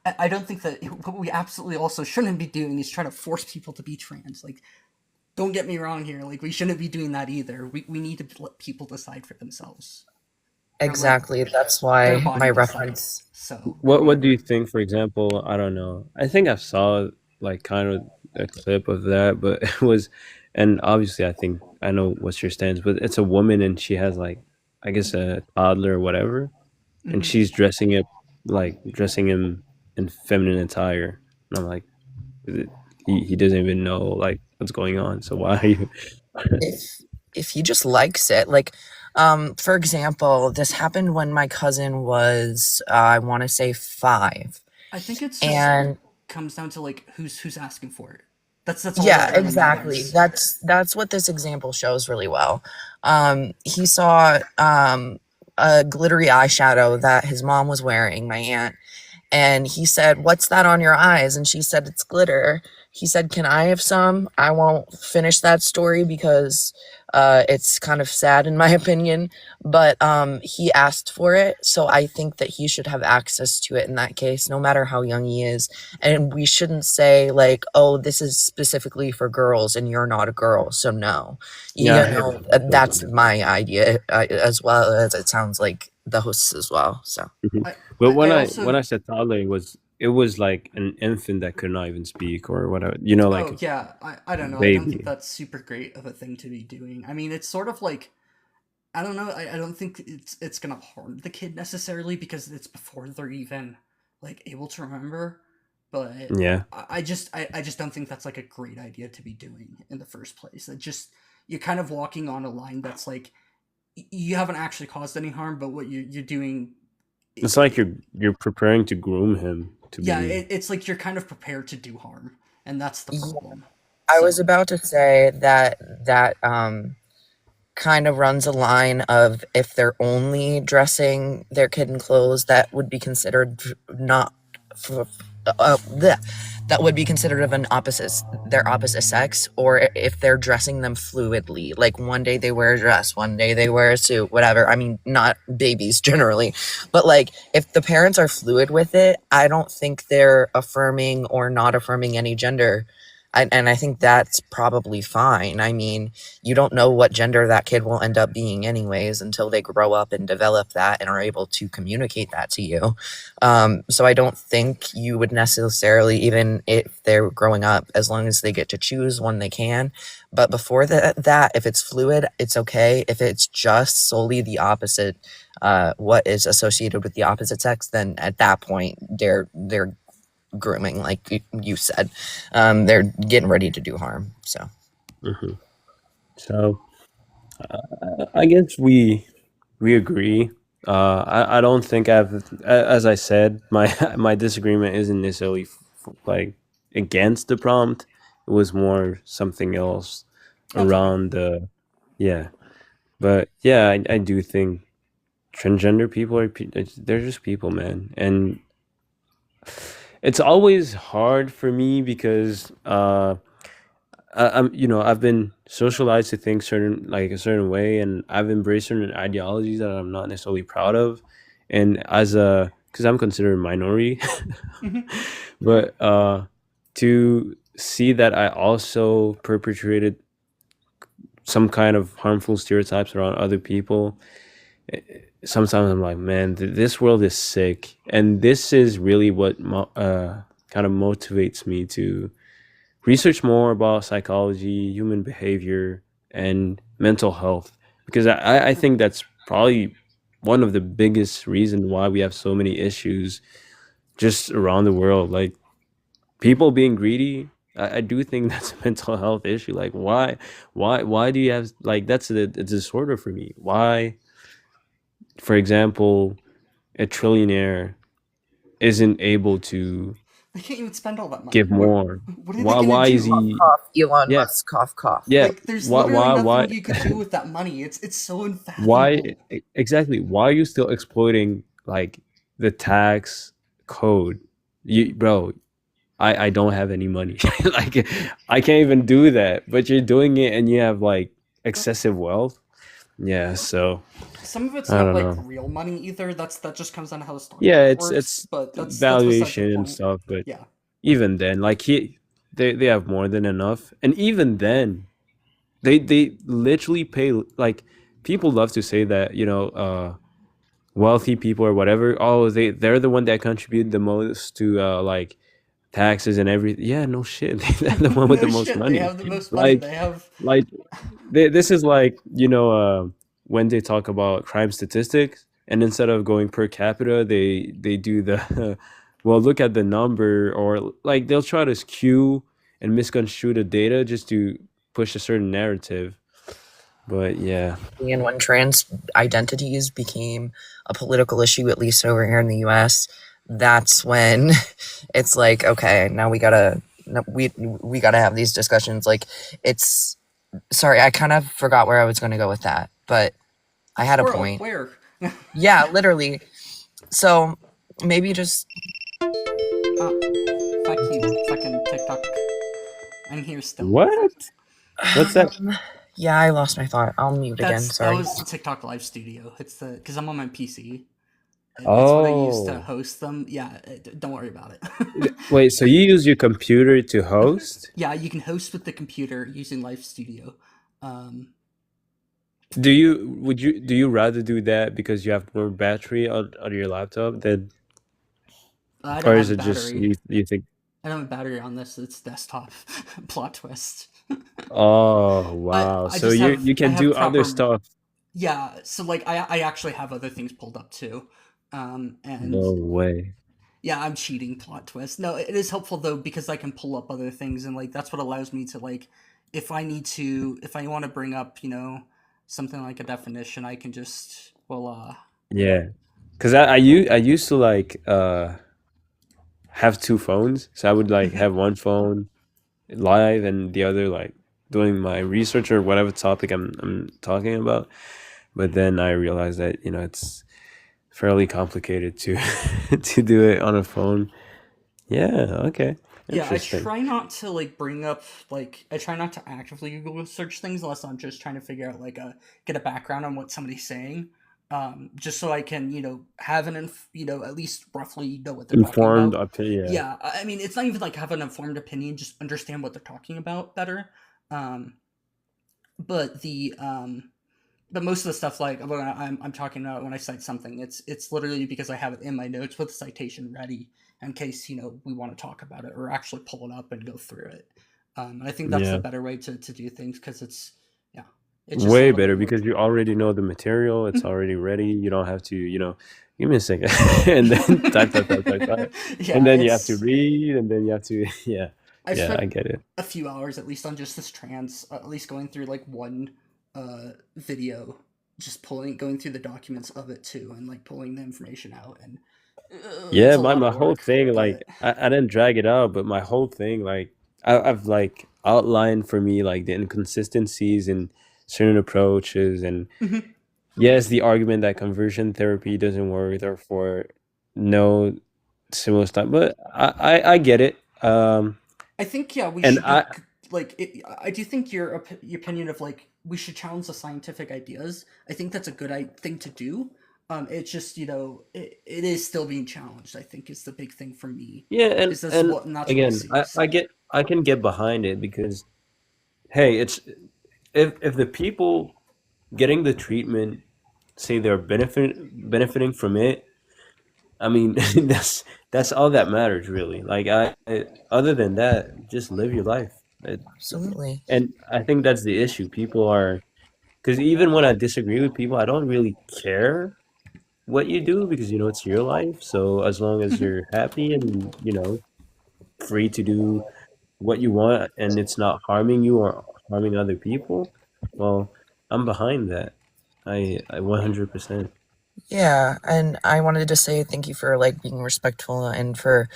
S1: I don't think that what we absolutely also shouldn't be doing is trying to force people to be trans. Like, don't get me wrong here. Like, we shouldn't be doing that either. We need to let people decide for themselves. Or let
S2: Exactly. That's
S1: their
S2: why my
S1: body decide.
S2: reference.
S1: So,
S4: what do you think? For example, I don't know. I think I saw like kind of a clip of that, but it was, and obviously I think I know what's your stance, but it's a woman and she has like, I guess a toddler or whatever, and
S1: mhm.
S4: she's dressing him in feminine attire, and I'm like, he doesn't even know like what's going on. So why are you?
S2: if if he just likes it, like, for example, this happened when my cousin was, I want to say 5.
S1: I think it's just
S2: And
S1: comes down to like who's asking for it. That's all that
S2: yeah,
S1: really
S2: exactly.
S1: matters.
S2: That's what this example shows really well. He saw a glittery eyeshadow that his mom was wearing, my aunt, and he said, "What's that on your eyes?" And she said, "It's glitter." He said, "Can I have some?" I won't finish that story because it's kind of sad in my opinion, but he asked for it, so I think that he should have access to it in that case, no matter how young he is. And we shouldn't say like, "Oh, this is specifically for girls, and you're not a girl, so no." You
S4: Yeah, I hear
S2: know,
S4: that.
S2: that's my idea, as well as it sounds like the hosts as well. So.
S4: Mhm.
S1: I
S4: But
S1: I
S4: when
S1: also
S4: I said toddler, it was like an infant that could not even speak or whatever, like
S1: oh yeah, I don't know. I don't think
S4: baby.
S1: that's super great of a thing to be doing. I mean, it's sort of like I don't know. I don't think it's gonna harm the kid necessarily because it's before they're even like able to remember. But
S4: Yeah,
S1: I just don't think that's like a great idea to be doing in the first place. It just you're kind of walking on a line that's like you haven't actually caused any harm, but what you're doing,
S4: it's like you're preparing to groom him to
S1: yeah,
S4: be.
S1: it's like you're kind of prepared to do harm, and that's the
S2: Yeah,
S1: problem.
S2: I was
S1: So
S2: about to say that kind of runs a line of if they're only dressing their kid in clothes that would be considered not bleh, that would be considered of an opposite their opposite sex, or if they're dressing them fluidly, like one day they wear a dress, one day they wear a suit, whatever. I mean, not babies generally, but like if the parents are fluid with it, I don't think they're affirming or not affirming any gender. And I think that's probably fine. I mean, you don't know what gender that kid will end up being anyways until they grow up and develop that and are able to communicate that to you. So I don't think you would necessarily, even if they're growing up, as long as they get to choose one, they can. But before that, if it's fluid, it's okay. If it's just solely the opposite, what is associated with the opposite sex, then at that point, they're grooming, like you said. They're getting ready to do harm. So.
S4: Mhm. So I guess we agree. I don't think as I said, my my disagreement isn't necessarily like against the prompt. It was more something else
S1: that's okay.
S4: around the yeah. But yeah, I do think transgender people they're just people, man, and it's always hard for me because I've been socialized to think a certain way, and I've embraced certain ideologies that I'm not necessarily proud of, and because I'm considered a minority,
S1: Hmm.
S4: but to see that I also perpetuated some kind of harmful stereotypes around other people. Sometimes I'm like, man, this world is sick, and this is really what kind of motivates me to research more about psychology, human behavior, and mental health because I think that's probably one of the biggest reasons why we have so many issues just around the world. Like people being greedy, I do think that's a mental health issue. Like why do you have like that's a disorder for me? Why, for example, a trillionaire isn't able to
S1: They can't even spend all that money.
S4: give more?
S1: What are they gonna
S4: Why is
S1: do?
S2: Cough,
S4: he?
S2: cough. Elon
S4: Yeah,
S2: Musk, cough, cough.
S4: yeah.
S1: Like, there's literally
S4: Why
S1: nothing you could do with that money. It's so
S4: why
S1: unfathomable.
S4: exactly why are you still exploiting like the tax code you, bro, I don't have any money. Like, I can't even do that. But you're doing it, and you have like excessive wealth. Yeah, so
S1: Some of it's
S4: I
S1: not
S4: don't
S1: like
S4: know.
S1: real money either. That just comes down to how the stock
S4: Yeah,
S1: market works.
S4: it's
S1: But that's beside the
S4: valuation and
S1: point.
S4: stuff, but
S1: Yeah.
S4: even then, like they have more than enough, and even then, they literally pay like people love to say that wealthy people or whatever. Oh, they're the one that contribute the most to like taxes and everything. Yeah, no shit, they're the one with the
S1: No
S4: most
S1: shit. They
S4: money.
S1: have the most money.
S4: Like
S1: They have.
S4: like this is like when they talk about crime statistics, and instead of going per capita, they do the well, look at the number, or like they'll try to skew and misconstrue the data just to push a certain narrative. But yeah,
S2: And when trans identities became a political issue, at least over here in the US, that's when it's like, okay, now we gotta have these discussions. Like, it's sorry, I kind of forgot where I was going to go with that, but I had a
S1: Squirrel,
S2: point.
S1: where?
S2: Yeah, literally. So maybe just
S1: Fuck you, fucking TikTok. I'm here still.
S4: what? What's that?
S2: yeah, I lost my thought. I'll mute again.
S1: That
S2: Sorry.
S1: was the TikTok Live Studio. It's the because I'm on my PC. It's what I use to
S4: Oh,
S1: host them. Yeah, don't worry about it.
S4: wait. So you use your computer to host?
S1: Yeah, you can host with the computer using Live Studio.
S4: Do you rather do that because you have more battery on your laptop than,
S1: I don't
S4: or
S1: have
S4: is
S1: a
S4: it just
S1: battery.
S4: you think?
S1: I don't have a battery on this. It's desktop. Plot twist.
S4: Oh wow!
S1: I
S4: So
S1: just
S4: you
S1: I
S4: can
S1: have
S4: do other
S1: proper.
S4: stuff.
S1: Yeah, so like I actually have other things pulled up too. And
S4: No way.
S1: yeah, I'm cheating, plot twist. No, it is helpful though because I can pull up other things and like that's what allows me to like if I want to bring up, something like a definition, I can just
S4: Yeah, because I used to like have two phones, so I would like
S1: Mhm.
S4: have one phone live and the other like doing my research or whatever topic I'm talking about. But then I realized that it's fairly complicated to to do it on a phone. Yeah, okay.
S1: Yeah, I
S4: Interesting.
S1: try not to like bring up like I try not to actively Google search things unless I'm just trying to figure out like get a background on what somebody's saying. Just so I can, have at least roughly know what they're talking
S4: Informed
S1: about.
S4: opinion.
S1: Yeah, I mean, it's not even like have an informed opinion, just understand what they're talking about better. Um, but but most of the stuff like when I'm talking about when I cite something, it's literally because I have it in my notes with the citation ready in case we want to talk about it or actually pull it up and go through it. And I think that's the
S4: Yeah.
S1: better way to do things because yeah, it's just a
S4: Way
S1: little
S4: better
S1: bit more.
S4: because you already know the material. It's already ready. You don't have to, give me a second, and then type,
S1: Yeah,
S4: and then you have to read, and then you have to, yeah,
S1: I've
S4: yeah,
S1: spent
S4: I get it.
S1: a few hours at least on just this at least going through like one video, just going through the documents of it too, and like pulling the information out, and it's
S4: Yeah,
S1: a
S4: my
S1: lot
S4: my
S1: of
S4: whole
S1: work.
S4: thing,
S1: But
S4: like I didn't drag it out, but my whole thing, like I've like outlined for me like the inconsistencies in certain approaches, and
S1: Mhm.
S4: yes, the argument that conversion therapy doesn't work, therefore no similar stuff. But I get it.
S1: I think yeah, we
S4: And
S1: should
S4: I
S1: be like. I do think your opinion of like we should challenge the scientific ideas. I think that's a good thing to do. It's just it is still being challenged. I think is the big thing for me.
S4: Yeah,
S1: Is this
S4: and
S1: what and that's what I
S4: again,
S1: see. So
S4: I can get behind it because hey, it's if the people getting the treatment say they're benefiting from it, I mean that's all that matters really. Like other than that, just live your life.
S2: Absolutely.
S4: And I think that's the issue. People are because even when I disagree with people, I don't really care what you do because it's your life. So as long as you're happy and free to do what you want and it's not harming you or harming other people, well, I'm behind that. I 100%.
S2: Yeah, and I wanted to say thank you for like being respectful and for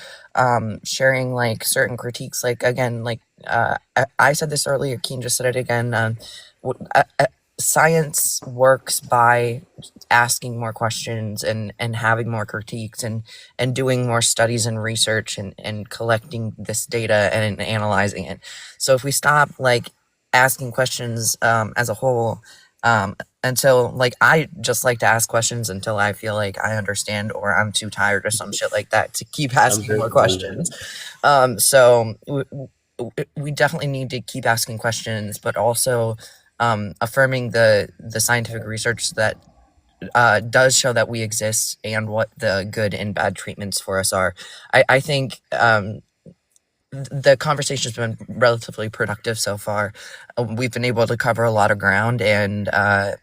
S2: sharing like certain critiques. Like again, like I said this earlier, Keen just said it again. science works by asking more questions and having more critiques and doing more studies and research and collecting this data and analyzing it. So if we stop like asking questions as a whole, until like I just like to ask questions until I feel like I understand or I'm too tired or some shit like that to keep asking
S4: very
S2: more
S4: cool.
S2: questions. So we definitely need to keep asking questions, but also affirming the scientific research that does show that we exist and what the good and bad treatments for us are. I think the conversation's been relatively productive so far. We've been able to cover a lot of ground, and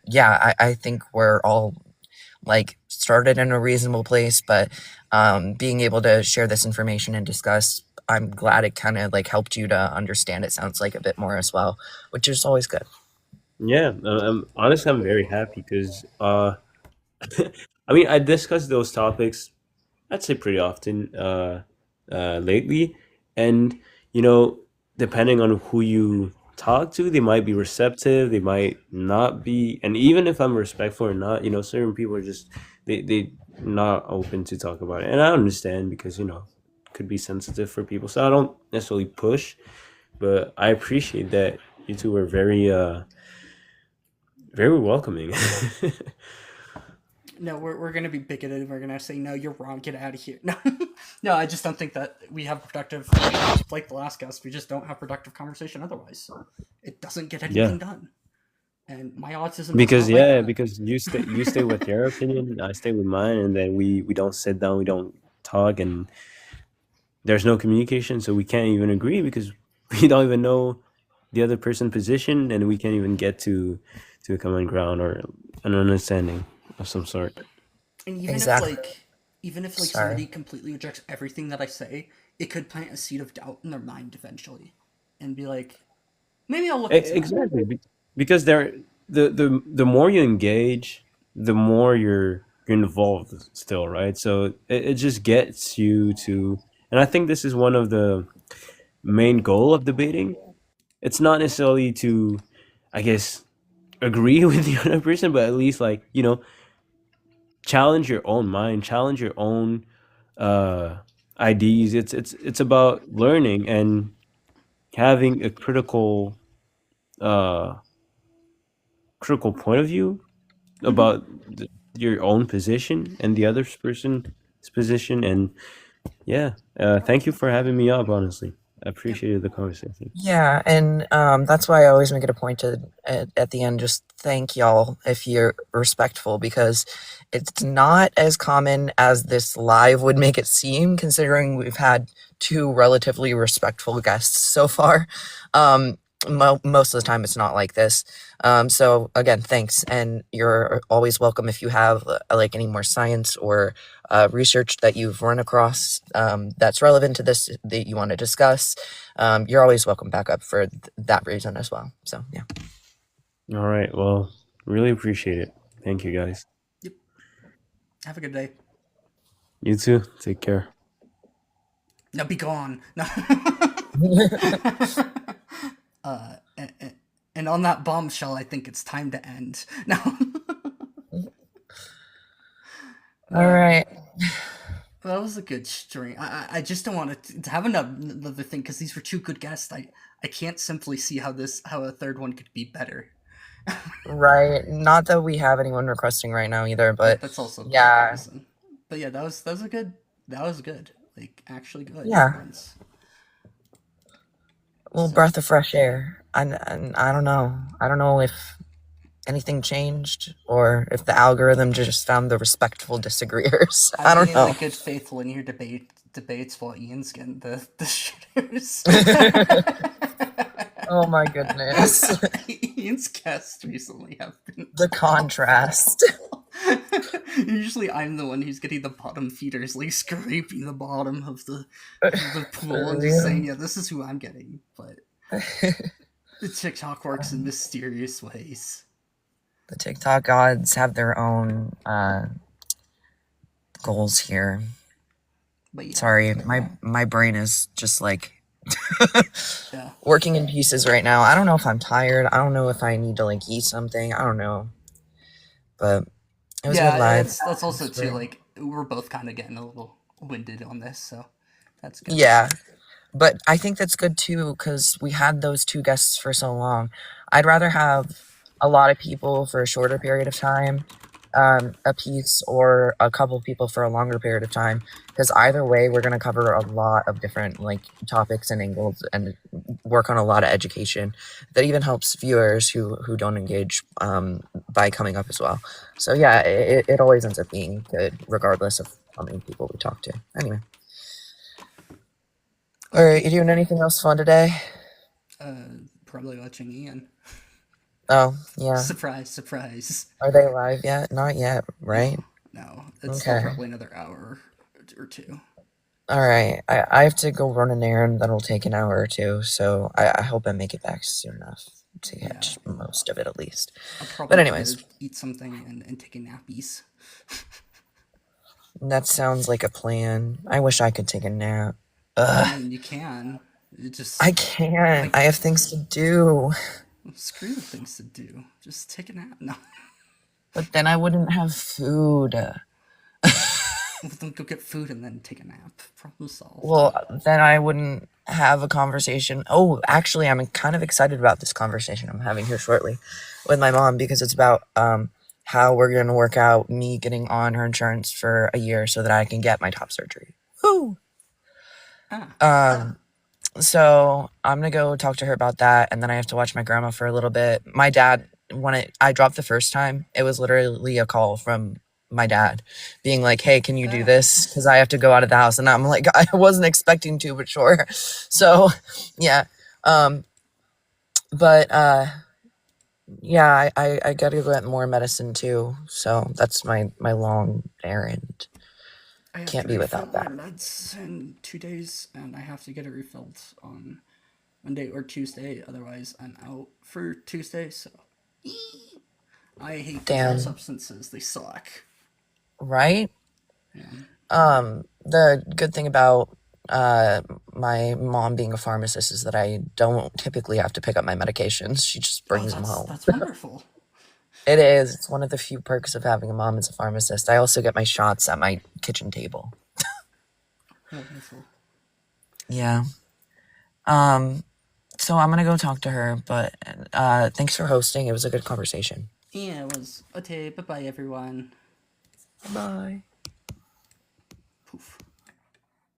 S2: yeah, I think we're all like started in a reasonable place, but being able to share this information and discuss, I'm glad it kind of like helped you to understand it, sounds like, a bit more as well, which is always good.
S4: Yeah, honestly, I'm very happy because I mean, I discuss those topics, I'd say pretty often lately, and you know, depending on who you talk to, they might be receptive, they might not be, and even if I'm respectful or not, you know, certain people are just they not open to talk about it, and I understand because you know, it could be sensitive for people, so I don't necessarily push, but I appreciate that you two were very welcoming.
S1: No, we're gonna be bigoted and we're gonna say no, you're wrong, get out of here. No, no, I just don't think that we have productive, like the last guest. We just don't have productive conversation otherwise. So it doesn't get
S4: Yeah.
S1: anything done. And my autism
S4: Because
S1: is not like
S4: yeah,
S1: that.
S4: because you stay with your opinion, I stay with mine, and then we don't sit down, we don't talk, and there's no communication, so we can't even agree because we don't even know the other person's position, and we can't even get to a common ground or an understanding of some sort.
S1: And
S2: Exactly.
S1: even if like
S2: Sorry.
S1: somebody completely rejects everything that I say, it could plant a seed of doubt in their mind eventually, and be like, maybe I'll look into that.
S4: Exactly, because the more you engage, the more you're involved still, right? So it just gets you to, and I think this is one of the main goal of debating. It's not necessarily to, I guess, agree with the other person, but at least like you know, challenge your own mind, challenge your own uh, ideas. It's about learning and having a uh, critical point of view
S1: Mm-hmm.
S4: about your own position and the other person's position. And yeah, thank you for having me up. Honestly, I
S1: Yep.
S4: appreciated the conversation.
S2: Yeah, and that's why I always make it a point to at the end just thank y'all if you're respectful, because it's not as common as this live would make it seem, considering we've had two relatively respectful guests so far. Most of the time it's not like this. So again, thanks, and you're always welcome if you have like any more science or research that you've run across that's relevant to this that you want to discuss. You're always welcome back up for that reason as well. So yeah.
S4: All right. Well, really appreciate it. Thank you, guys.
S1: Yep. Have a good day.
S4: You too. Take care.
S1: Now be gone. No. And on that bombshell, I think it's time to end. No.
S2: All right.
S1: That was a good string. I just don't want to have another thing because these were two good guests. I can't simply see how a third one could be better.
S2: Right. Not that we have anyone requesting right now either, but
S1: That's also the
S2: yeah.
S1: reason. But yeah, that was a good. That was good. Like actually good.
S2: Yeah.
S1: Once.
S2: Little
S1: So-
S2: breath of fresh air. And I don't know. I don't know if anything changed or if the algorithm just found the respectful disagreeers. I don't know.
S1: The good faith linear debates while Ian's getting the shitters.
S2: Oh my goodness.
S1: Ian's guests recently have been
S2: The contrast.
S1: Usually I'm the one who's getting the bottom feeders, like scraping the bottom of the pool and just saying, yeah, this is who I'm getting. But the TikTok works in mysterious ways.
S2: The TikTok gods have their own goals here.
S1: But yeah,
S2: Sorry, my brain is just like
S1: Yeah.
S2: Working in pieces right now. I don't know if I'm tired. I don't know if I need to like eat something. I don't know. But it was a good
S1: Yeah,
S2: live.
S1: that's also
S2: It's
S1: too,
S2: very-
S1: like, we're both kind of getting a little winded on this, so that's good.
S2: Yeah. But I think that's good too because we had those two guests for so long. I'd rather have a lot of people for a shorter period of time, a piece, or a couple people for a longer period of time. Because either way, we're going to cover a lot of different like topics and angles and work on a lot of education that even helps viewers who don't engage by coming up as well. So yeah, it always ends up being good regardless of how many people we talk to. Anyway. All right, you doing anything else fun today?
S1: Probably watching Ian.
S2: Oh, yeah.
S1: Surprise, surprise.
S2: Are they live yet? Not yet, right?
S1: No, it's still
S2: Okay.
S1: probably another hour or two.
S2: All right. I have to go run an errand that'll take an hour or two, so I hope I make it back soon enough to catch most of it at least.
S1: I'll probably
S2: But anyways,
S1: go eat something and take a nappies.
S2: that sounds like a plan. I wish I could take a nap. Ugh,
S1: I mean, you can. It just
S2: I can't. I have things to do.
S1: screw the things to do. Just take a nap. No,
S2: But then I wouldn't have food.
S1: well, then go get food and then take a nap. Problem solved.
S2: Well, then I wouldn't have a conversation. Oh, actually, I'm kind of excited about this conversation I'm having here shortly with my mom because it's about how we're going to work out me getting on her insurance for a year so that I can get my top surgery. Woo! So I'm gonna go talk to her about that, and then I have to watch my grandma for a little bit. My dad, when I dropped the first time, it was literally a call from my dad being like, "Hey, can you do this? Because I have to go out of the house." And I'm like, I wasn't expecting to, but sure. So, yeah. But yeah, I gotta go get more medicine too. So that's my long errand.
S1: I have
S2: Can't
S1: to
S2: be without
S1: refill
S2: that.
S1: my meds in 2 days, and I have to get it refilled on Monday or Tuesday. Otherwise, I'm out for Tuesday. So I hate
S2: Damn.
S1: those substances. They suck.
S2: Right? The good thing about my mom being a pharmacist is that I don't typically have to pick up my medications. She just brings them home.
S1: That's wonderful.
S2: It is. It's one of the few perks of having a mom as a pharmacist. I also get my shots at my kitchen table.
S1: Wonderful.
S2: Yeah. So I'm gonna go talk to her, but thanks for hosting. It was a good conversation.
S1: Yeah, it was. Okay, bye bye, everyone.
S2: Bye.